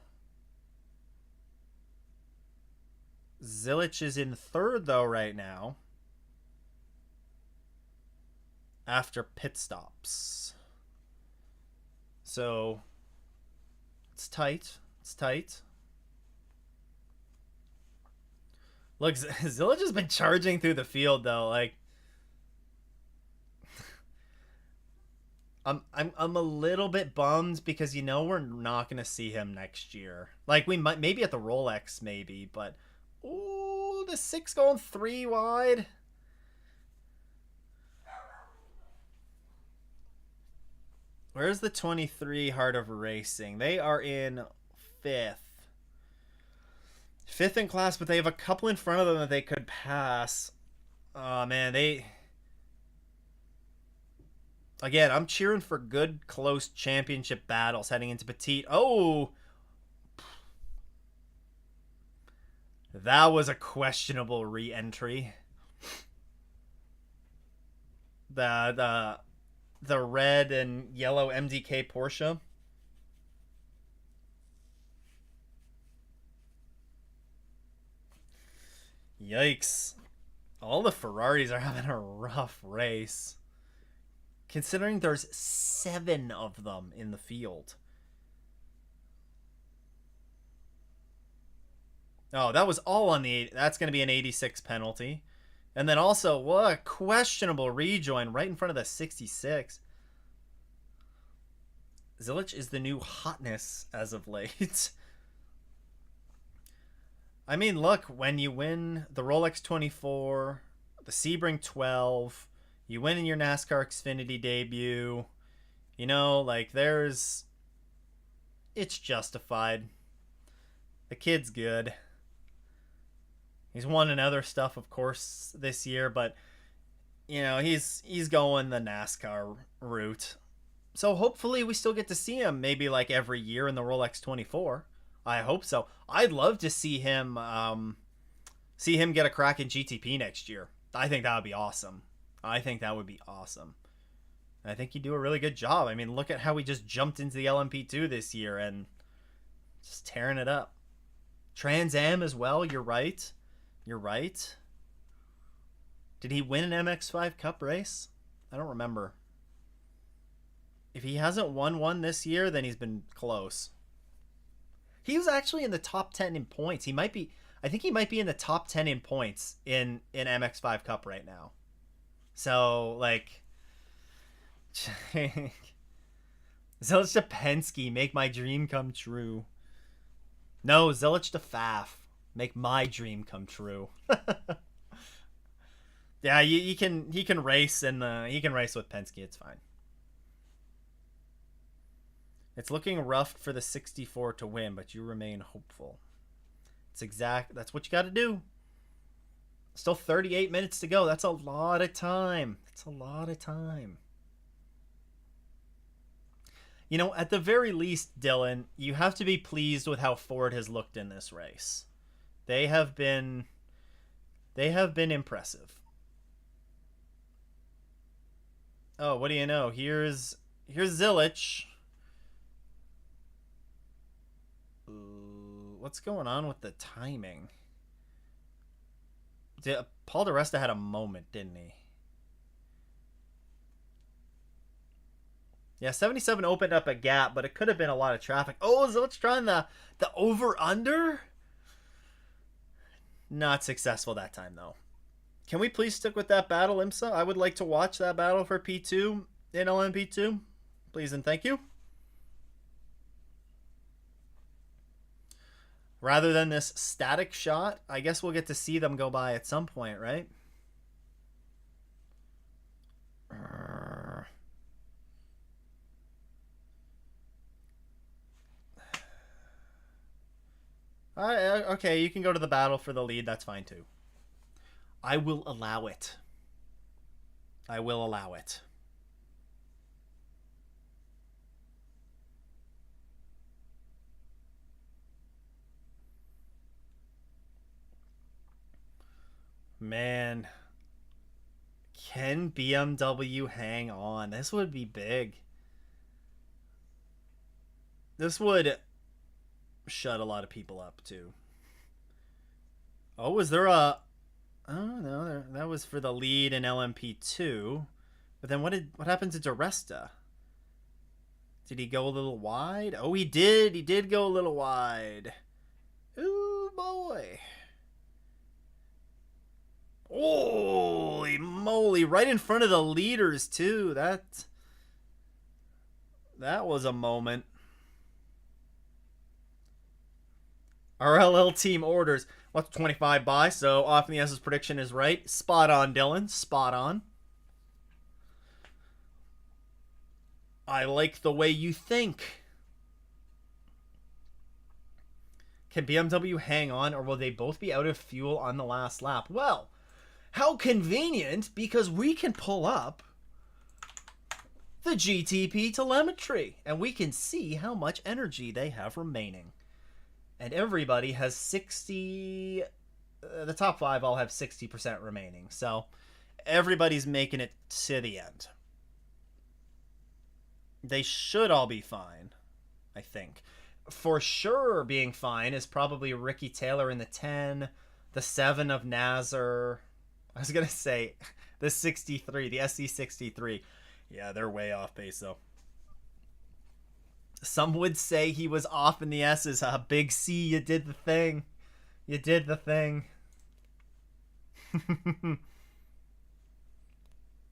Zilich is in third, though, right now. After pit stops. So, it's tight. It's tight. Look, Zilich has been charging through the field, though. Like, I'm a little bit bummed because we're not gonna see him next year. Like we might maybe at the Rolex maybe, but ooh, the 6 going 3 wide. Where's the 23 Heart of Racing? They are in 5th. 5th in class, but they have a couple in front of them that they could pass. Oh man, Again, I'm cheering for good, close championship battles heading into Petite. Oh! That was a questionable re-entry. The red and yellow MDK Porsche. Yikes. All the Ferraris are having a rough race. Considering there's 7 of them in the field. Oh, that was all on the... That's going to be an 86 penalty. And then also, what a questionable rejoin right in front of the 66. Zilich is the new hotness as of late. I mean, look, when you win the Rolex 24, the Sebring 12... You win in your NASCAR Xfinity debut. It's justified. The kid's good. He's won in other stuff, of course, this year, but, he's going the NASCAR route. So hopefully we still get to see him maybe like every year in the Rolex 24. I hope so. I'd love to see him get a crack in GTP next year. I think that would be awesome. I think he'd do a really good job. I mean, look at how he just jumped into the LMP2 this year and just tearing it up. Trans Am as well, you're right. Did he win an MX5 Cup race? I don't remember. If he hasn't won one this year, then he's been close. He was actually in the top 10 in points. I think he might be in the top 10 in points in MX5 Cup right now. So, like, Zelich to Penske, make my dream come true. No, Zelich to Faf, make my dream come true. Yeah, he can race and he can race with Penske. It's fine. It's looking rough for the 64 to win, but you remain hopeful. That's what you got to do. Still 38 minutes to go. That's a lot of time. That's a lot of time. You know, at the very least, Dylan, you have to be pleased with how Ford has looked in this race. They have been impressive. Oh, what do you know? Here's Zelich. What's going on with the timing? Paul DeResta had a moment, didn't he? Yeah, 77 opened up a gap, but it could have been a lot of traffic. Oh, Zelich trying the over-under? Not successful that time, though. Can we please stick with that battle, Imsa? I would like to watch that battle for P2 in LMP2. Please and thank you. Rather than this static shot, I guess we'll get to see them go by at some point, right? Okay, you can go to the battle for the lead. That's fine, too. I will allow it. I will allow it. Man, can BMW hang on? This would be big. This would shut a lot of people up, too. Oh, was there a... Oh, no, that was for the lead in LMP2. But then what happened to DeResta? Did he go a little wide? Oh, he did. He did go a little wide. Ooh, boy. Holy moly, right in front of the leaders too. That was a moment. RLL team orders. What's 25 by? So Often the S's prediction is right. Spot on, Dylan. Spot on. I like the way you think. Can BMW hang on, or will they both be out of fuel on the last lap? Well, how convenient, because we can pull up the GTP telemetry and we can see how much energy they have remaining. And everybody has 60... the top 5 all have 60% remaining. So everybody's making it to the end. They should all be fine, I think. For sure being fine is probably Ricky Taylor in the 10, the 7 of Nazar. I was going to say the 63, the SC63. Yeah, they're way off base, though. Some would say he was off in the S's. Big C, you did the thing. You did the thing.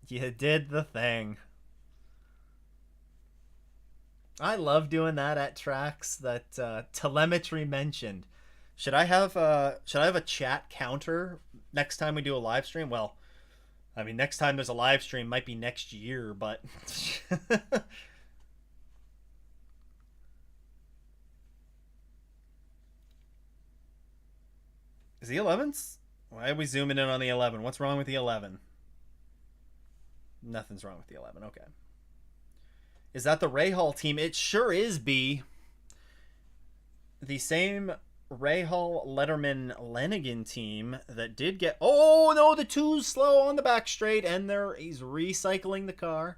You did the thing. I love doing that at tracks that telemetry mentioned. Should I have a chat counter next time we do a live stream? Well, I mean, next time there's a live stream might be next year, but is the 11s? Why are we zooming in on the 11? What's wrong with the 11? Nothing's wrong with the 11. Okay. Is that the Rahal team? It sure is, B. The same Rahal, Letterman, Lenigan team that did get... Oh, no, the 2's slow on the back straight, and he's recycling the car.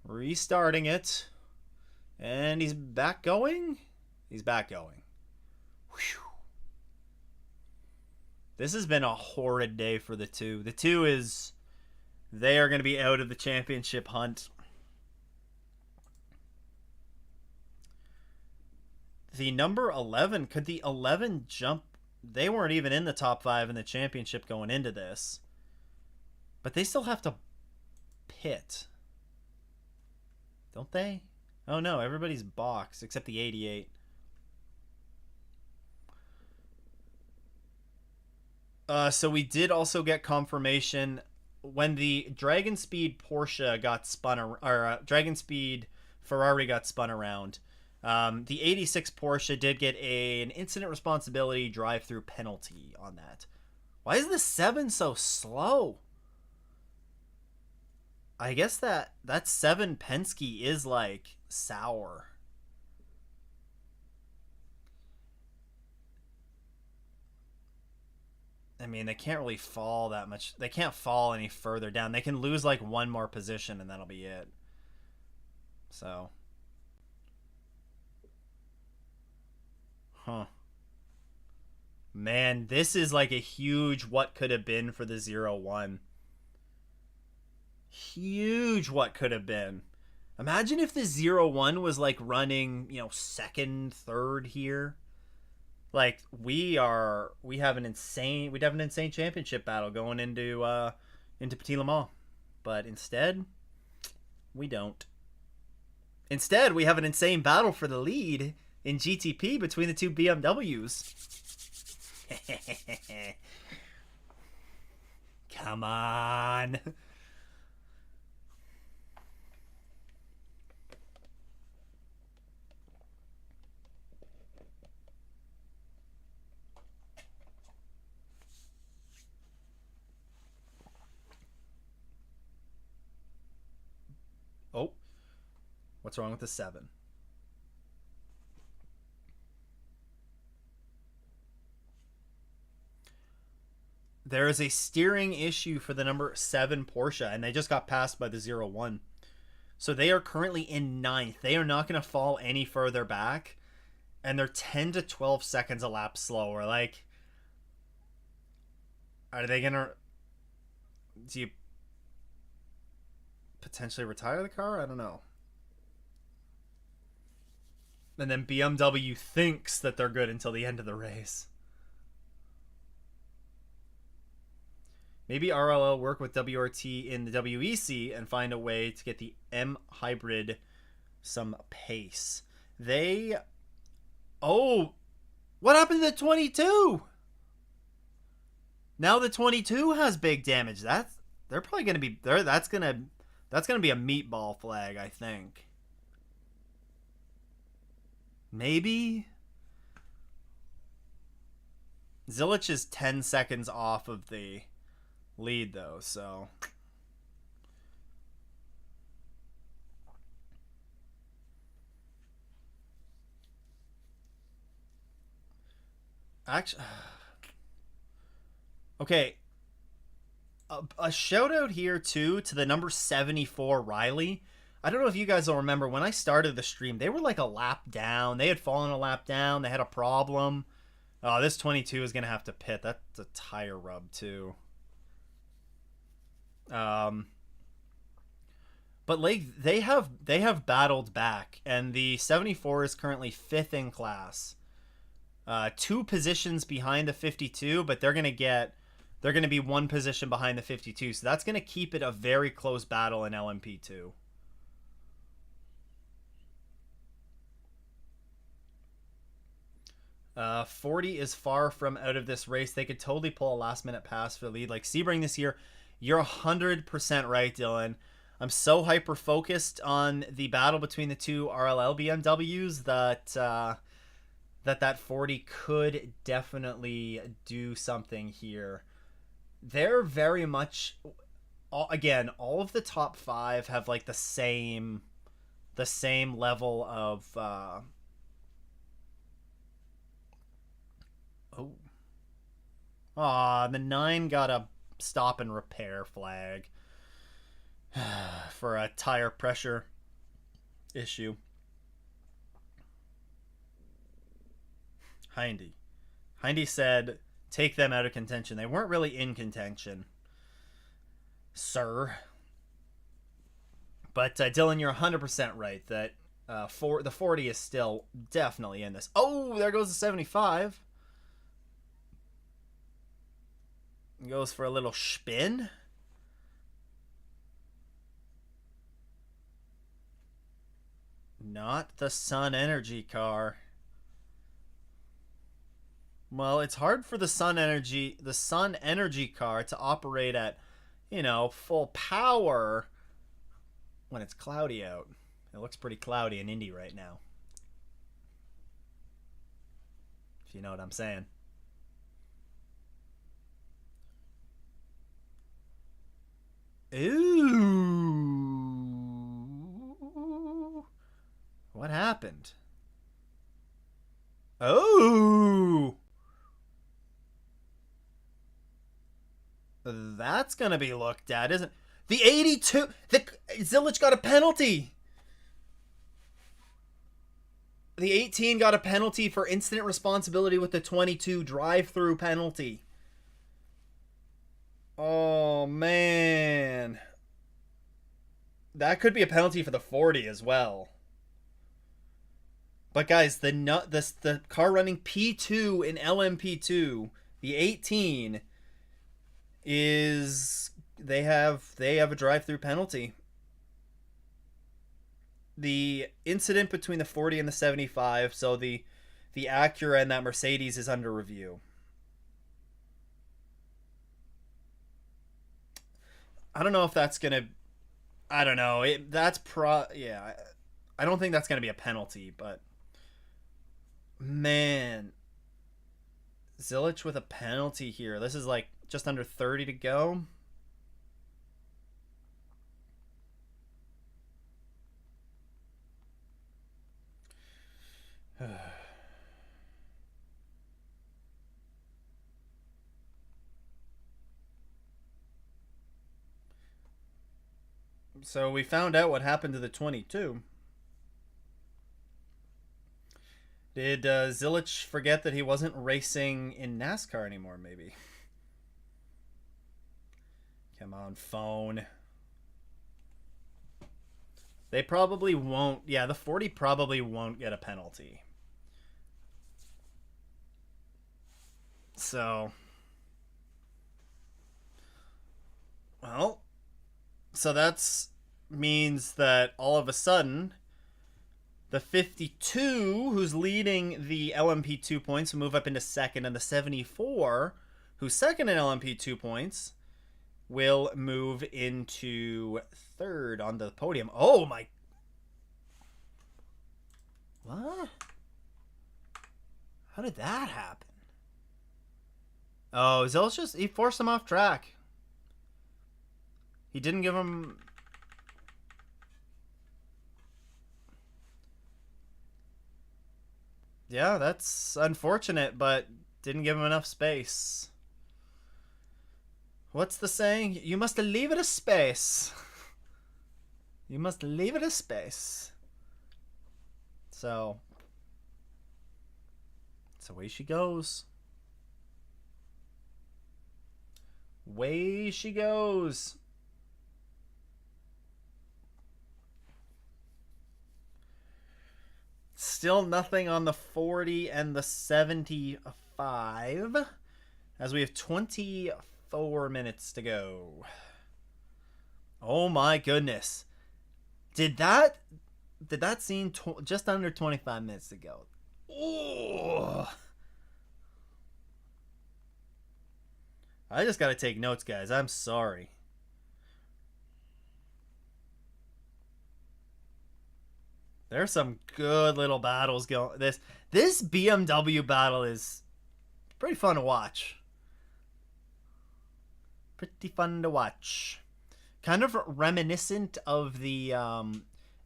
Restarting it. And he's back going? He's back going. Whew. This has been a horrid day for the 2. The 2 is... They are going to be out of the championship hunt. The number 11, could the 11 jump? They weren't even in the top 5 in the championship going into this. But they still have to pit, don't they? Oh no, everybody's boxed except the 88. So we did also get confirmation when the Dragon Speed Porsche got spun, or Dragon Speed Ferrari got spun around. The 86 Porsche did get an incident responsibility drive-through penalty on that. Why is the 7 so slow? I guess that 7 Penske is like sour. I mean, they can't really fall that much. They can't fall any further down. They can lose like one more position and that'll be it. So. Huh. Man, this is like a huge what could have been for the 0-1. Huge what could have been. Imagine if the 0-1 was like running, second, third here. Like we'd have an insane championship battle going into Petit Le Mans. But instead, we don't. Instead, we have an insane battle for the lead in GTP between the two BMWs. Come on. Oh, what's wrong with the 7? There is a steering issue for the number 7 Porsche, and they just got passed by the 0-1. So they are currently in 9th. They are not going to fall any further back, and they're 10 to 12 seconds a lap slower. Like, are they going to... Do you potentially retire the car? I don't know. And then BMW thinks that they're good until the end of the race. Maybe RLL work with WRT in the WEC and find a way to get the M hybrid some pace. Oh, what happened to the 22? Now the 22 has big damage. They're probably going to be there. That's going to be a meatball flag, I think. Maybe Zilich is 10 seconds off of the lead though, so actually okay, a shout out here too to the number 74 Riley. I don't know if you guys will remember when I started the stream, they were like a lap down. They had fallen a lap down. They had a problem. Oh, this 22 is gonna have to pit. That's a tire rub too. But like they have battled back, and the 74 is currently 5th in class, 2 positions behind the 52, but they're gonna be 1 position behind the 52, so that's gonna keep it a very close battle in LMP2. Uh, 40 is far from out of this race. They could totally pull a last minute pass for the lead like Sebring this year. You're 100% right, Dylan. I'm so hyper focused on the battle between the two RLL BMWs that 40 could definitely do something here. They're very much, again, all of the top 5 have like the same level of the 9 got a stop and repair flag for a tire pressure issue. Indy said take them out of contention. They weren't really in contention, sir. But Dylan, you're 100% right that the 40 is still definitely in this. Oh, there goes the 75. Goes for a little spin. Not the Sun Energy car. Well, it's hard for the Sun Energy car to operate at, full power when it's cloudy out. It looks pretty cloudy in Indy right now. If you know what I'm saying. Ooh. What happened? Oh. That's going to be looked at, isn't it? The 82. Zilich got a penalty. The 18 got a penalty for incident responsibility with the 22 drive-through penalty. Oh, man. That could be a penalty for the 40 as well. But guys, the car running P2 in LMP2, the 18 is they have a drive-through penalty. The incident between the 40 and the 75, so the Acura and that Mercedes is under review. I don't know if that's gonna. I don't know. Yeah. I don't think that's gonna be a penalty, but man, Zilich with a penalty here. This is like just under 30 to go. So we found out what happened to the 22. Did Zilich forget that he wasn't racing in NASCAR anymore, maybe? Come on, phone. They probably won't. Yeah, the 40 probably won't get a penalty. So. Well. So that's means that all of a sudden, the 52, who's leading the LMP2 points, will move up into second, and the 74, who's second in LMP2 points, will move into third on the podium. Oh my! What? How did that happen? Oh, Zilich he forced him off track. He didn't give him. Yeah, that's unfortunate, but didn't give him enough space. What's the saying? You must leave it a space. You must leave it a space. So away she goes. Way she goes. Still nothing on the 40 and the 75, as we have 24 minutes to go. Oh my goodness. Did that seem just under 25 minutes to go? Oh. I just got to take notes, guys. I'm sorry. There's some good little battles going. This BMW battle is pretty fun to watch. Pretty fun to watch. Kind of reminiscent of the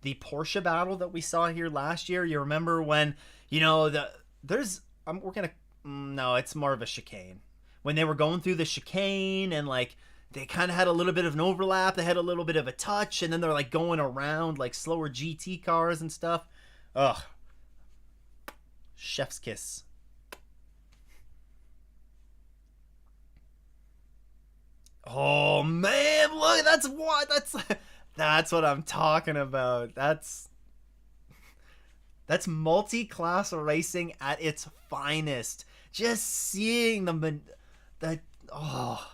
Porsche battle that we saw here last year. You remember when, no, it's more of a chicane. When they were going through the chicane and like they kind of had a little bit of an overlap. They had a little bit of a touch, and then they're like going around like slower GT cars and stuff. Ugh. Chef's kiss. Oh man, look, that's what I'm talking about. That's multi-class racing at its finest. Just seeing the oh.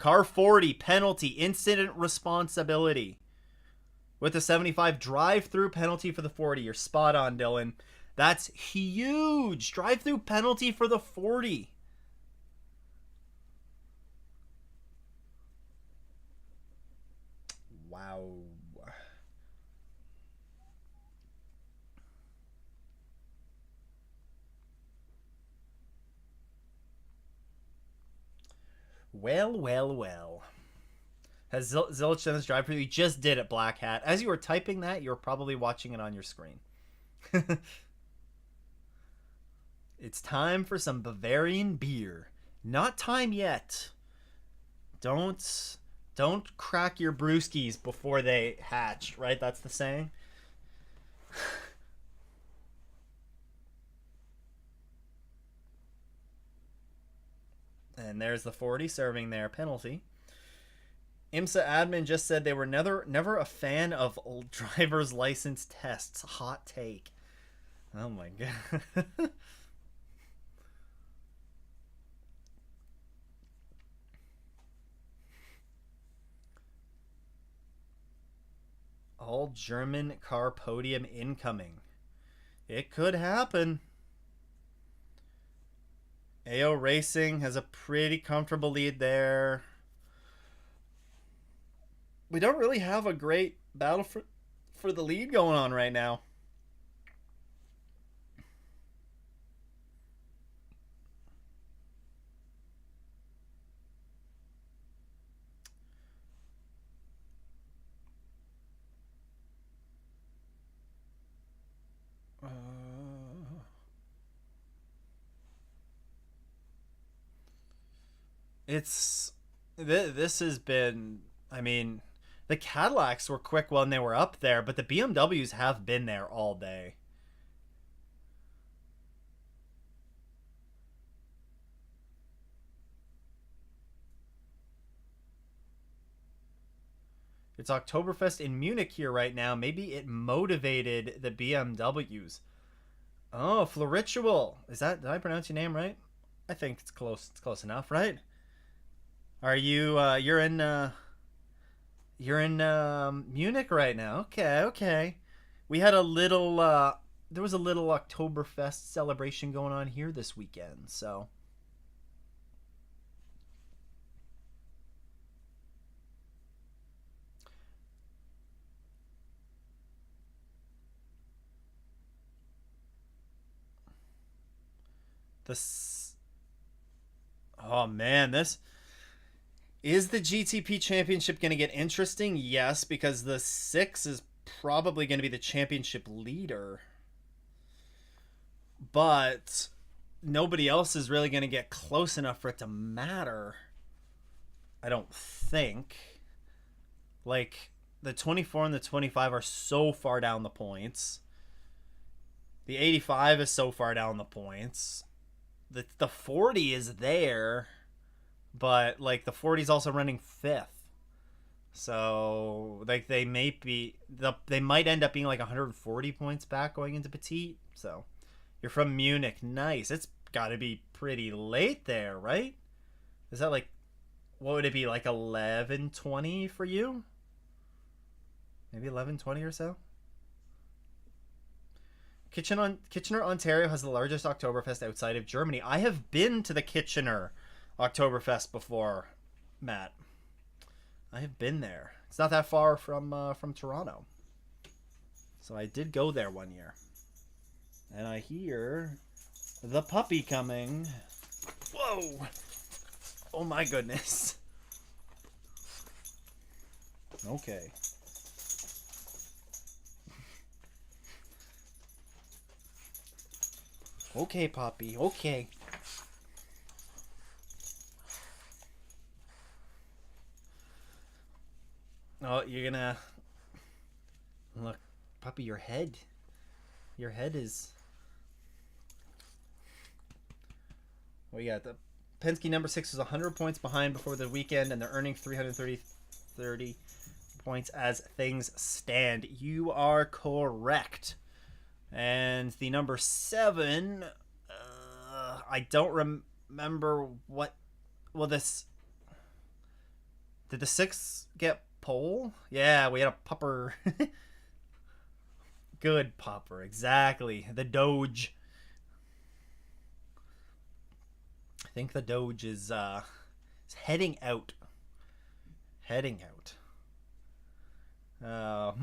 Car 40, penalty, incident responsibility. With the 75, drive-through penalty for the 40. You're spot on, Dylan. That's huge. Drive-through penalty for the 40. Wow. Well, well, well. Has Zillich done this drive for you? He just did it, Black Hat. As you were typing that, you were probably watching it on your screen. It's time for some Bavarian beer. Not time yet. Don't crack your brewskis before they hatch, right? That's the saying. And there's the 40 serving their penalty. Imsa admin just said they were never a fan of driver's license tests. Hot take. Oh my god. All German car podium incoming. It could happen. AO Racing has a pretty comfortable lead there. We don't really have a great battle for the lead going on right now. It's this has been, I mean, the Cadillacs were quick when they were up there, but the BMWs have been there all day. It's Oktoberfest in Munich here right now. Maybe it motivated the BMWs. Oh, Floritual. Did I pronounce your name right? I think it's close. It's close enough, right? Are you you're in Munich right now. Okay, okay. We had a little there was a little Oktoberfest celebration going on here this weekend, so this oh man, this is the GTP championship going to get interesting? Yes, because the 6 is probably going to be the championship leader. But nobody else is really going to get close enough for it to matter. I don't think. Like, the 24 and the 25 are so far down the points. The 85 is so far down the points. The 40 is there, but like the 40 is also running 5th. So like they might end up being like 140 points back going into Petite. So you're from Munich. Nice. It's got to be pretty late there, right? Is that like, what would it be, like 11:20 for you? Maybe 11:20 or so? Kitchener, Ontario has the largest Oktoberfest outside of Germany. I have been to the Kitchener Oktoberfest before, Matt. I have been there. It's not that far from Toronto. So I did go there one year. And I hear the puppy coming. Whoa! Oh my goodness. Okay. Okay, Poppy. Okay. Oh, you're gonna look, Puppy. Your head is. Well, yeah, the Penske number 6 is 100 points behind before the weekend, and they're earning 330 points as things stand. You are correct. And the number 7, I don't remember what. Well, this Did the 6 get pole? Yeah, we had a pupper. Good pupper, exactly. The Doge. I think the Doge is heading out. Heading out.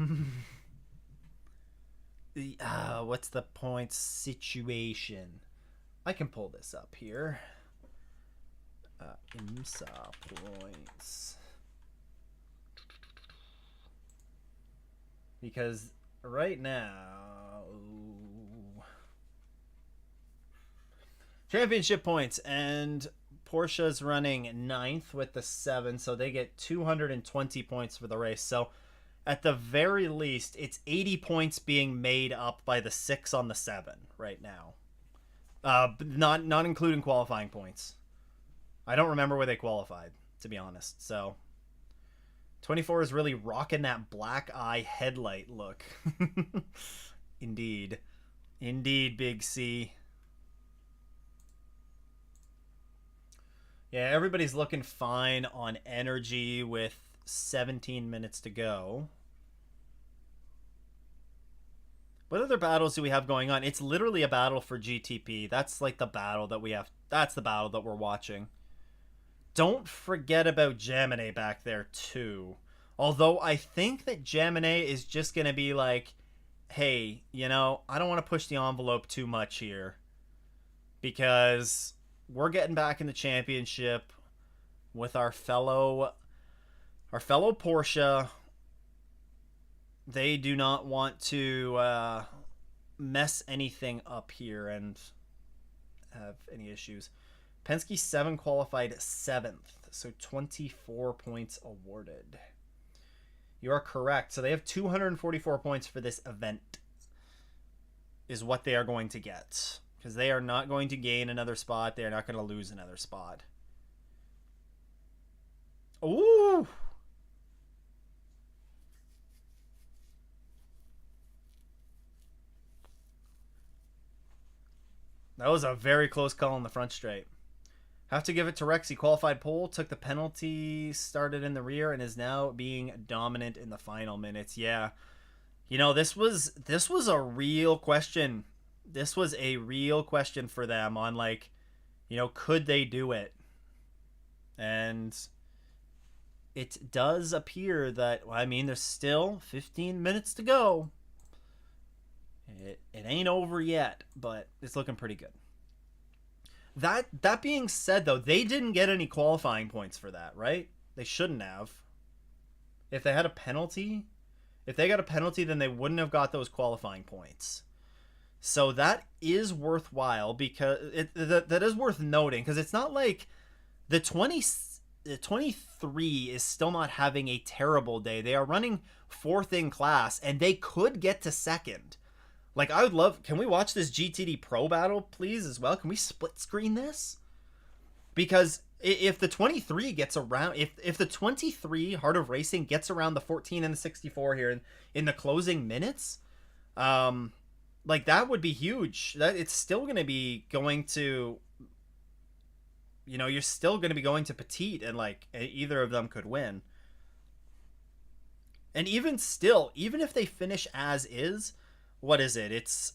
What's the point situation? I can pull this up here. Imsa points. Because right now, championship points, and Porsche's running 9th with the 7, so they get 220 points for the race. So at the very least, it's 80 points being made up by the 6 on the 7 right now. Not including qualifying points. I don't remember where they qualified, to be honest. So 24 is really rocking that black eye headlight look. Indeed. Indeed, Big C. Yeah, everybody's looking fine on energy with 17 minutes to go. What other battles do we have going on? It's literally a battle for GTP. That's like the battle that we have. That's the battle that we're watching. Don't forget about Gemini back there too. Although I think that Gemini is just going to be like, hey, you know, I don't want to push the envelope too much here. Because we're getting back in the championship with our fellow Porsche. They do not want to mess anything up here and have any issues. Penske 7 qualified 7th, so 24 points awarded. You are correct. So they have 244 points for this event is what they are going to get. Because they are not going to gain another spot. They are not going to lose another spot. Ooh! That was a very close call in the front straight. Have to give it to Rex. He qualified pole, took the penalty, started in the rear, and is now being dominant in the final minutes. Yeah. You know, this was a real question. This was a real question for them on, like, you know, could they do it? And it does appear that, well, I mean, there's still 15 minutes to go. It ain't over yet, but it's looking pretty good. That being said, though, they didn't get any qualifying points for that, right? They shouldn't have. If they had a penalty, if they got a penalty, then they wouldn't have got those qualifying points. So that is worthwhile because that is worth noting because it's not like the 23 is still not having a terrible day. They are running 4th in class and they could get to 2nd. Like, I would love... Can we watch this GTD Pro battle, please, as well? Can we split screen this? Because if the 23 gets around... If the 23 Heart of Racing gets around the 14 and the 64 here in the closing minutes, like, that would be huge. That it's still going to be going to... You know, you're still going to be going to Petite, and, like, either of them could win. And even still, even if they finish as is... What is it? It's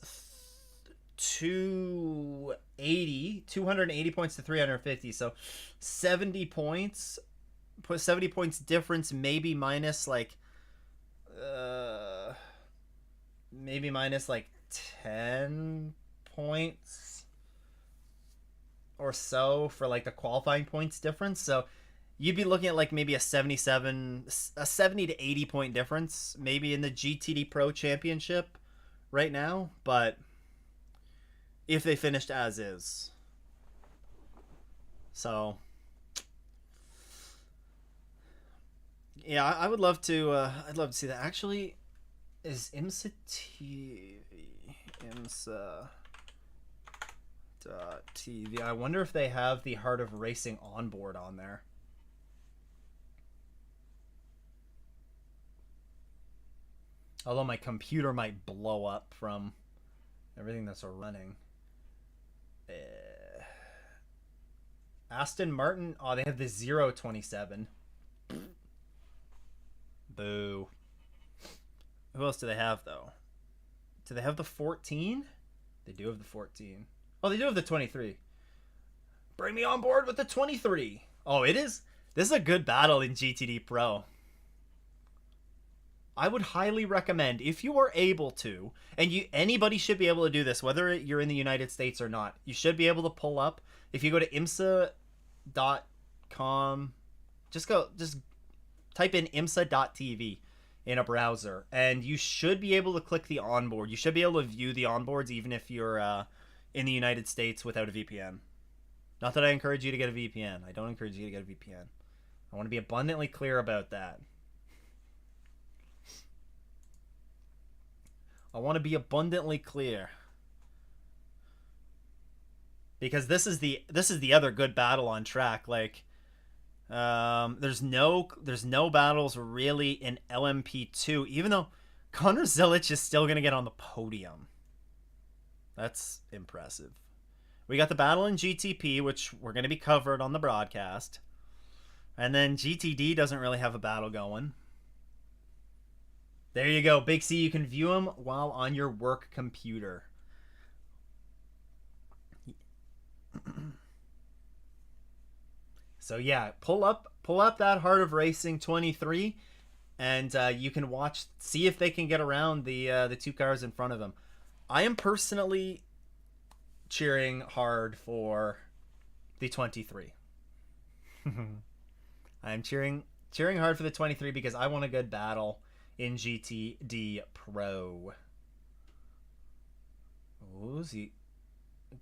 280 points to 350. So 70 points. Put 70 points difference, maybe minus like 10 points or so for like the qualifying points difference. So you'd be looking at like maybe a 70 to 80 point difference maybe in the GTD Pro Championship right now, but if they finished as is. So yeah, I would love to I'd love to see that. Actually, is Imsa TV. I wonder if they have the Heart of Racing onboard on there. Although my computer might blow up from everything that's running. Aston Martin. Oh, they have the 027. Boo. Who else do they have, though? Do they have the 14? They do have the 14. Oh, they do have the 23. Bring me on board with the 23. Oh, it is. This is a good battle in GTD Pro. I would highly recommend, if you are able to, and anybody should be able to do this, whether you're in the United States or not. You should be able to pull up. If you go to imsa.com, just type in imsa.tv in a browser, and you should be able to click the onboard. You should be able to view the onboards even if you're in the United States without a VPN. Not that I encourage you to get a VPN. I don't encourage you to get a VPN. I want to be abundantly clear about that. I want to be abundantly clear. Because this is the other good battle on track. Like, there's no battles really in LMP2, even though Connor Zilic is still gonna get on the podium. That's impressive. We got the battle in GTP, which we're gonna be covered on the broadcast, and then GTD doesn't really have a battle going. There you go, Big C. You can view them while on your work computer. So yeah, pull up that Heart of Racing 23, and you can see if they can get around the two cars in front of them. I am personally cheering hard for the 23. I'm cheering hard for the 23 because I want a good battle in GTD Pro. Oh, is he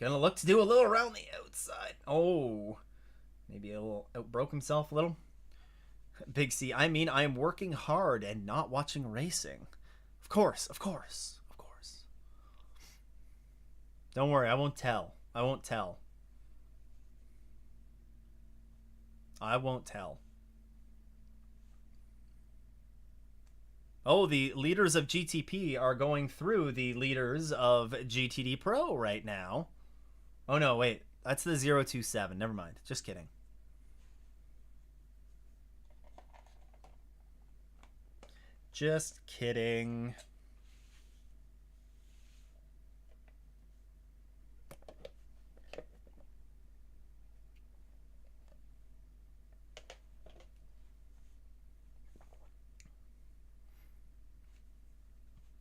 gonna look to do a little around the outside? Oh, maybe a little outbroke himself a little. Big C, I mean, I am working hard and not watching racing. Of course. Don't worry, I won't tell. I won't tell. Oh, the leaders of GTP are going through the leaders of GTD Pro right now. Oh no, wait. That's the 027. Never mind. Just kidding. Just kidding.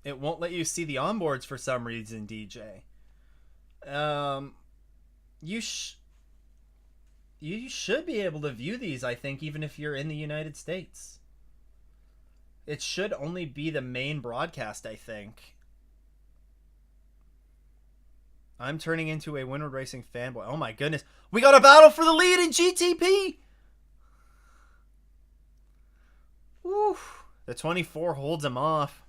It won't let you see the onboards for some reason, DJ. You should be able to view these, I think, even if you're in the United States. It should only be the main broadcast, I think. I'm turning into a Windward Racing fanboy. Oh my goodness. We got a battle for the lead in GTP! Woo. The 24 holds him off.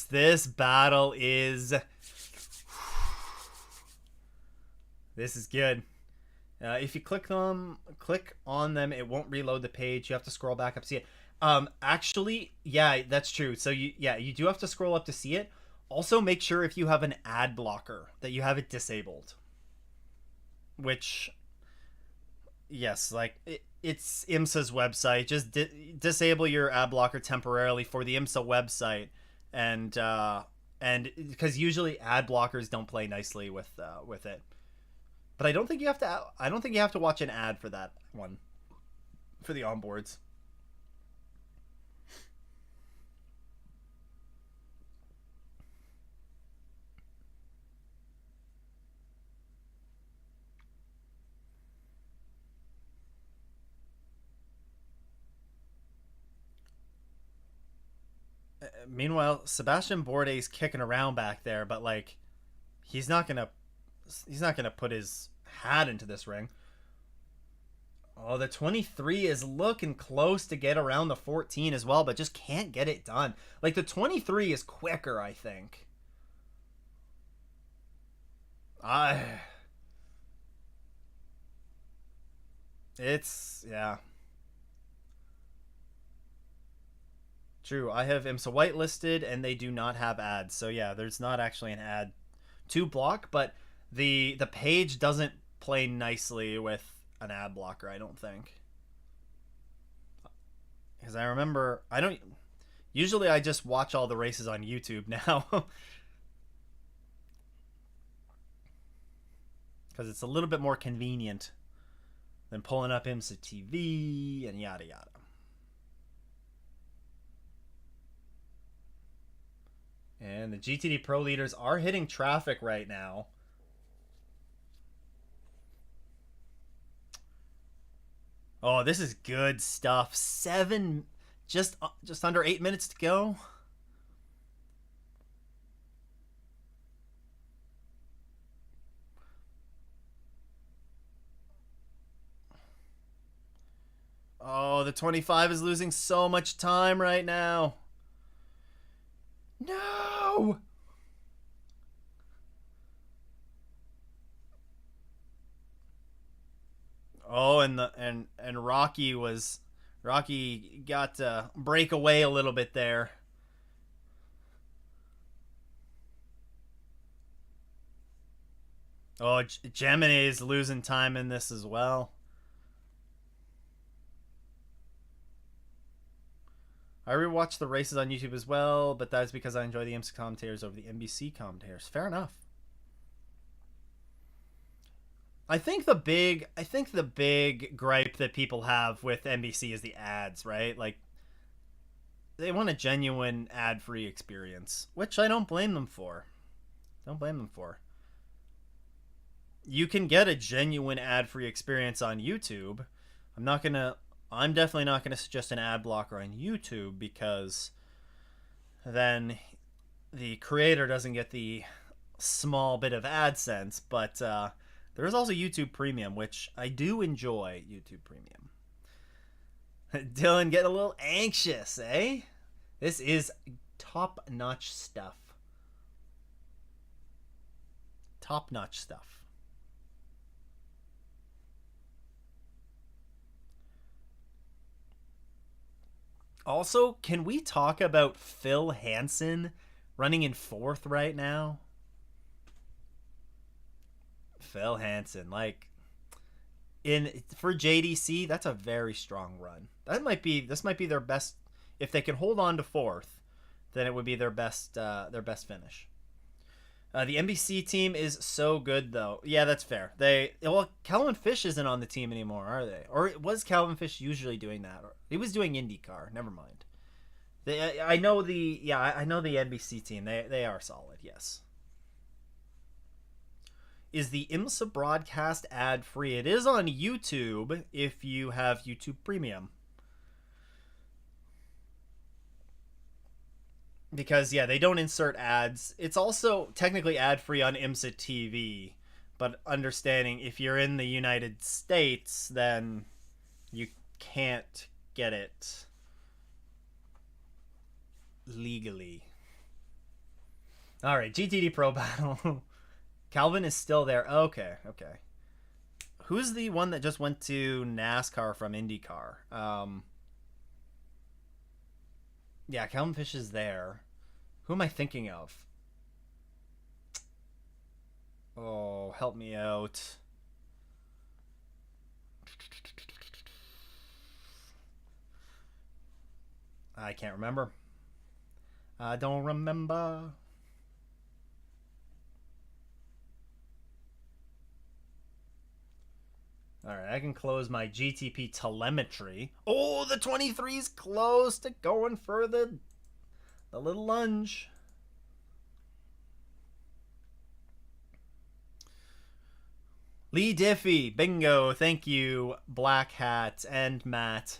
This battle is... This is good. If you click on them, it won't reload the page. You have to scroll back up to see it. Actually, yeah, that's true. So you do have to scroll up to see it. Also, make sure if you have an ad blocker that you have it disabled. Which, yes, like it's IMSA's website. Just disable your ad blocker temporarily for the IMSA website, and because usually ad blockers don't play nicely with it. But I don't think you have to. I don't think you have to watch an ad for that one, for the onboards. Meanwhile, Sebastian Bourdais kicking around back there, but like, he's not gonna put his hat into this ring. Oh, the 23 is looking close to get around the 14 as well, but just can't get it done. Like, the 23 is quicker, I think. Yeah. True. I have Imsa whitelisted, and they do not have ads. So yeah, there's not actually an ad to block, but the page doesn't play nicely with an ad blocker, I don't think. Because I remember, I don't. Usually, I just watch all the races on YouTube now. Because it's a little bit more convenient than pulling up IMSA TV and yada yada. And the GTD Pro leaders are hitting traffic right now. Oh, this is good stuff. Just under 8 minutes to go. Oh, the 25 is losing so much time right now. No! Oh, and Rocky got to break away a little bit there. Oh, Gemini is losing time in this as well. I rewatch the races on YouTube as well, but that's because I enjoy the IMSA commentators over the NBC commentators. Fair enough. I think the big gripe that people have with NBC is the ads, right? Like they want a genuine ad-free experience, which I don't blame them for. Don't blame them for. You can get a genuine ad-free experience on YouTube. I'm definitely not gonna suggest an ad blocker on YouTube because then the creator doesn't get the small bit of AdSense, but there is also YouTube Premium, which I do enjoy. YouTube Premium. Dylan getting a little anxious, eh? This is top-notch stuff. Top-notch stuff. Also, can we talk about Phil Hansen running in 4th right now? Phil Hansen, like for JDC, that's a very strong run. This might be their best. If they can hold on to 4th, then it would be their best finish. The NBC team is so good, though. Yeah, that's fair. Calvin Fish isn't on the team anymore, are they? Or was Calvin Fish usually doing that? He was doing IndyCar. Never mind. I know the NBC team. They are solid. Yes. Is the IMSA broadcast ad free? It is on YouTube if you have YouTube Premium. Because, yeah, they don't insert ads. It's also technically ad-free on IMSA TV. But understanding if you're in the United States, then you can't get it legally. All right, GTD Pro Battle. Calvin is still there. Okay. Who's the one that just went to NASCAR from IndyCar? Yeah, Calvin Fish is there. Who am I thinking of? Oh, help me out. I can't remember. I don't remember. Alright, I can close my GTP telemetry. Oh, the 23's close to going for the little lunge. Lee Diffie, bingo, thank you, Black Hat and Matt.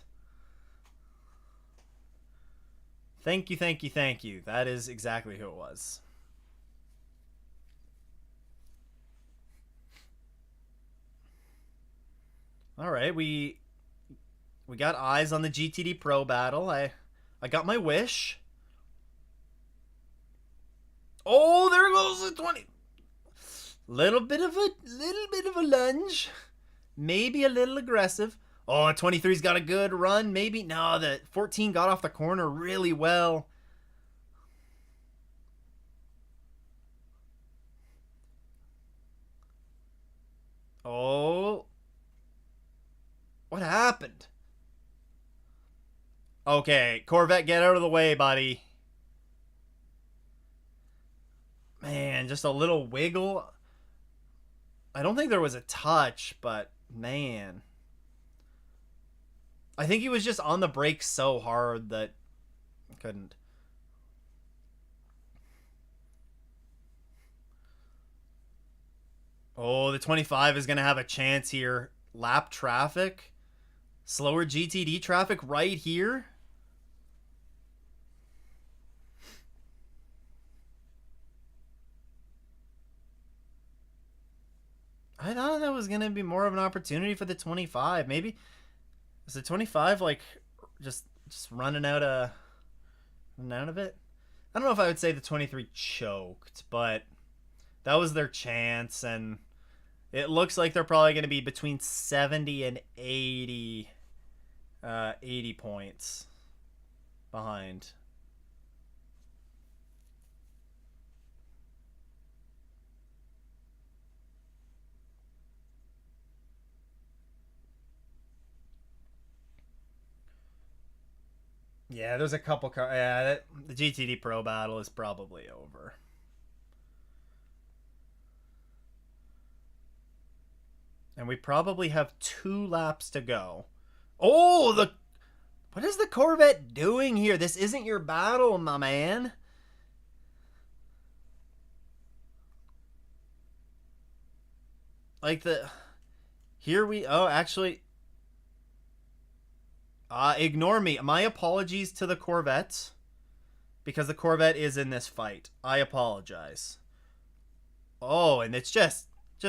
Thank you. That is exactly who it was. All right, we got eyes on the GTD Pro battle. I got my wish. Oh, there goes the 20. Little bit of a lunge. Maybe a little aggressive. Oh, 23's got a good run, maybe? No, the 14 got off the corner really well. Oh, what happened? Okay, Corvette, get out of the way, buddy. Man, just a little wiggle. I don't think there was a touch, but man. I think he was just on the brakes so hard that couldn't. Oh, the 25 is going to have a chance here. Lap traffic. Slower GTD traffic right here. I thought that was going to be more of an opportunity for the 25. Maybe is the 25 like just running out of it? I don't know if I would say the 23 choked, but that was their chance, and it looks like they're probably going to be between 70 and 80 points behind. Yeah, there's a couple cars. Yeah, the GTD Pro battle is probably over. And we probably have 2 laps to go. Oh, what is the Corvette doing here? This isn't your battle, my man. Like the here we oh actually ignore me. My apologies to the Corvette because the Corvette is in this fight. I apologize. Oh, and it's just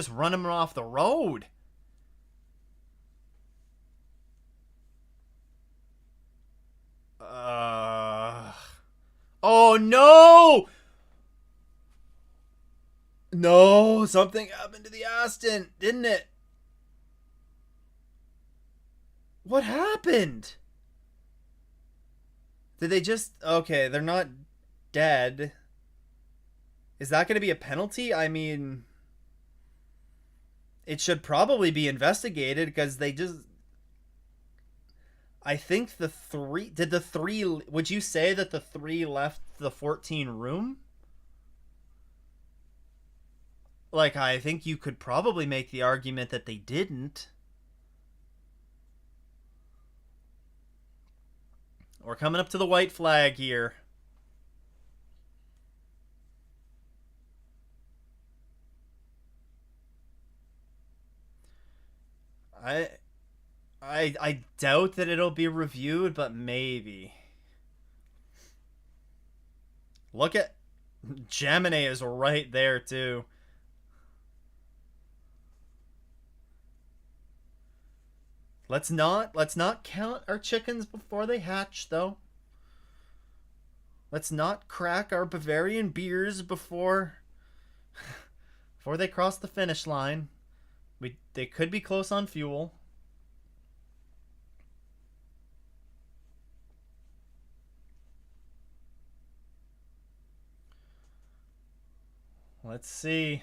running him off the road. Uh Oh no! No, something happened to the Aston, didn't it? What happened? Did they just okay, they're not dead. Is that going to be a penalty? I mean, it should probably be investigated because they just I think the 3 did the 3 would you say that the 3 left the 14 room? Like I think you could probably make the argument that they didn't. We're coming up to the white flag here. I I doubt that it'll be reviewed, but maybe. Look at Gemini is right there too. Let's not count our chickens before they hatch though. Let's not crack our Bavarian beers before they cross the finish line. They could be close on fuel. Let's see.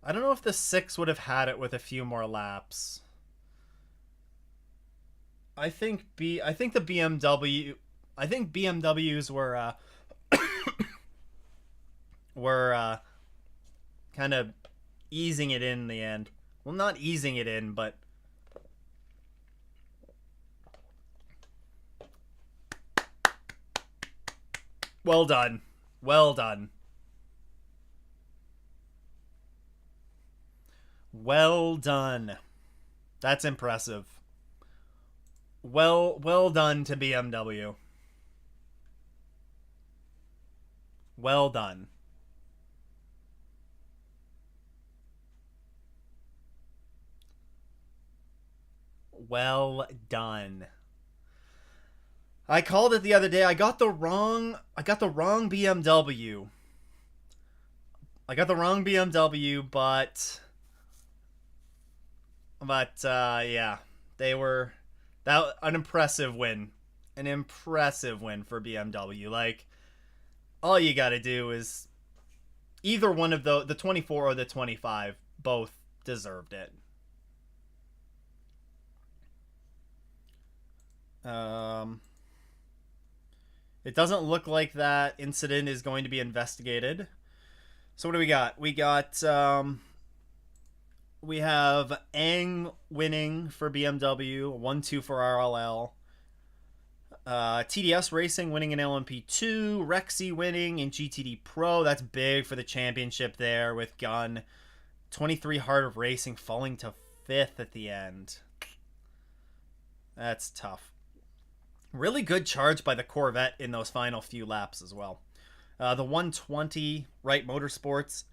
I don't know if the 6 would have had it with a few more laps. I think the BMW I think BMWs were kind of easing it in the end. Well, not easing it in, but well done. Well done. Well done. That's impressive. Well done to BMW. Well done. Well done. I called it the other day. I got the wrong BMW. I got the wrong BMW, yeah, they were that an impressive win. An impressive win for BMW. Like, all you got to do is either one of the 24 or the 25 both deserved it. Um it doesn't look like that incident is going to be investigated. So what do we got? We have Ang winning for BMW, 1-2 for RLL. TDS Racing winning in LMP2, Rexy winning in GTD Pro. That's big for the championship there with Gunn. 23 Heart of Racing falling to 5th at the end. That's tough. Really good charge by the Corvette in those final few laps as well. The 120 Wright Motorsports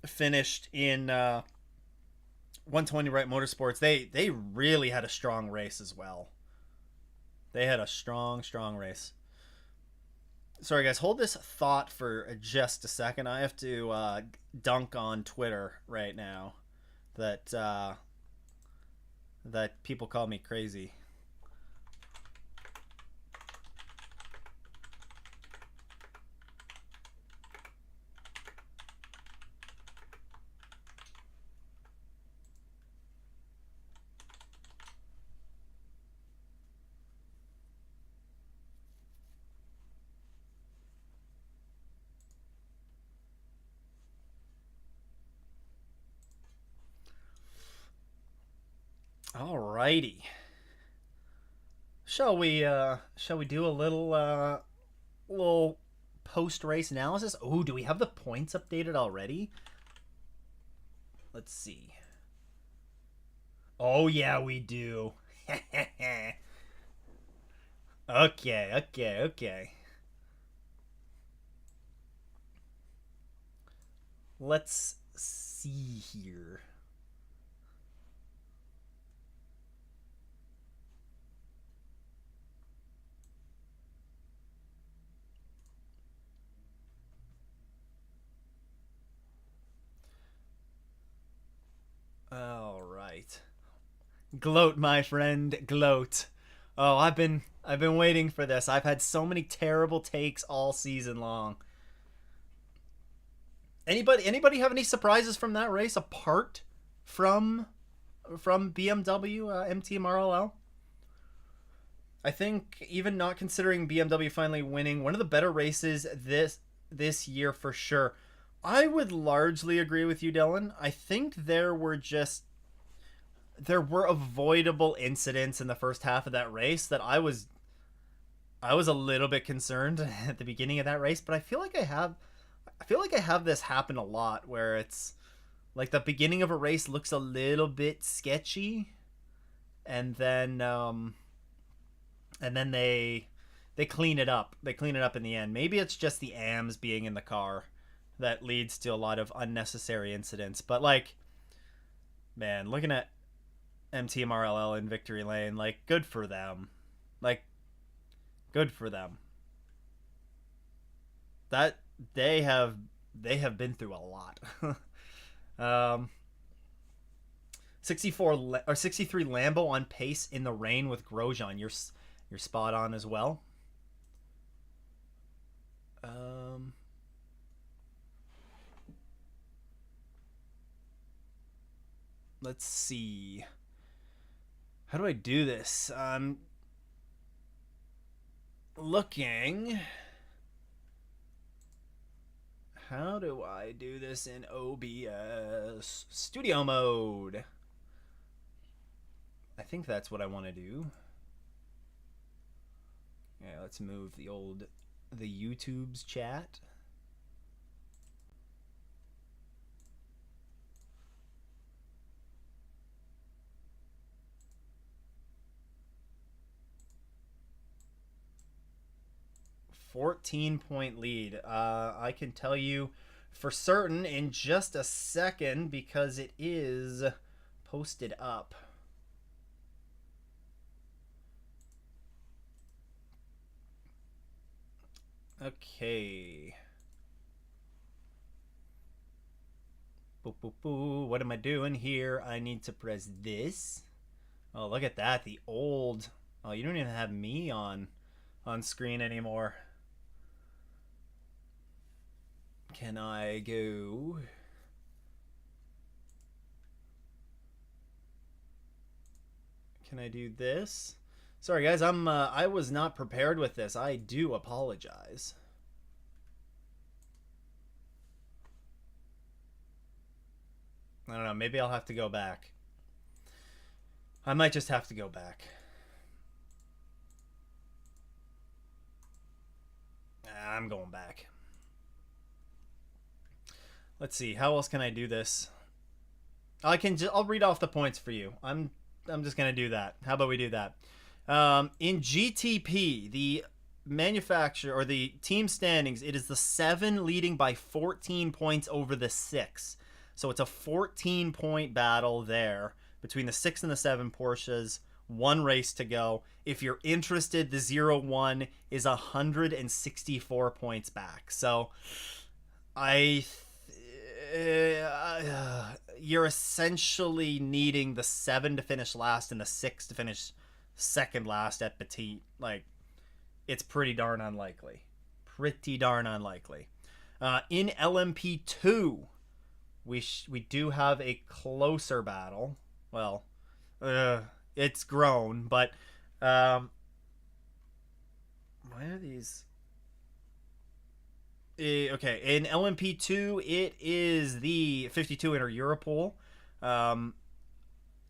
finished in 120 Wright Motorsports. They really had a strong race as well. They had a strong race. Sorry, guys. Hold this thought for just a second. I have to dunk on Twitter right now that that people call me crazy. Alrighty. Shall we do a little post race analysis? Oh, do we have the points updated already? Let's see. Oh yeah, we do. Okay. Let's see here. All right. Gloat, my friend, gloat. Oh, I've been waiting for this. I've had so many terrible takes all season long. Anybody have any surprises from that race apart from BMW MTMRLL? I think even not considering BMW finally winning, one of the better races this year for sure. I would largely agree with you, Dylan. I think there were avoidable incidents in the first half of that race that I was a little bit concerned at the beginning of that race, but I feel like I have this happen a lot where it's like the beginning of a race looks a little bit sketchy, and then they clean it up. They clean it up in the end. Maybe it's just the AMs being in the car that leads to a lot of unnecessary incidents. But like, man, looking at MTMRLL in victory lane, like, good for them. Like, good for them. That they have been through a lot. 64 or 63 Lambo on pace in the rain with Grosjean. You're spot on as well. Let's see. How do I do this? Looking. How do I do this in OBS? Studio mode. I think that's what I want to do. Yeah, let's move the YouTube's chat. $14-point lead. I can tell you for certain in just a second because it is posted up. Okay. Boo, boo, boo. What am I doing here? I need to press this. Oh, look at that. The old. Oh, you don't even have me on screen anymore. Can I go? Can I do this? Sorry guys, I was not prepared with this. I do apologize. I don't know, maybe I'll have to go back. I might just have to go back. I'm going back. Let's see, how else can I do this? I'll read off the points for you. I'm just gonna do that. How about we do that? In GTP, the manufacturer or the team standings, it is the 7 leading by 14 points over the 6. So it's a 14-point battle there between the 6 and the 7 Porsches. 1 race to go. If you're interested, the 0-1 is 164 points back. So you're essentially needing the 7 to finish last and the 6 to finish second last at Petit. Like, it's pretty darn unlikely. Pretty darn unlikely. In LMP2, we do have a closer battle. Well, it's grown, but why are these? Okay, in LMP2, it is the 52 Inter Europol.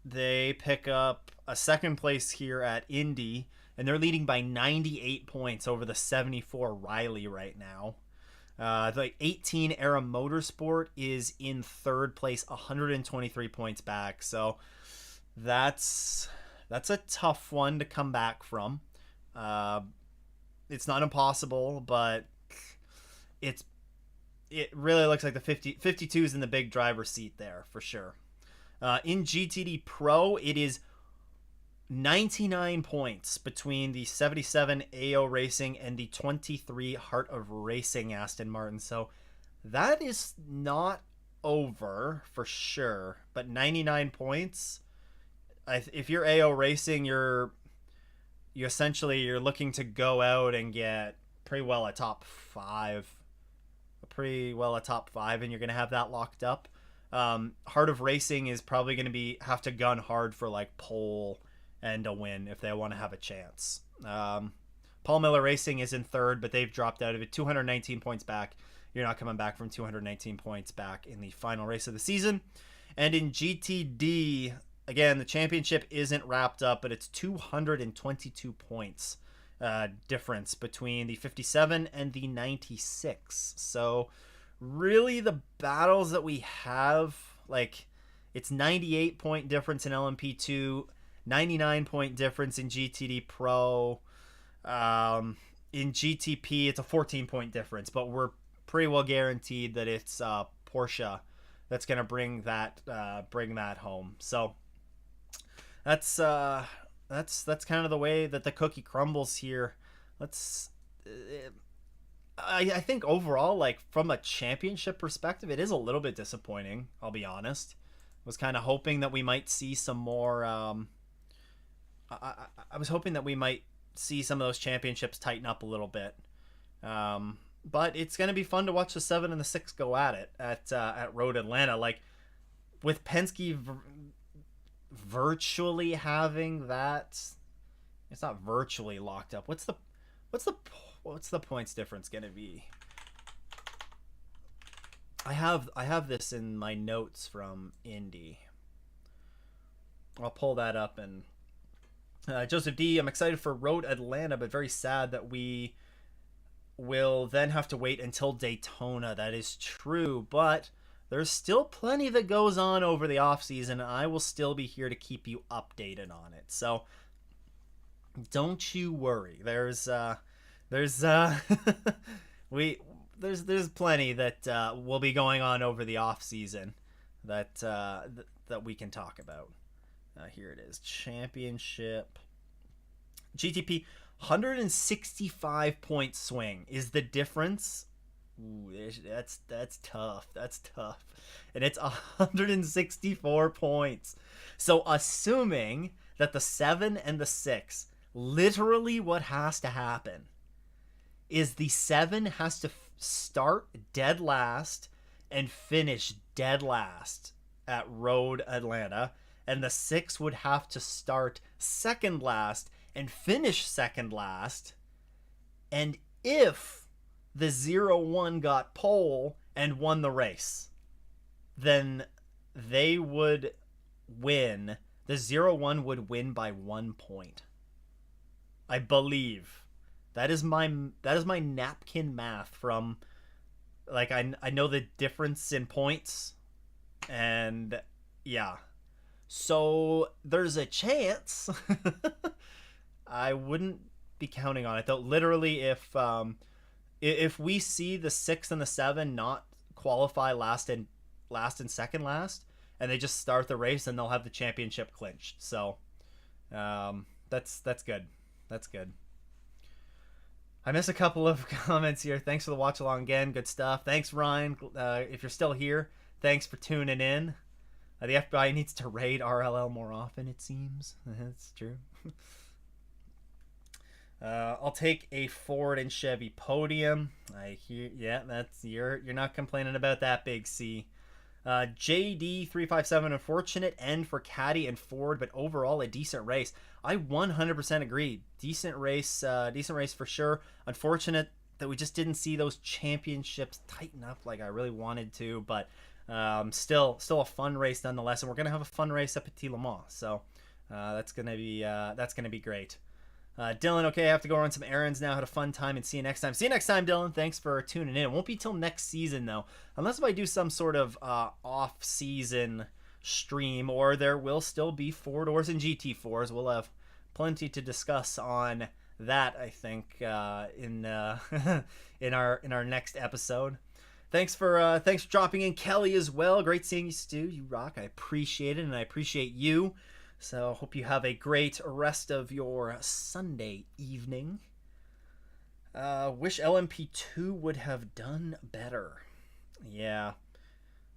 They pick up a second place here at Indy, and they're leading by 98 points over the 74 Riley right now. The 18 Era Motorsport is in third place, 123 points back. So that's a tough one to come back from. It's not impossible, but it really looks like the 52 is in the big driver's seat there for sure. In GTD Pro, it is 99 points between the 77 AO Racing and the 23 Heart of Racing Aston Martin. So that is not over for sure, but 99 points. If you're AO Racing, you're looking to go out and get pretty well a top 5. And you're going to have that locked up. Heart of Racing is probably going to have to gun hard for like pole and a win if they want to have a chance. Paul Miller Racing is in third, but they've dropped out of it. 219 points back. You're not coming back from 219 points back in the final race of the season. And in GTD, again, the championship isn't wrapped up, but it's 222 points difference between the 57 and the 96. So really the battles that we have, like, it's 98 point difference in LMP2, 99 point difference in GTD Pro. In GTP, it's a 14 point difference, but we're pretty well guaranteed that it's Porsche that's going to bring that home. So that's kind of the way that the cookie crumbles here. I think overall, like, from a championship perspective, it is a little bit disappointing, I'll be honest. Was kind of hoping that we might see some more I was hoping that we might see some of those championships tighten up a little bit. But it's going to be fun to watch the 7 and the 6 go at it at Road Atlanta. Like, with Penske virtually having that, it's not virtually locked up. What's the points difference going to be? I have this in my notes from Indy. I'll pull that up. And Joseph D, I'm excited for Road Atlanta, but very sad that we will then have to wait until Daytona. That is true, but there's still plenty that goes on over the off season. I will still be here to keep you updated on it. So don't you worry. There's there's plenty that will be going on over the off season that we can talk about. Here it is. Championship GTP. 165 point swing is the difference. Ooh, that's tough. That's tough. And it's 164 points. So assuming that the 7 and the 6, literally what has to happen is the 7 has to start dead last and finish dead last at Road Atlanta, and the 6 would have to start second last and finish second last. And if the 0-1 got pole and won the race, then they would win. The 0-1 would win by 1 point, I believe. That is my napkin math from, like, I know the difference in points, and yeah. So there's a chance. I wouldn't be counting on it though. Literally, if we see the 6 and the 7 not qualify last and second last, and they just start the race, and they'll have the championship clinched. So that's good. That's good. I missed a couple of comments here. Thanks for the watch along again. Good stuff. Thanks, Ryan. If you're still here, thanks for tuning in. The FBI needs to raid RLL more often, it seems. That's true. I'll take a Ford and Chevy podium. I hear, yeah, that's you're not complaining about that, Big C. JD357, unfortunate end for Caddy and Ford, but overall a decent race. I 100% agree. Decent race for sure. Unfortunate that we just didn't see those championships tighten up like I really wanted to, but still a fun race nonetheless, and we're gonna have a fun race up at Petit Le Mans, so that's gonna be great. Dylan, okay, I have to go run some errands now. Had a fun time, and see you next time. See you next time, Dylan. Thanks for tuning in. It won't be till next season, though, unless if I do some sort of off-season stream, or there will still be 4-doors and GT4s. We'll have plenty to discuss on that, I think, in in our next episode. Thanks for dropping in, Kelly, as well. Great seeing you, Stu. You rock. I appreciate it, and I appreciate you. So hope you have a great rest of your Sunday evening. Wish LMP2 would have done better. Yeah.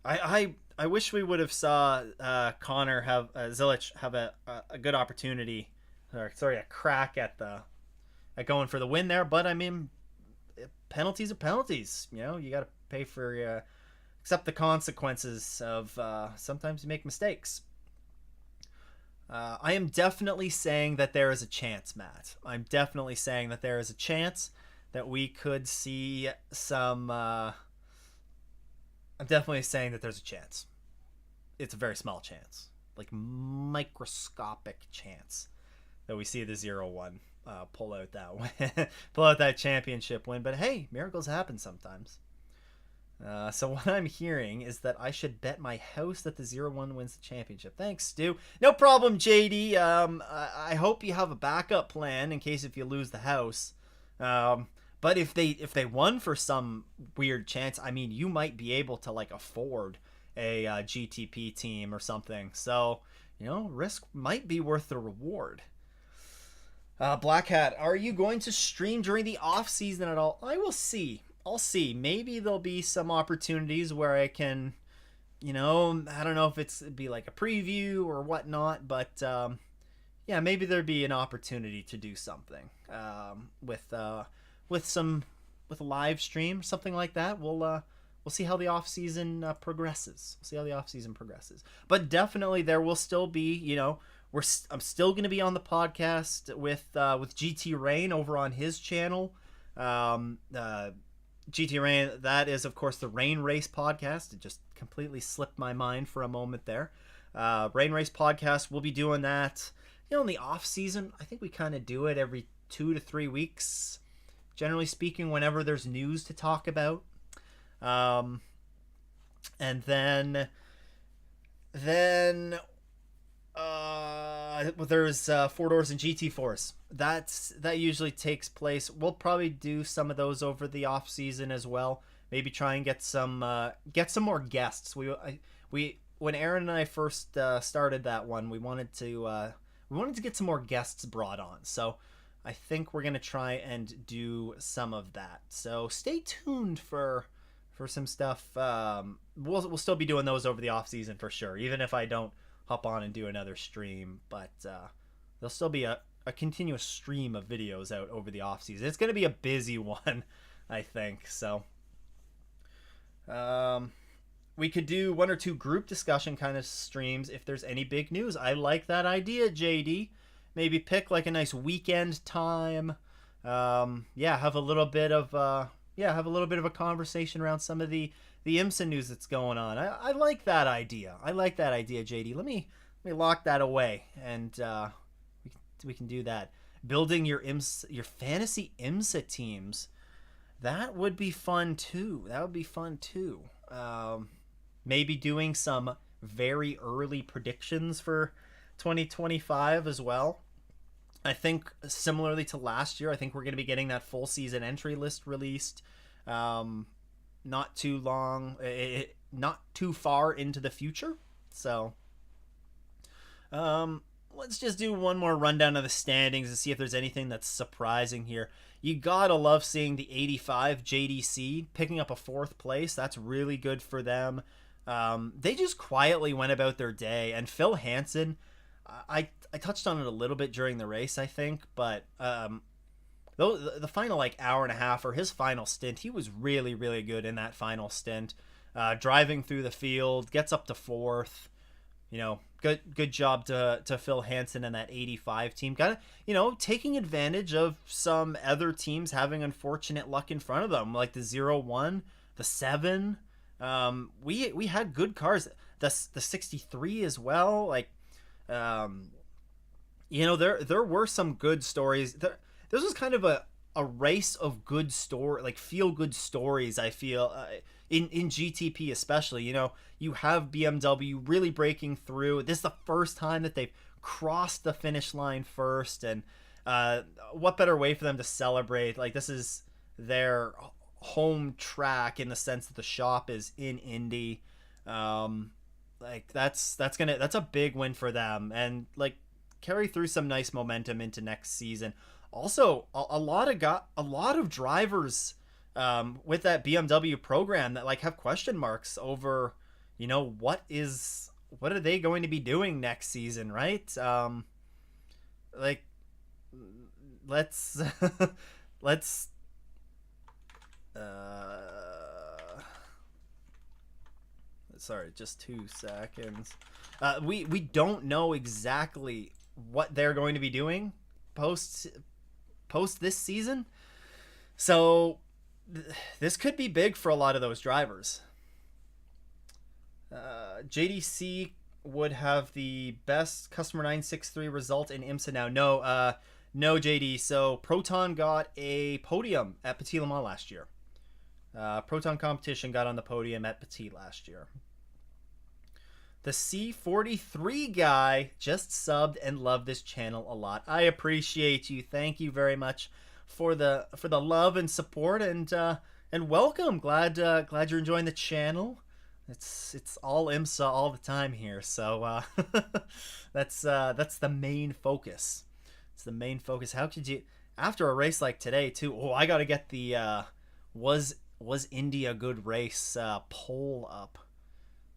I wish we would have saw Connor have Zilich have a good opportunity, or sorry, a crack at going for the win there. But I mean, penalties are penalties. You know, you got to pay for accept the consequences of sometimes you make mistakes. I am definitely saying that there is a chance, Matt. I'm definitely saying that there is a chance that we could see some... I'm definitely saying that there's a chance. It's a very small chance. Like, microscopic chance that we see the 0-1 pull out that win, pull out that championship win. But hey, miracles happen sometimes. So what I'm hearing is that I should bet my house that the 0-1 wins the championship. Thanks, Stu. No problem, JD. I hope you have a backup plan in case if you lose the house. But if they won for some weird chance, I mean, you might be able to like afford a GTP team or something. So, you know, risk might be worth the reward. Black Hat, are you going to stream during the off season at all? I will see. I'll see. Maybe there'll be some opportunities where I can, you know, I don't know if it'd be like a preview or whatnot, but yeah, maybe there'd be an opportunity to do something with a live stream, something like that. We'll see how the off season progresses. We'll see how the off season progresses. But definitely, there will still be, you know, I'm still going to be on the podcast with GT Rain over on his channel. GT Rain, that is, of course, the Rain Race podcast. It just completely slipped my mind for a moment there. Rain Race podcast, we'll be doing that, you know, in the off season. I think we kind of do it every 2 to 3 weeks, generally speaking, whenever there's news to talk about. And then there's 4-doors and GT4s. That usually takes place. We'll probably do some of those over the off season as well. Maybe try and get some more guests. We when Aaron and I first started that one, we wanted to get some more guests brought on. So I think we're gonna try and do some of that. So stay tuned for some stuff. We'll still be doing those over the off season for sure, even if I don't hop on and do another stream. But there'll still be a continuous stream of videos out over the off season. It's gonna be a busy one, I think. So we could do 1 or 2 group discussion kind of streams if there's any big news. I like that idea, JD. Maybe pick like a nice weekend time. Have a little bit of a conversation around some of the Imsa news that's going on. I like that idea. I like that idea, JD. Let me lock that away, and we can do that. Building your fantasy Imsa teams. That would be fun too. Maybe doing some very early predictions for 2025 as well. I think similarly to last year, I think we're going to be getting that full season entry list released not too far into the future. So let's just do one more rundown of the standings and see if there's anything that's surprising here. You gotta love seeing the 85 JDC picking up a 4th place. That's really good for them. They just quietly went about their day, and Phil Hansen, I touched on it a little bit during the race, I think, but the final like hour and a half, or his final stint, he was really, really good in that final stint. Driving through the field, gets up to 4th. Good job to Phil Hansen and that 85 team. Taking advantage of some other teams having unfortunate luck in front of them, like the 0-1, the 7. We had good cars. The 63 as well. Like, there were some good stories. This was kind of a race of good feel good stories. I feel in GTP especially. You have BMW really breaking through. This is the first time that they've crossed the finish line first, and what better way for them to celebrate? Like, this is their home track in the sense that the shop is in Indy. That's a big win for them, and like carry through some nice momentum into next season. Also, a lot of drivers with that BMW program that like have question marks over, what are they going to be doing next season, right? Let's sorry, just 2 seconds. We don't know exactly what they're going to be doing post this season, so this could be big for a lot of those drivers. JDC would have the best customer 963 result in IMSA now. No JD. So Proton got a podium at Petit Le Mans last year. Proton Competition got on the podium at Petit last year. The C43 guy just subbed and loved this channel a lot. I appreciate you. Thank you very much for the love and support, and welcome. Glad you're enjoying the channel. It's all IMSA all the time here, so that's the main focus. It's the main focus. How could you, after a race like today too? Oh, I gotta get the was Indy a good race poll up,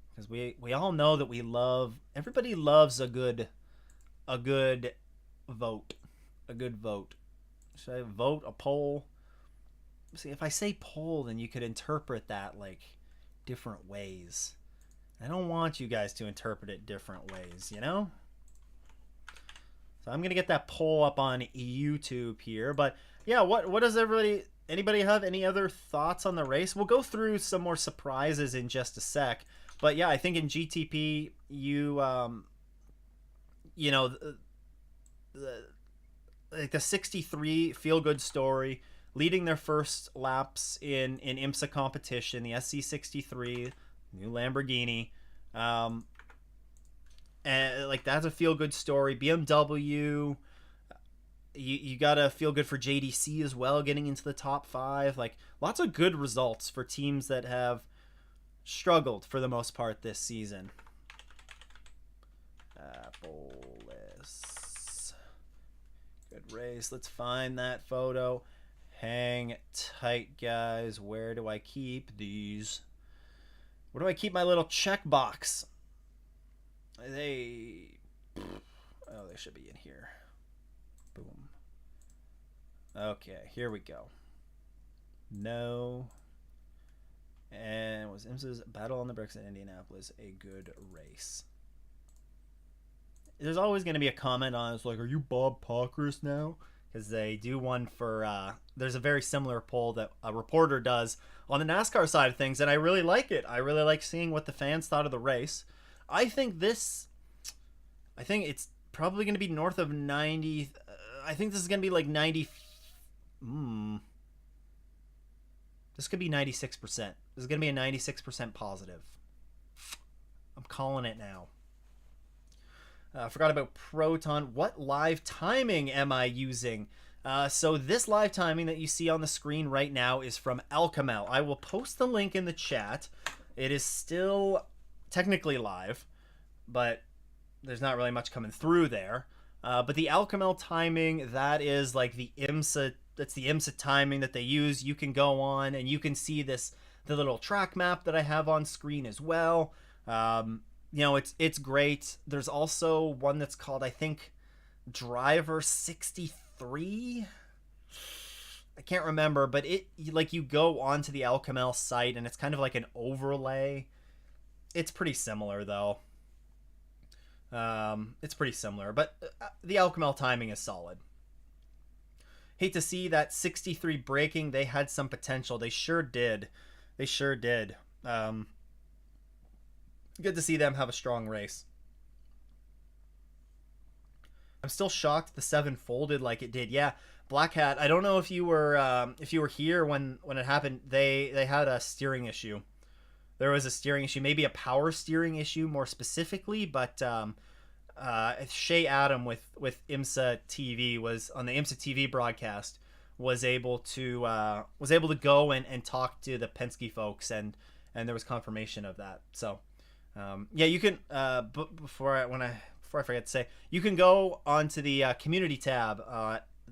because we all know that everybody loves a good vote. Should I vote a poll? See, if I say poll, then you could interpret that like different ways. I don't want you guys to interpret it different ways, So I'm gonna get that poll up on YouTube here. But yeah, what does anybody have any other thoughts on the race? We'll go through some more surprises in just a sec. But yeah, I think in GTP the 63 feel good story, leading their first laps in IMSA competition, the SC63, new Lamborghini. And like, that's a feel good story. BMW, you gotta feel good for JDC as well, getting into the top 5. Like, lots of good results for teams that have struggled for the most part this season. Good race. Let's find that photo. Hang tight, guys. Where do I keep these? Where do I keep my little checkbox? They should be in here. Boom. Okay, here we go. No. And was Imsa's Battle on the Bricks in Indianapolis a good race? There's always going to be a comment on it's like, are you Bob Pockris now? Because they do one for there's a very similar poll that a reporter does on the NASCAR side of things, and I really like it. I really like seeing what the fans thought of the race. I think it's probably going to be north of 90. I think this is going to be like 90. This could be 96%. This is going to be a 96% positive. I'm calling it now. Forgot about Proton. What live timing am I using? So this live timing that you see on the screen right now is from Alcamel. I will post the link in the chat. It is still technically live, but there's not really much coming through there. But the Alcamel timing, that is like the IMSA. That's the IMSA timing that they use. You can go on and you can see the little track map that I have on screen as well. It's great. There's also one that's called, I think, Driver 63. I can't remember, but you go onto the Alcamel site and it's kind of like an overlay. It's pretty similar though. It's pretty similar, but the Alcamel timing is solid. Hate to see that 63 braking. They had some potential. They sure did. Good to see them have a strong race. I'm still shocked the 7 folded like it did. Yeah, Black Hat. I don't know if you were here when it happened. They had a steering issue. There was a steering issue, maybe a power steering issue more specifically, but Shea Adam with IMSA TV was on the IMSA TV broadcast was able to go and talk to the Penske folks and there was confirmation of that. So yeah, you can before I forget to say, you can go onto the community tab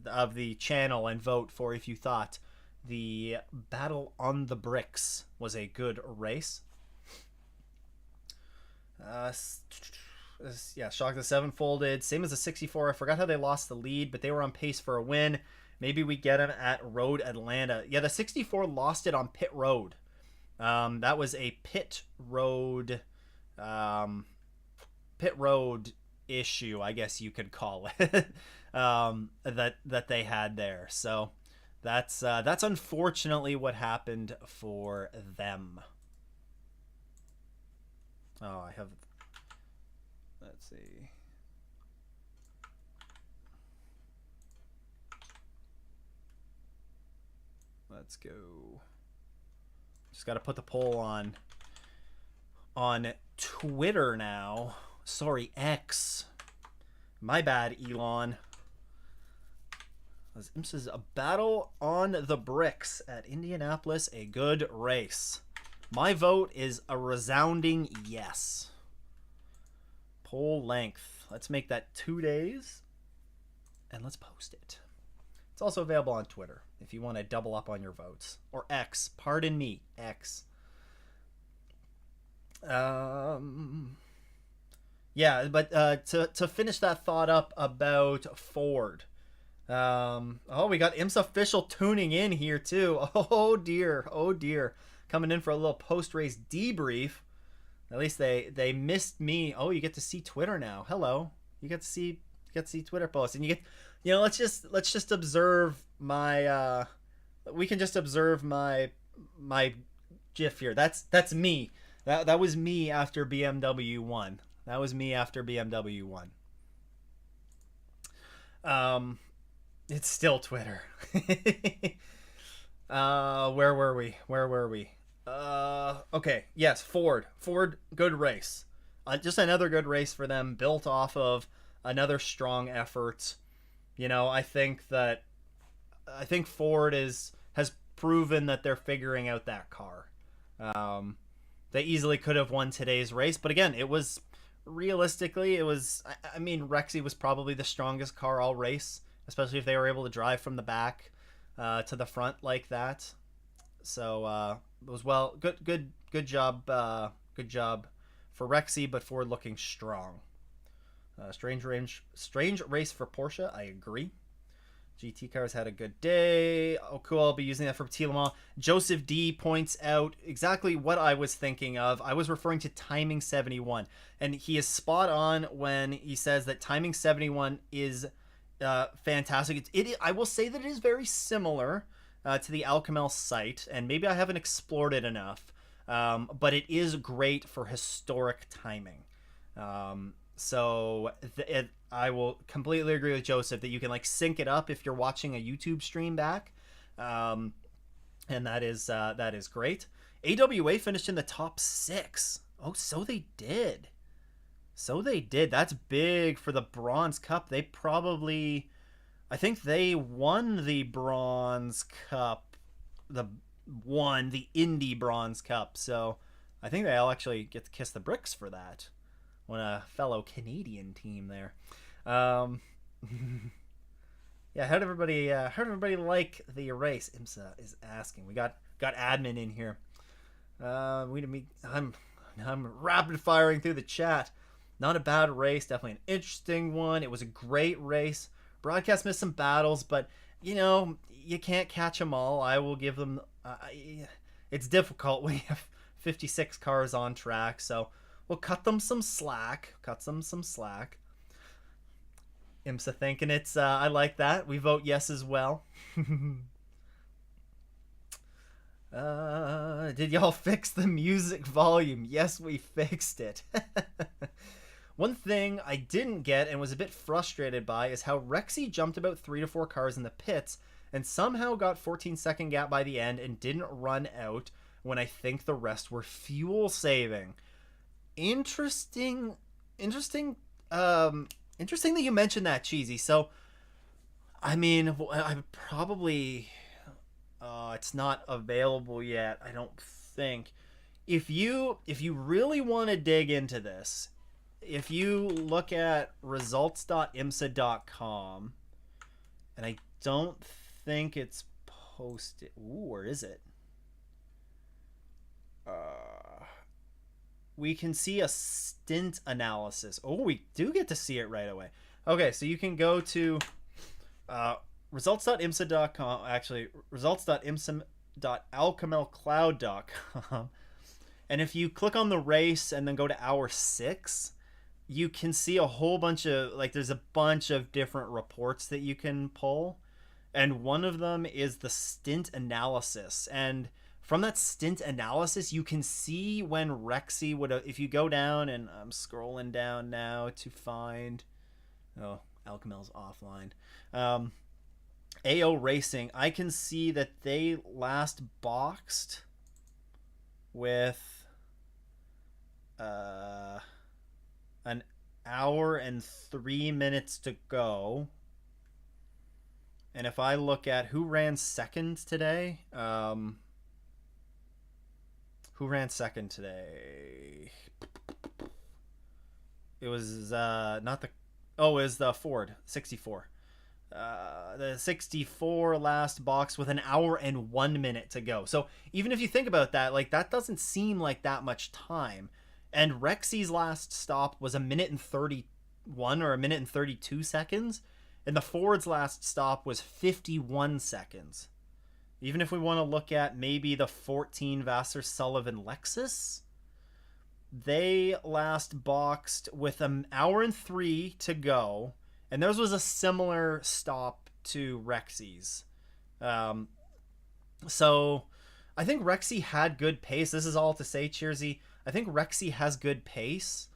of the channel and vote for if you thought the Battle on the Bricks was a good race. Yeah, shock the 7 folded, same as the 64. I forgot how they lost the lead, but they were on pace for a win. Maybe we get them at Road Atlanta. Yeah, the 64 lost it on pit road. That was a pit road issue, I guess you could call it. that they had there. So that's unfortunately what happened for them. Oh, I have. Let's see. Let's go. Just got to put the poll on Twitter now. Sorry, X. My bad, Elon. This is a Battle on the Bricks at Indianapolis, a good race. My vote is a resounding yes. Poll length. Let's make that 2 days. And let's post it. It's also available on Twitter if you want to double up on your votes. Or X. Pardon me, X. Yeah, but to finish that thought up about Ford. Oh, we got IMSA official tuning in here too. Oh dear. Coming in for a little post-race debrief. At least they missed me. Oh, you get to see Twitter now. Hello. You get to see Twitter posts, and you get, let's just observe my we can just observe my GIF here. That's me. That was me after BMW won. That was me after BMW won. It's still Twitter. Where were we? Okay, yes, Ford, good race. Just another good race for them, built off of another strong effort. I think Ford has proven that they're figuring out that car. They easily could have won today's race, but again, it was realistically, Rexy was probably the strongest car all race, especially if they were able to drive from the back to the front like that. So it was good job, good job for Rexy, but Ford looking strong. Strange race for Porsche. I agree. GT cars had a good day. Oh, cool. I'll be using that for Petit Le Mans. Joseph D points out exactly what I was thinking of. I was referring to Timing 71, and he is spot on when he says that Timing 71 is fantastic. I will say that it is very similar to the Alcamel site, and maybe I haven't explored it enough, but it is great for historic timing. I will completely agree with Joseph that you can like sync it up if you're watching a YouTube stream back, and that is great. AWA finished in the top 6. Oh, so they did. That's big for the Bronze Cup. I think they won the Bronze Cup, the Indy Bronze Cup. So I think they'll actually get to kiss the bricks for that. When a fellow Canadian team there. Yeah, how'd everybody like the race? Imsa is asking. We got admin in here. I'm rapid firing through the chat. Not a bad race, definitely an interesting one. It was a great race. Broadcast missed some battles, but you can't catch them all. I will give them. It's difficult when you have 56 cars on track, so. We'll cut them some slack. Imsa thinking it's, I like that. We vote yes as well. Did y'all fix the music volume? Yes, we fixed it. One thing I didn't get and was a bit frustrated by is how Rexy jumped about 3 to 4 cars in the pits and somehow got 14-second gap by the end and didn't run out when I think the rest were fuel saving. Interesting that you mentioned that, Cheesy. So I mean, I probably it's not available yet, I don't think. If you really want to dig into this, if you look at results.imsa.com, and I don't think it's posted. Ooh, where is it? We can see a stint analysis. Oh, we do get to see it right away. Okay, so you can go to results.imsa.com, actually results.imsa.alcamelcloud.com, and if you click on the race and then go to hour 6, you can see a whole bunch of, like, there's a bunch of different reports that you can pull, and one of them is the stint analysis. And from that stint analysis, you can see when Rexy would have, if you go down, and I'm scrolling down now to find, oh, Alcamel's offline. AO Racing, I can see that they last boxed with an hour and 3 minutes to go. And if I look at who ran second today, who ran second today? It was not the. Oh, it was the Ford 64. The 64 last box with an hour and 1 minute to go. So even if you think about that, like, that doesn't seem like that much time. And Rexy's last stop was 1:31 or 1:32 seconds, and the Ford's last stop was 51 seconds. Even if we want to look at maybe the 14 Vassar Sullivan Lexus, they last boxed with an hour and 3 to go, and theirs was a similar stop to Rexy's. So I think Rexy had good pace. This is all to say, Cheersy, I think Rexy has good pace.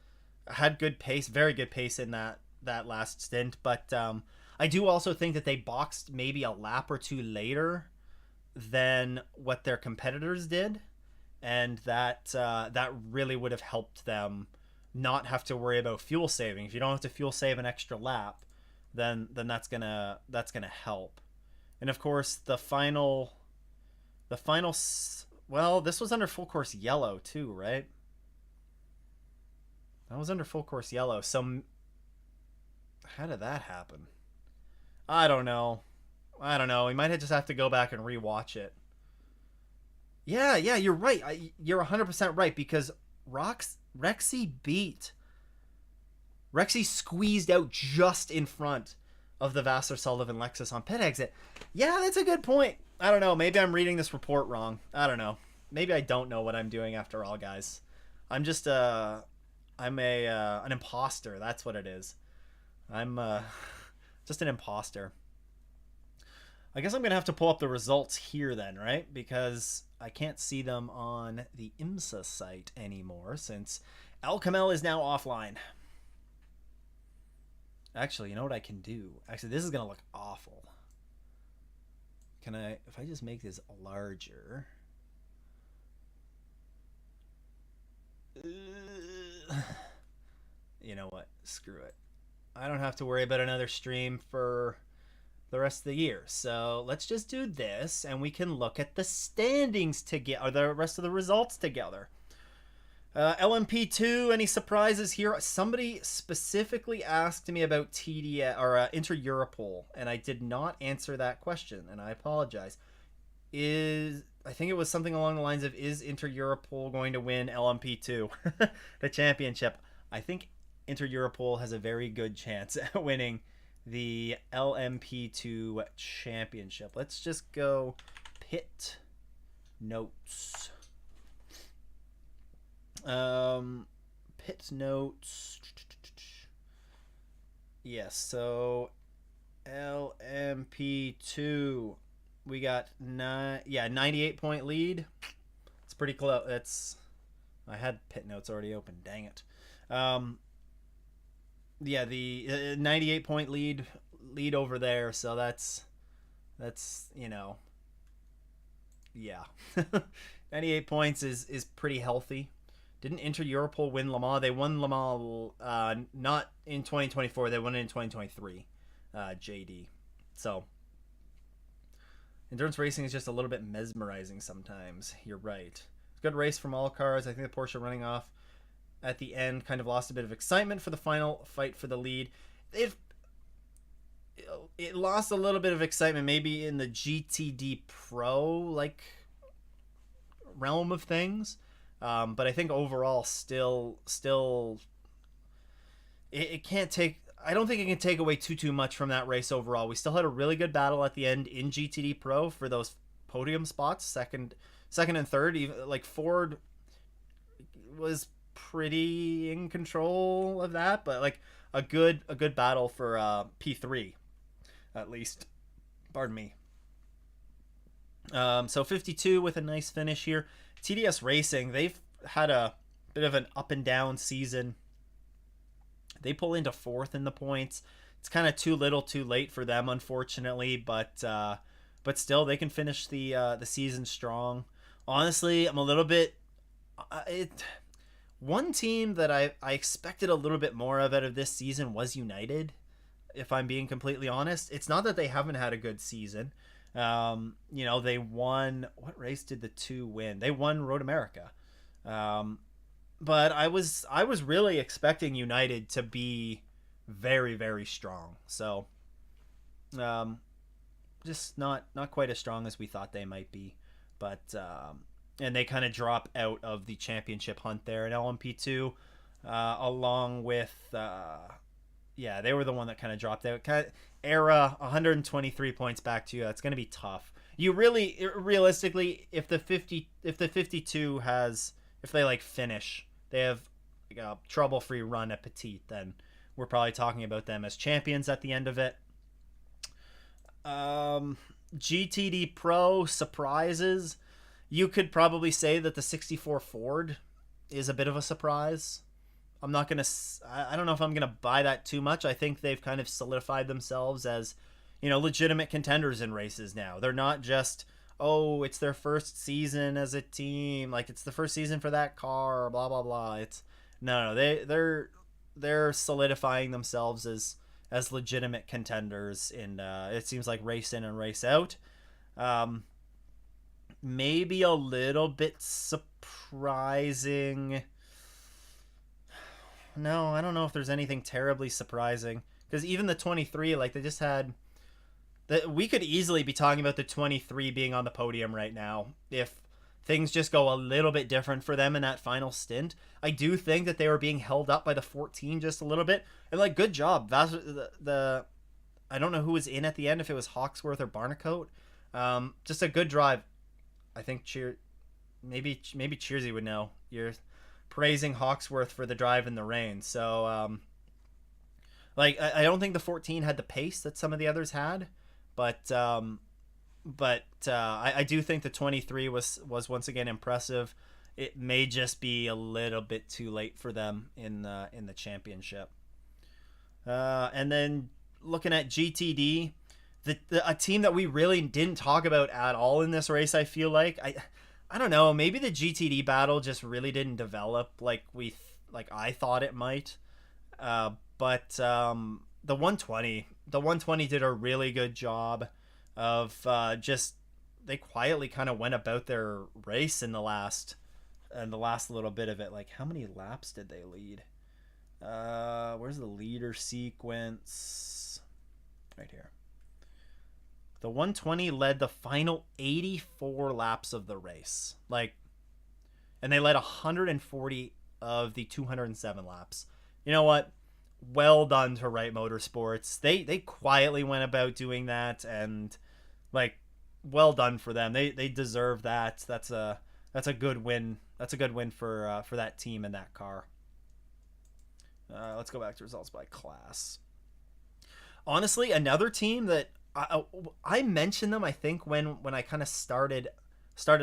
Had good pace, very good pace in that last stint. But I do also think that they boxed maybe a lap or two later than what their competitors did, and that really would have helped them not have to worry about fuel saving. If you don't have to fuel save an extra lap, then that's gonna help. And of course, the final. Well, this was under full course yellow too, right? That was under full course yellow. So how did that happen? I don't know. I don't know. We might just have to go back and rewatch it. Yeah, yeah, you're right. You're 100% right because Rexy beat Rexy squeezed out just in front of the Vassar Sullivan Lexus on pit exit. Yeah, that's a good point. I don't know. Maybe I'm reading this report wrong. I don't know. Maybe I don't know what I'm doing after all, guys. I'm just I'm a an imposter. That's what it is. I'm just an imposter. I guess I'm gonna have to pull up the results here then, right? Because I can't see them on the Imsa site anymore since El Kamel is now offline. Actually, you know what I can do? Actually, this is gonna look awful. Can I, if I just make this larger? You know what? Screw it. I don't have to worry about another stream for the rest of the year. So let's just do this and we can look at the standings together, or the rest of the results together. LMP2, any surprises here? Somebody specifically asked me about TD or Inter-Europol, and I did not answer that question, and I apologize. I think it was something along the lines of, is Inter-Europol going to win LMP2, the championship? I think Inter-Europol has a very good chance at winning the LMP2 championship. Let's just go pit notes. Pit notes. Yes, so LMP2, we got 98 point lead. It's pretty close. That's, I had pit notes already open. Dang it. Yeah, the 98 point lead over there. So that's you know, yeah, 98 points is pretty healthy. Didn't Inter-Europol win Le Mans? They won Le Mans not in 2024. They won it in 2023. JD. So endurance racing is just a little bit mesmerizing sometimes. You're right. Good race from all cars. I think the Porsche running off at the end kind of lost a bit of excitement for the final fight for the lead. It lost a little bit of excitement maybe in the GTD Pro like realm of things. But I think overall still it can't take, I don't think it can take away too much from that race overall. We still had a really good battle at the end in GTD Pro for those podium spots, second and third. Even like Ford was pretty in control of that, but like a good battle for P3 at least. Pardon me. So 52 with a nice finish here. TDS Racing, they've had a bit of an up and down season. They pull into fourth in the points. It's kind of too little too late for them, unfortunately, but still they can finish the season strong. Honestly, I'm a little bit one team that I expected a little bit more of out of this season was United, if I'm being completely honest. It's not that they haven't had a good season. You know, they won, what race did the two win? They won Road America. But I was really expecting United to be very, very strong. So, just not quite as strong as we thought they might be. But, and they kind of drop out of the championship hunt there in LMP2, along with, yeah, they were the one that kind of dropped out. Era 123 points back to you. That's going to be tough. You really, realistically, if the 52 has, if they like finish, they have like a trouble-free run at Petit, then we're probably talking about them as champions at the end of it. GTD Pro surprises. You could probably say that the 64 Ford is a bit of a surprise. I'm not going to, I don't know if I'm going to buy that too much. I think they've kind of solidified themselves as, you know, legitimate contenders in races now. They're not just, oh, it's their first season as a team. Like, it's the first season for that car, blah, blah, blah. It's, no, they're solidifying themselves as legitimate contenders in, it seems like race in and race out. Maybe a little bit surprising. No, I don't know if there's anything terribly surprising, because even the 23, like, they just had we could easily be talking about the 23 being on the podium right now if things just go a little bit different for them in that final stint. I do think that they were being held up by the 14 just a little bit, and like, good job. The I don't know who was in at the end, if it was Hawksworth or Barnacote. Just a good drive. I think maybe Cheersy would know. You're praising Hawksworth for the drive in the rain, so like, I don't think the 14 had the pace that some of the others had, but I do think the 23 was once again impressive. It may just be a little bit too late for them in the championship. And then looking at GTD, a team that we really didn't talk about at all in this race. I feel like I don't know. Maybe the GTD battle just really didn't develop like I thought it might. But the 120 did a really good job of just, they quietly kind of went about their race in the last little bit of it. Like, how many laps did they lead? Where's the leader sequence? Right here. The 120 led the final 84 laps of the race. Like, and they led 140 of the 207 laps. You know what? Well done to Wright Motorsports. They quietly went about doing that, and like, well done for them. They deserve that. That's a good win. That's a good win for that team and that car. Let's go back to results by class. Honestly, another team that I mentioned them, I think, when I kind of started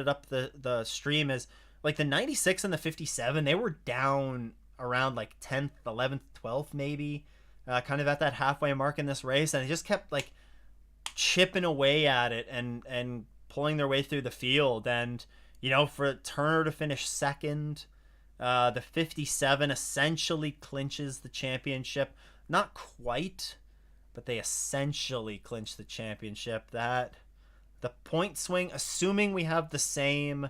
up the stream, is like the 96 and the 57. They were down around like 10th, 11th, 12th maybe, kind of at that halfway mark in this race, and they just kept like chipping away at it and pulling their way through the field. And you know, for Turner to finish second, the 57 essentially clinches the championship. Not quite, but they essentially clinch the championship. That the point swing, assuming we have the same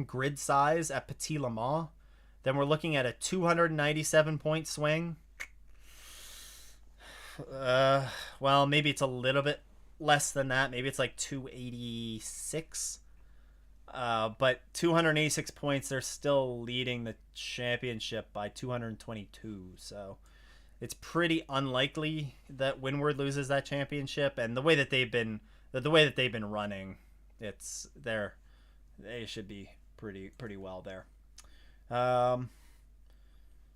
grid size at Petit Le Mans, then we're looking at a 297 point swing. Well, maybe it's a little bit less than that. Maybe it's like 286. But 286 points, they're still leading the championship by 222. So it's pretty unlikely that Windward loses that championship. And the way that they've been running, they should be pretty well there.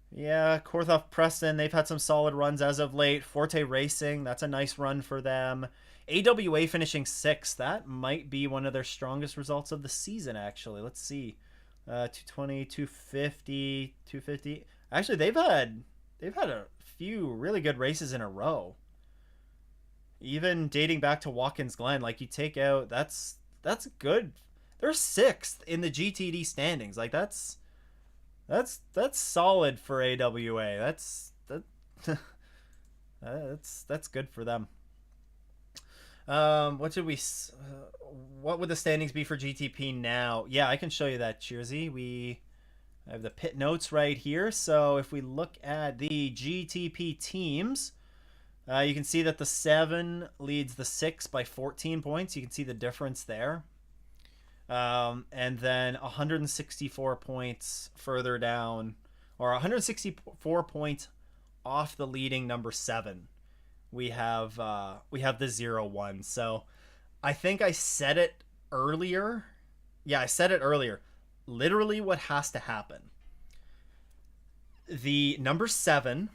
Yeah, Korthoff Preston, they've had some solid runs as of late. Forte Racing, that's a nice run for them. AWA finishing 6th. That might be one of their strongest results of the season, actually. Let's see. 220, 250, 250. Actually, they've had a few really good races in a row. Even dating back to Watkins Glen, like, you take out, that's good. They're 6th in the GTD standings. Like, that's solid for AWA. That's good for them. What would the standings be for GTP now? Yeah, I can show you that, Cheersy. I have the pit notes right here. So if we look at the GTP teams, you can see that the 7 leads the 6 by 14 points. You can see the difference there. And then 164 points further down, or 164 points off the leading number 7. We have the 0-1. So I think I said it earlier. Yeah, I said it earlier. Literally what has to happen. The number 7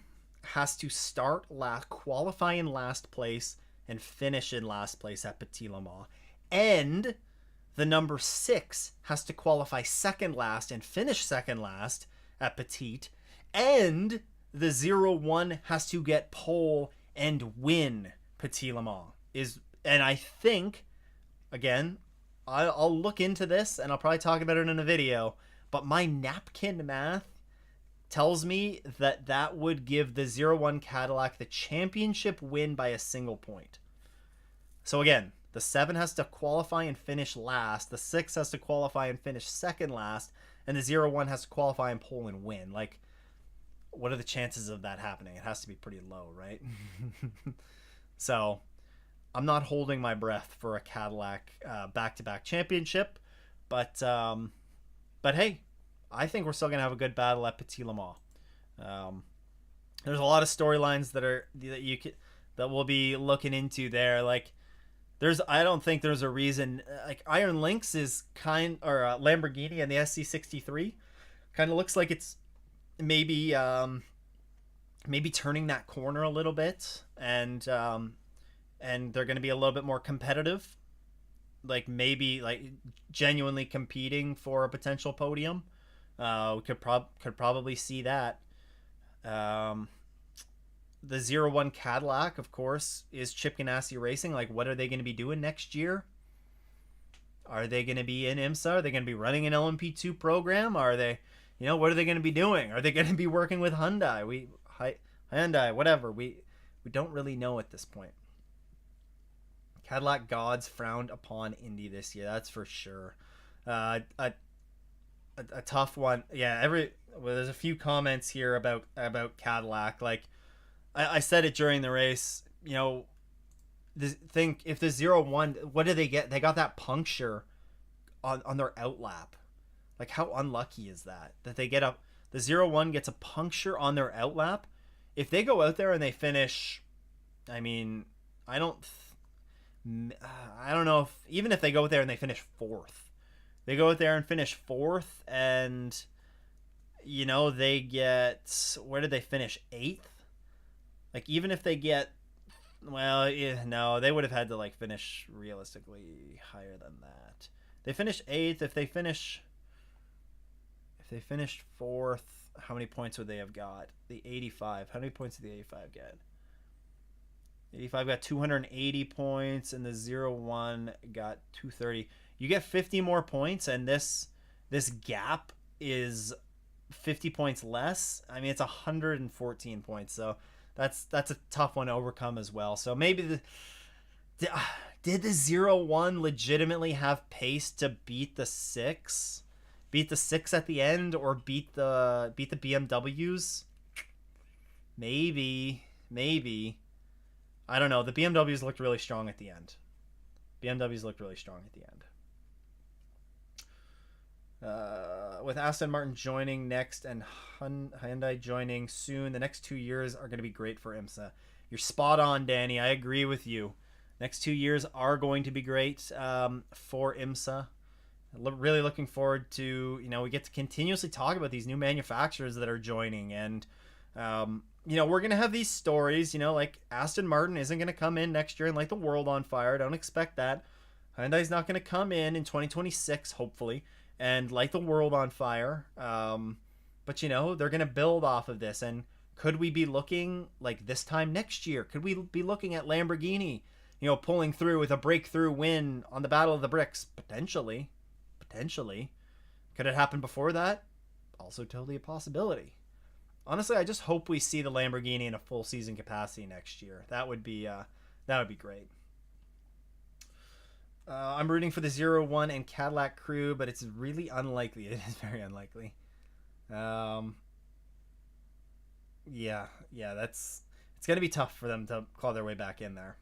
has to start qualify in last place and finish in last place at Petit Le Mans. And the number 6 has to qualify second last and finish second last at Petite. And the 0-1 has to get pole and win Petit Le Mans. And I think, again, I'll look into this and I'll probably talk about it in a video, but my napkin math tells me that would give the 0-1 Cadillac the championship win by a single point. So again, the 7 has to qualify and finish last, the 6 has to qualify and finish second last, and the 0-1 has to qualify and pole and win. Like, what are the chances of that happening? It has to be pretty low, right? So I'm not holding my breath for a Cadillac back-to-back championship, but hey, I think we're still gonna have a good battle at Petit Le Mans. Um, there's a lot of storylines that we'll be looking into there. Like I don't think there's a reason like Iron Lynx is Lamborghini and the SC63 kind of looks like it's maybe maybe turning that corner a little bit, and they're going to be a little bit more competitive, like maybe like genuinely competing for a potential podium. We could probably see that. Um, the 01 Cadillac, of course, is Chip Ganassi Racing. Like, what are they going to be doing next year? Are they going to be in Imsa? Are they going to be running an LMP2 program? Are they, what are they going to be doing? Are they going to be working with Hyundai? Hyundai, whatever. We don't really know at this point. Cadillac gods frowned upon Indy this year. That's for sure. A tough one. Yeah. There's a few comments here about Cadillac. Like, I said it during the race. Think if the 01, what did they get? They got that puncture on their outlap. Like, how unlucky is that they get up? The 01 gets a puncture on their outlap. If they go out there and they finish, I mean, I don't know if even if they go out there and they finish fourth, they go out there and finish fourth, and they get, where did they finish? Eighth. Like, even if they get, well, yeah, no, they would have had to like finish realistically higher than that. They finished eighth. If they finished fourth, how many points would they have got? The 85. How many points did the 85 get? 85 got 280 points, and the 01 got 230. You get 50 more points, and this gap is 50 points less. I mean, it's 114 points, so that's a tough one to overcome as well. So maybe did the 01 legitimately have pace to beat the 6? Beat the 6 at the end, or beat the BMWs? Maybe. I don't know. The BMWs looked really strong at the end. With Aston Martin joining next and Hyundai joining soon, the next 2 years are going to be great for Imsa. You're spot on, Danny. I agree with you. Next 2 years are going to be great for Imsa. Really looking forward to, we get to continuously talk about these new manufacturers that are joining, and we're going to have these stories, like Aston Martin isn't going to come in next year and light the world on fire. Don't expect that. Hyundai's not going to come in 2026, hopefully, and light the world on fire. But, they're going to build off of this. And could we be looking like this time next year? Could we be looking at Lamborghini, pulling through with a breakthrough win on the Battle of the Bricks? Potentially. Could it happen before that? Also totally a possibility. Honestly, I just hope we see the Lamborghini in a full season capacity next year. That would be great. I'm rooting for the 01 and Cadillac crew, but it's really unlikely. It is very unlikely. It's going to be tough for them to claw their way back in there.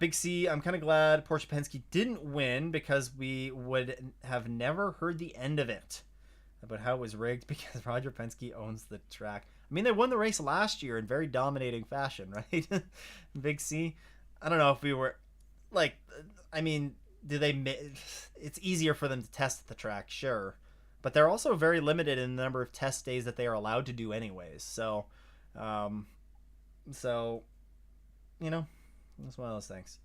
Big C, I'm kind of glad Porsche Penske didn't win, because we would have never heard the end of it about how it was rigged, because Roger Penske owns the track. I mean, they won the race last year in very dominating fashion, right? Big C. I don't know if we were like, I mean, it's easier for them to test at the track, sure, but they're also very limited in the number of test days that they are allowed to do anyways. So it's one of those things.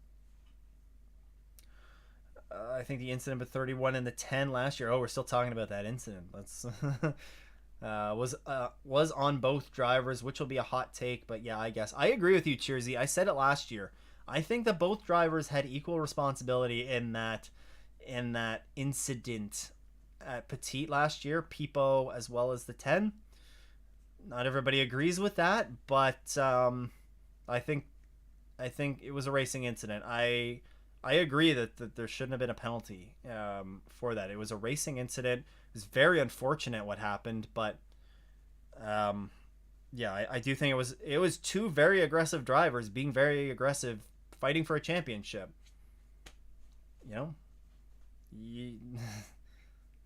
I think the incident with 31 and the 10 last year. Oh, we're still talking about that incident. Let's was on both drivers, which will be a hot take, but yeah, I guess I agree with you, Cheersy. I said it last year. I think that both drivers had equal responsibility in that incident at Petit last year, Pipo as well as the 10. Not everybody agrees with that, but I think it was a racing incident. I agree that there shouldn't have been a penalty for that. It was a racing incident. It was very unfortunate what happened, but Yeah, I do think it was two very aggressive drivers being very aggressive, fighting for a championship. You know, you,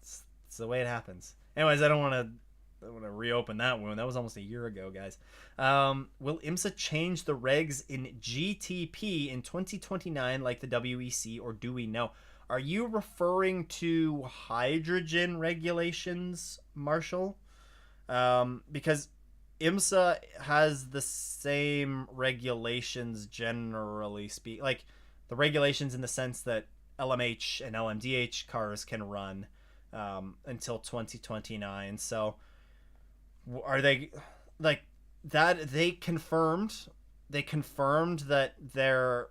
it's the way it happens. Anyways, I don't want to reopen that wound. That was almost a year ago, guys. Will IMSA change the regs in GTP in 2029 like the WEC, or do we know? Are you referring to hydrogen regulations, Marshall? Because IMSA has the same regulations generally speak, like the regulations in the sense that LMH and LMDH cars can run until 2029. So are they like that? They confirmed that IMSA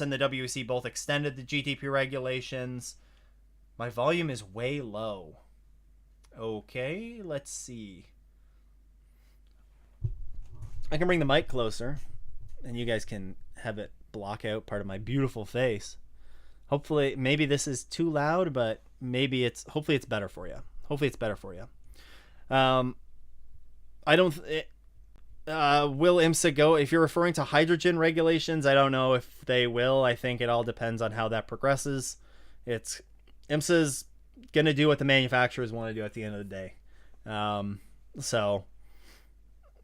and the WEC both extended the GTP regulations. My volume is way low. Okay, let's see. I can bring the mic closer, and you guys can have it block out part of my beautiful face. Hopefully, maybe this is too loud, but hopefully it's better for you. Hopefully it's better for you. I don't. Will IMSA go? If you're referring to hydrogen regulations, I don't know if they will. I think it all depends on how that progresses. It's IMSA's gonna do what the manufacturers want to do at the end of the day. So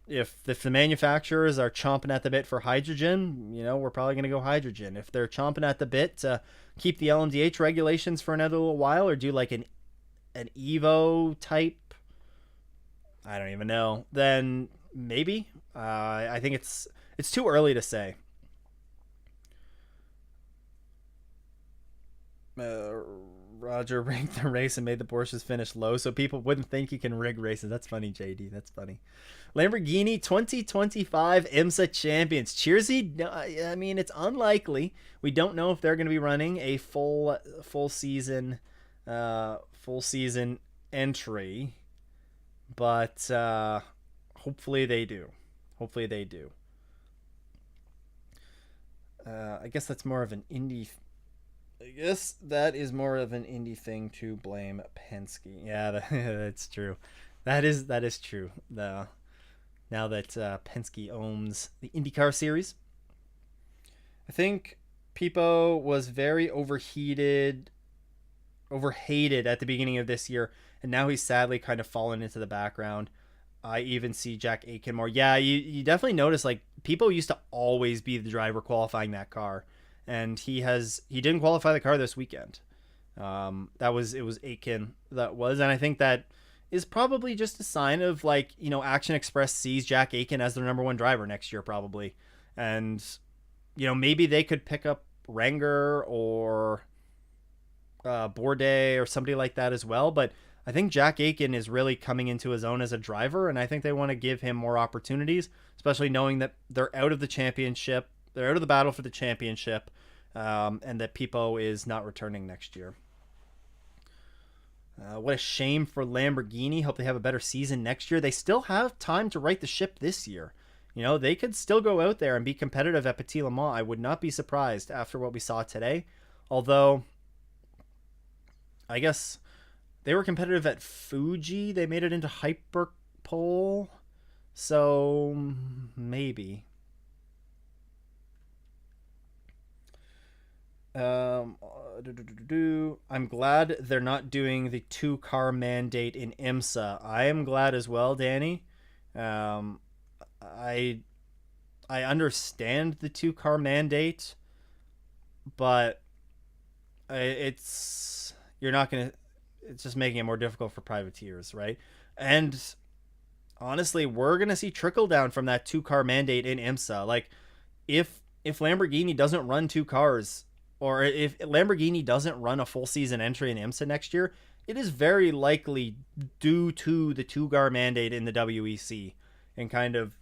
if the manufacturers are chomping at the bit for hydrogen, we're probably gonna go hydrogen. If they're chomping at the bit to keep the LMDH regulations for another little while, or do like an Evo type, I don't even know, then maybe. I think it's too early to say. Roger rigged the race and made the Porsches finish low so people wouldn't think you can rig races. That's funny, JD. That's funny. Lamborghini 2025 IMSA champions. Cheersy. I mean, it's unlikely. We don't know if they're going to be running a full season entry, but hopefully they do. Hopefully they do. I guess that's more of an Indy. I guess that is more of an Indy thing to blame Penske. Yeah, that's true. That is true. Now that Penske owns the IndyCar series, I think Pipo was very overhated at the beginning of this year, and now he's sadly kind of fallen into the background. I even see Jack Aitken more. Yeah, you definitely notice, like, Pipo used to always be the driver qualifying that car, and he didn't qualify the car this weekend. It was Aitken that was, and I think that is probably just a sign of, like, Action Express sees Jack Aitken as their number one driver next year probably, and maybe they could pick up Renger or Bourdais or somebody like that as well. But I think Jack Aitken is really coming into his own as a driver, and I think they want to give him more opportunities, especially knowing that they're out of the championship. They're out of the battle for the championship, and that Pipo is not returning next year. What a shame for Lamborghini. Hope they have a better season next year. They still have time to right the ship this year. They could still go out there and be competitive at Petit Le Mans. I would not be surprised after what we saw today. Although, I guess they were competitive at Fuji. They made it into Hyperpole. So, maybe. I'm glad they're not doing the 2-car mandate in IMSA. I am glad as well, Danny. I understand the 2-car mandate, but it's just making it more difficult for privateers, right? And honestly, we're gonna see trickle down from that 2-car mandate in IMSA. Like, if Lamborghini doesn't run 2 cars, or if Lamborghini doesn't run a full season entry in IMSA next year, it is very likely due to the 2-car mandate in the WEC and kind of,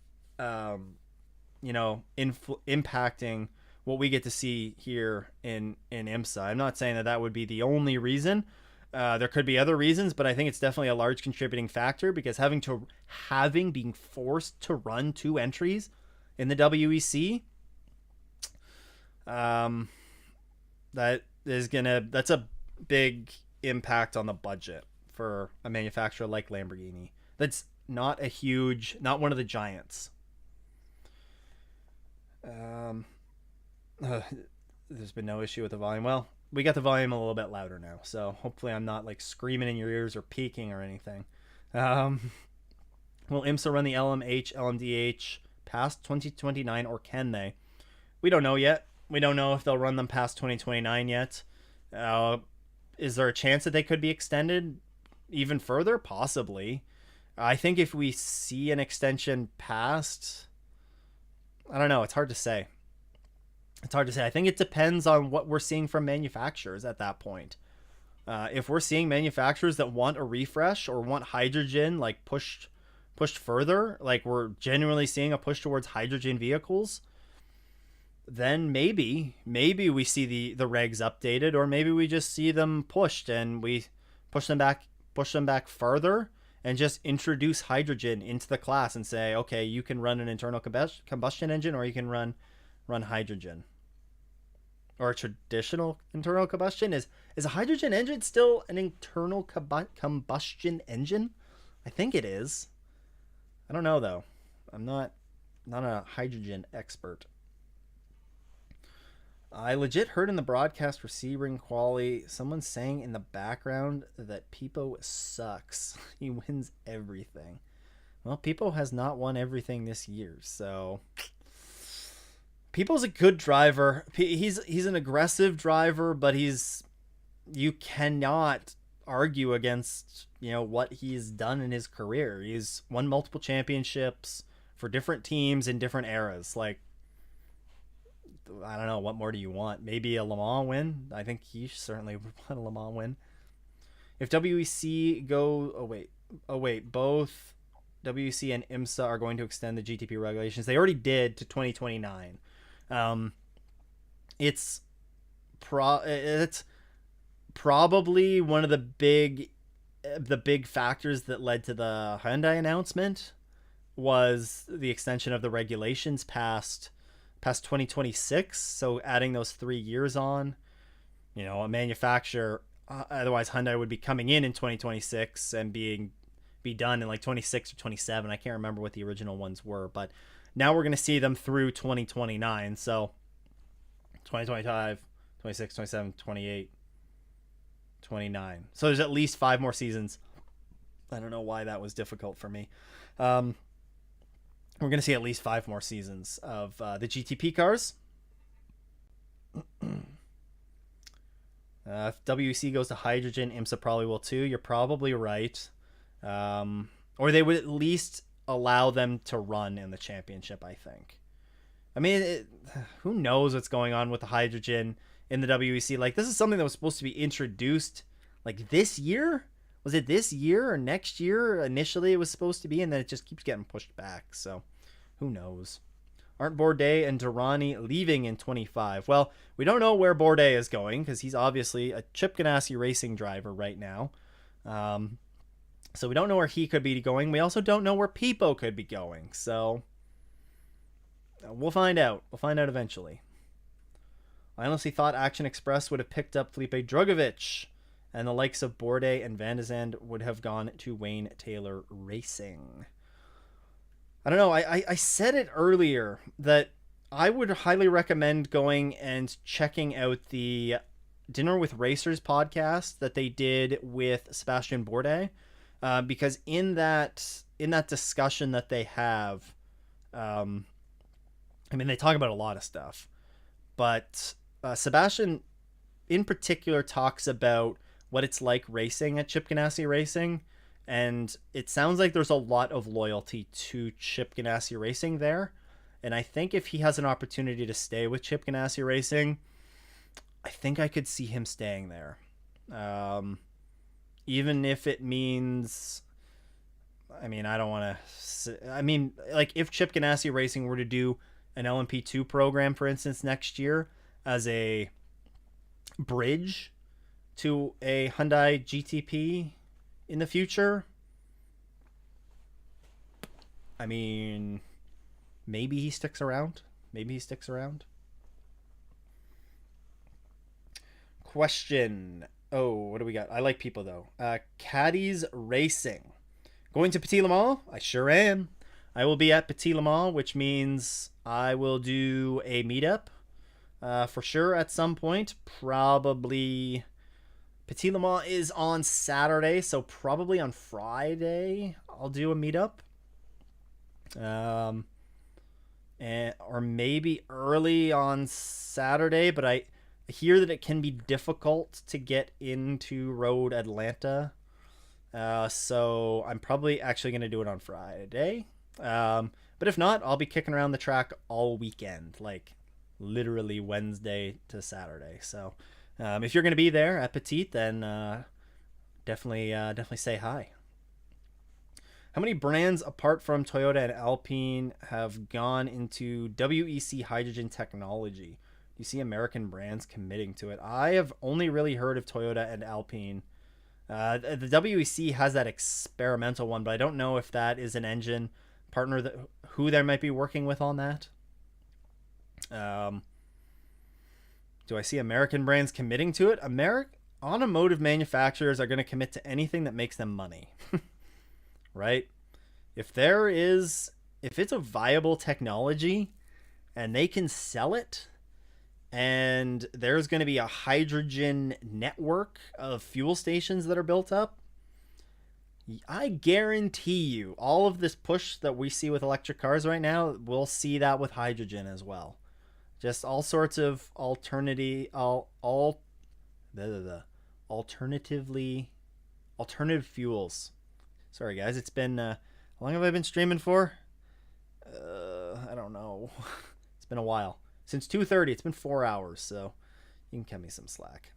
impacting what we get to see here in IMSA. I'm not saying that would be the only reason. There could be other reasons, but I think it's definitely a large contributing factor, because being forced to run 2 entries in the WEC, that's a big impact on the budget for a manufacturer like Lamborghini. That's not one of the giants. There's been no issue with the volume. Well, we got the volume a little bit louder now, so hopefully I'm not like screaming in your ears or peaking or anything. Will IMSA run the LMH, LMDH past 2029, or can they? We don't know yet. We don't know if they'll run them past 2029 yet. Is there a chance that they could be extended even further? Possibly. I think if we see an extension past, I don't know. It's hard to say. I think it depends on what we're seeing from manufacturers at that point. If we're seeing manufacturers that want a refresh or want hydrogen like pushed further, like we're genuinely seeing a push towards hydrogen vehicles, then maybe we see the regs updated, or maybe we just see them pushed and we push them back further and just introduce hydrogen into the class and say, okay, you can run an internal combustion engine, or you can run hydrogen, or a traditional internal combustion. Is a hydrogen engine still an internal combustion engine? I think it is. I don't know though. I'm not a hydrogen expert. I legit heard in the broadcast for Sebring quali someone saying in the background that Pipo sucks. He wins everything. Well, Pipo has not won everything this year, so Pipo's a good driver. He's an aggressive driver, but you cannot argue against, what he's done in his career. He's won multiple championships for different teams in different eras. Like, I don't know, what more do you want? Maybe a Le Mans win? I think he certainly would want a Le Mans win. If WEC both WEC and IMSA are going to extend the GTP regulations. They already did to 2029. It's probably one of the big factors that led to the Hyundai announcement was the extension of the regulations past 2026. So adding those 3 years on, a manufacturer, otherwise Hyundai would be coming in 2026 and be done in like 26 or 27. I can't remember what the original ones were, but now we're going to see them through 2029. So 2025, 26, 27, 28, 29. So there's at least 5 more seasons. I don't know why that was difficult for me. We're going to see at least 5 more seasons of the GTP cars. If WEC goes to hydrogen, IMSA probably will too. You're probably right. Or they would at least allow them to run in the championship, I think. I mean, who knows what's going on with the hydrogen in the WEC? Like, this is something that was supposed to be introduced like this year. Was it this year or next year? Initially, it was supposed to be, and then it just keeps getting pushed back. So, who knows? Aren't Bourdais and Durrani leaving in 25? Well, we don't know where Bourdais is going because he's obviously a Chip Ganassi racing driver right now. So we don't know where he could be going. We also don't know where Pipo could be going. So we'll find out. We'll find out eventually. I honestly thought Action Express would have picked up Felipe Drugovich, and the likes of Bourdais and Van de Zandt would have gone to Wayne Taylor Racing. I don't know. I said it earlier that I would highly recommend going and checking out the Dinner with Racers podcast that they did with Sebastian Bourdais. Because in that discussion that they have, they talk about a lot of stuff, but Sebastian in particular talks about what it's like racing at Chip Ganassi Racing, and it sounds like there's a lot of loyalty to Chip Ganassi Racing there, and I think if he has an opportunity to stay with Chip Ganassi Racing, I think I could see him staying there. Even if it means, I don't want to, like if Chip Ganassi Racing were to do an LMP2 program, for instance, next year as a bridge to a Hyundai GTP in the future, maybe he sticks around. Question. Oh, what do we got? I like people though. Caddies Racing. Going to Petit Le Mans? I sure am. I will be at Petit Le Mans, which means I will do a meetup for sure at some point. Probably Petit Le Mans is on Saturday, so probably on Friday I'll do a meetup. Or maybe early on Saturday, but I hear that it can be difficult to get into Road Atlanta. So I'm probably actually going to do it on Friday. But if not, I'll be kicking around the track all weekend, like literally Wednesday to Saturday. So if you're going to be there at Petite, then definitely say hi. How many brands apart from Toyota and Alpine have gone into WEC hydrogen technology? Do you see American brands committing to it? I have only really heard of Toyota and Alpine. The WEC has that experimental one, but I don't know if that is an engine partner who they might be working with on that. Do I see American brands committing to it? Automotive manufacturers are going to commit to anything that makes them money. Right? If it's a viable technology and they can sell it, and there's going to be a hydrogen network of fuel stations that are built up, I guarantee you all of this push that we see with electric cars right now, we'll see that with hydrogen as well. Just all sorts of alternative fuels. Sorry guys, it's been how long have I been streaming for? I don't know. It's been a while. Since 2:30, it's been 4 hours, so you can cut me some slack.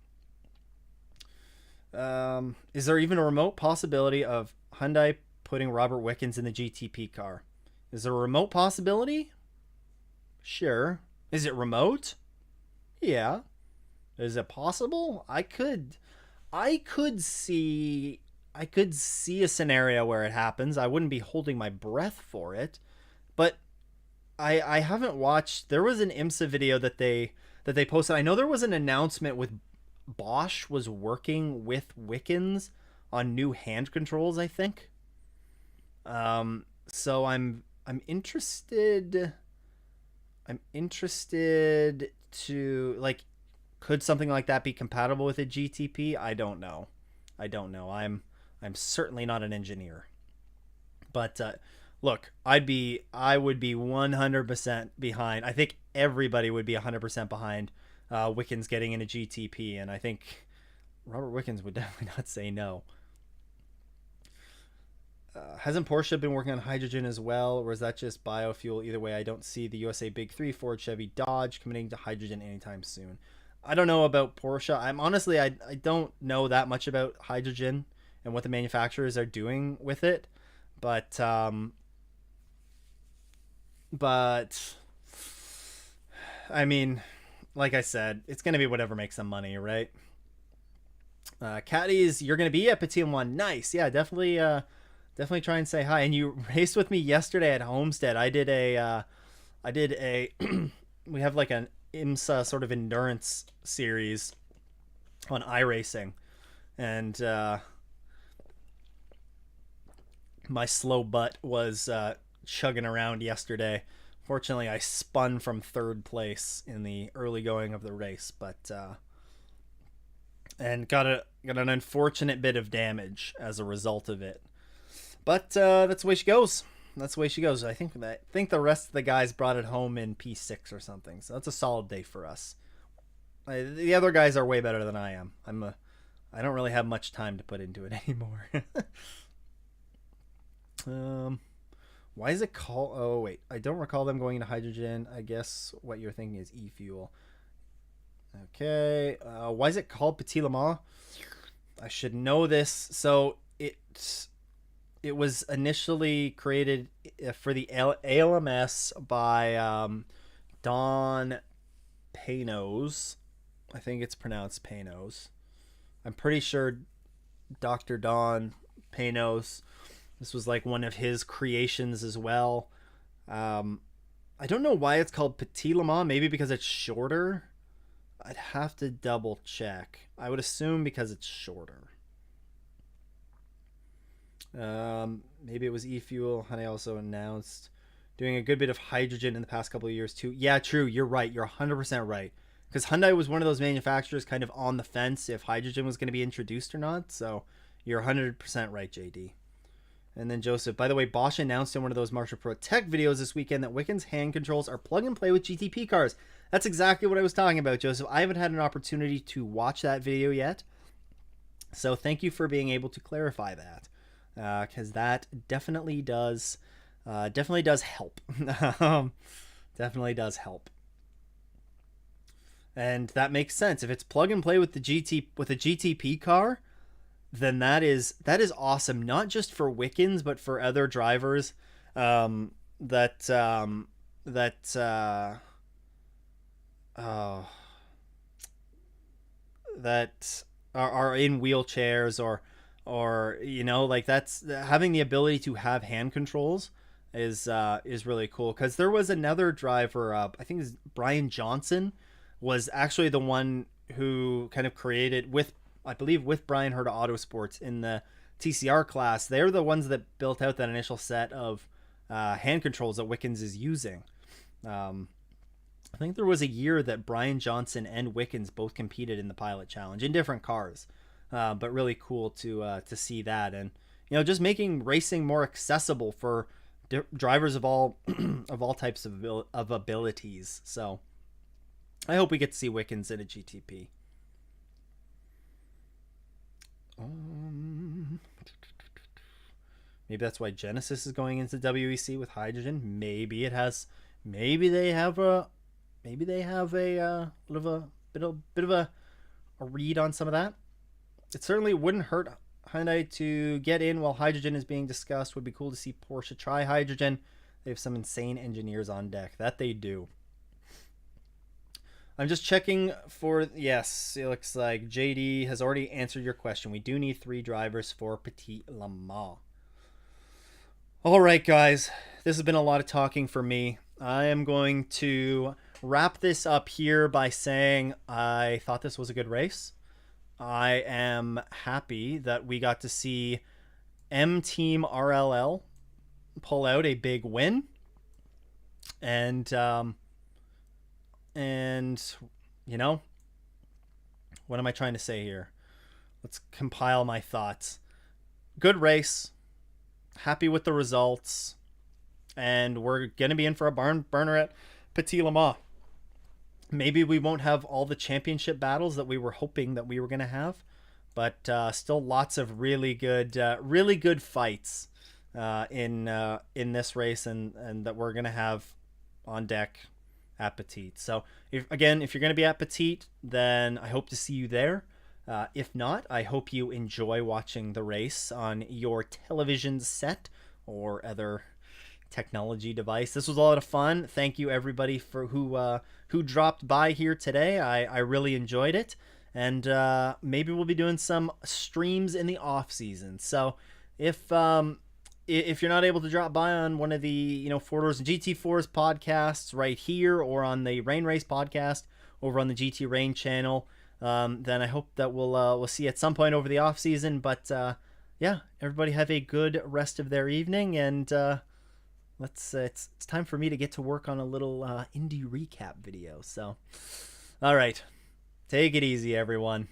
Is there even a remote possibility of Hyundai putting Robert Wickens in the GTP car? Is there a remote possibility? Sure. Is it remote? Yeah. Is it possible? I could see a scenario where it happens. I wouldn't be holding my breath for it, but I haven't watched. There was an Imsa video that they posted. I know there was an announcement with Bosch was working with Wickens on new hand controls, I think. So I'm interested. I'm interested to, like, could something like that be compatible with a GTP? I don't know. I'm certainly not an engineer. But look, I would be 100% behind. I think everybody would be 100% behind Wickens getting in a GTP, and I think Robert Wickens would definitely not say no. Hasn't Porsche been working on hydrogen as well, or is that just biofuel? Either way, I don't see the USA Big Three, Ford, Chevy, Dodge, committing to hydrogen anytime soon. I don't know about Porsche. I don't know that much about hydrogen and what the manufacturers are doing with it, but I mean, like I said, it's going to be whatever makes them money, right? Caddies, you're going to be at Petit One. Nice. Yeah, definitely try and say hi. And you raced with me yesterday at Homestead. I did a we have like an IMSA sort of endurance series on iRacing, and my slow butt was chugging around yesterday. Fortunately, I spun from third place in the early going of the race, but and got an unfortunate bit of damage as a result of it. But that's the way she goes. I think the rest of the guys brought it home in P6 or something. So that's a solid day for us. The other guys are way better than I am. I don't really have much time to put into it anymore. Why is it called? Oh wait, I don't recall them going into hydrogen. I guess what you're thinking is e-fuel. Okay. Why is it called Petit Le Mans? I should know this. So it was initially created for the ALMS by Don Panos. I think it's pronounced Panos. I'm pretty sure Dr. Don Panos. This was like one of his creations as well. I don't know why it's called Petit Le Mans. Maybe because it's shorter. I'd have to double check. I would assume because it's shorter. Maybe it was e-fuel. Hyundai also announced doing a good bit of hydrogen in the past couple of years too. Yeah, true. You're right. You're 100% right. Because Hyundai was one of those manufacturers kind of on the fence if hydrogen was going to be introduced or not. So you're 100% right, JD. And then Joseph, by the way, Bosch announced in one of those Marshall Pro Tech videos this weekend that Wickens hand controls are plug and play with GTP cars. That's exactly what I was talking about, Joseph. I haven't had an opportunity to watch that video yet. So thank you for being able to clarify that. Because that definitely does help. Definitely does help. And that makes sense. If it's plug and play with a GTP car, then that is awesome. Not just for Wickens, but for other drivers that are in wheelchairs or like that's having the ability to have hand controls is really cool. Because there was another driver, I think it's Brian Johnson, was actually the one who kind of created with Brian Herta Autosports in the TCR class. They're the ones that built out that initial set of hand controls that Wickens is using. I think there was a year that Brian Johnson and Wickens both competed in the Pilot Challenge in different cars. But really cool to see that, and just making racing more accessible for drivers of all of all types of abilities. So I hope we get to see Wickens in a GTP. Maybe that's why Genesis is going into WEC with hydrogen. Maybe it has. Maybe they have a bit of a read on some of that. It certainly wouldn't hurt Hyundai to get in while hydrogen is being discussed. Would be cool to see Porsche try hydrogen. They have some insane engineers on deck. That they do. I'm just checking for... Yes, it looks like JD has already answered your question. We do need 3 drivers for Petit Le Mans. All right, guys. This has been a lot of talking for me. I am going to wrap this up here by saying I thought this was a good race. I am happy that we got to see M Team RLL pull out a big win. And what am I trying to say here? Let's compile my thoughts. Good race. Happy with the results. And we're going to be in for a barn burner at Petit Le Mans. Maybe we won't have all the championship battles that we were hoping that we were going to have, but still lots of really good fights in this race, and that we're going to have on deck at Petit. So if you're going to be at Petit, then I hope to see you there. If not, I hope you enjoy watching the race on your television set or other technology device. This was a lot of fun. Thank you everybody for who dropped by here today. I really enjoyed it, and maybe we'll be doing some streams in the off season. So if you're not able to drop by on one of the Four Doors and GT4's podcasts right here, or on the Rain Race podcast over on the GT Rain channel, then I hope that we'll see you at some point over the off season. But yeah, everybody have a good rest of their evening, and it's time for me to get to work on a little Indy recap video. So all right, take it easy everyone.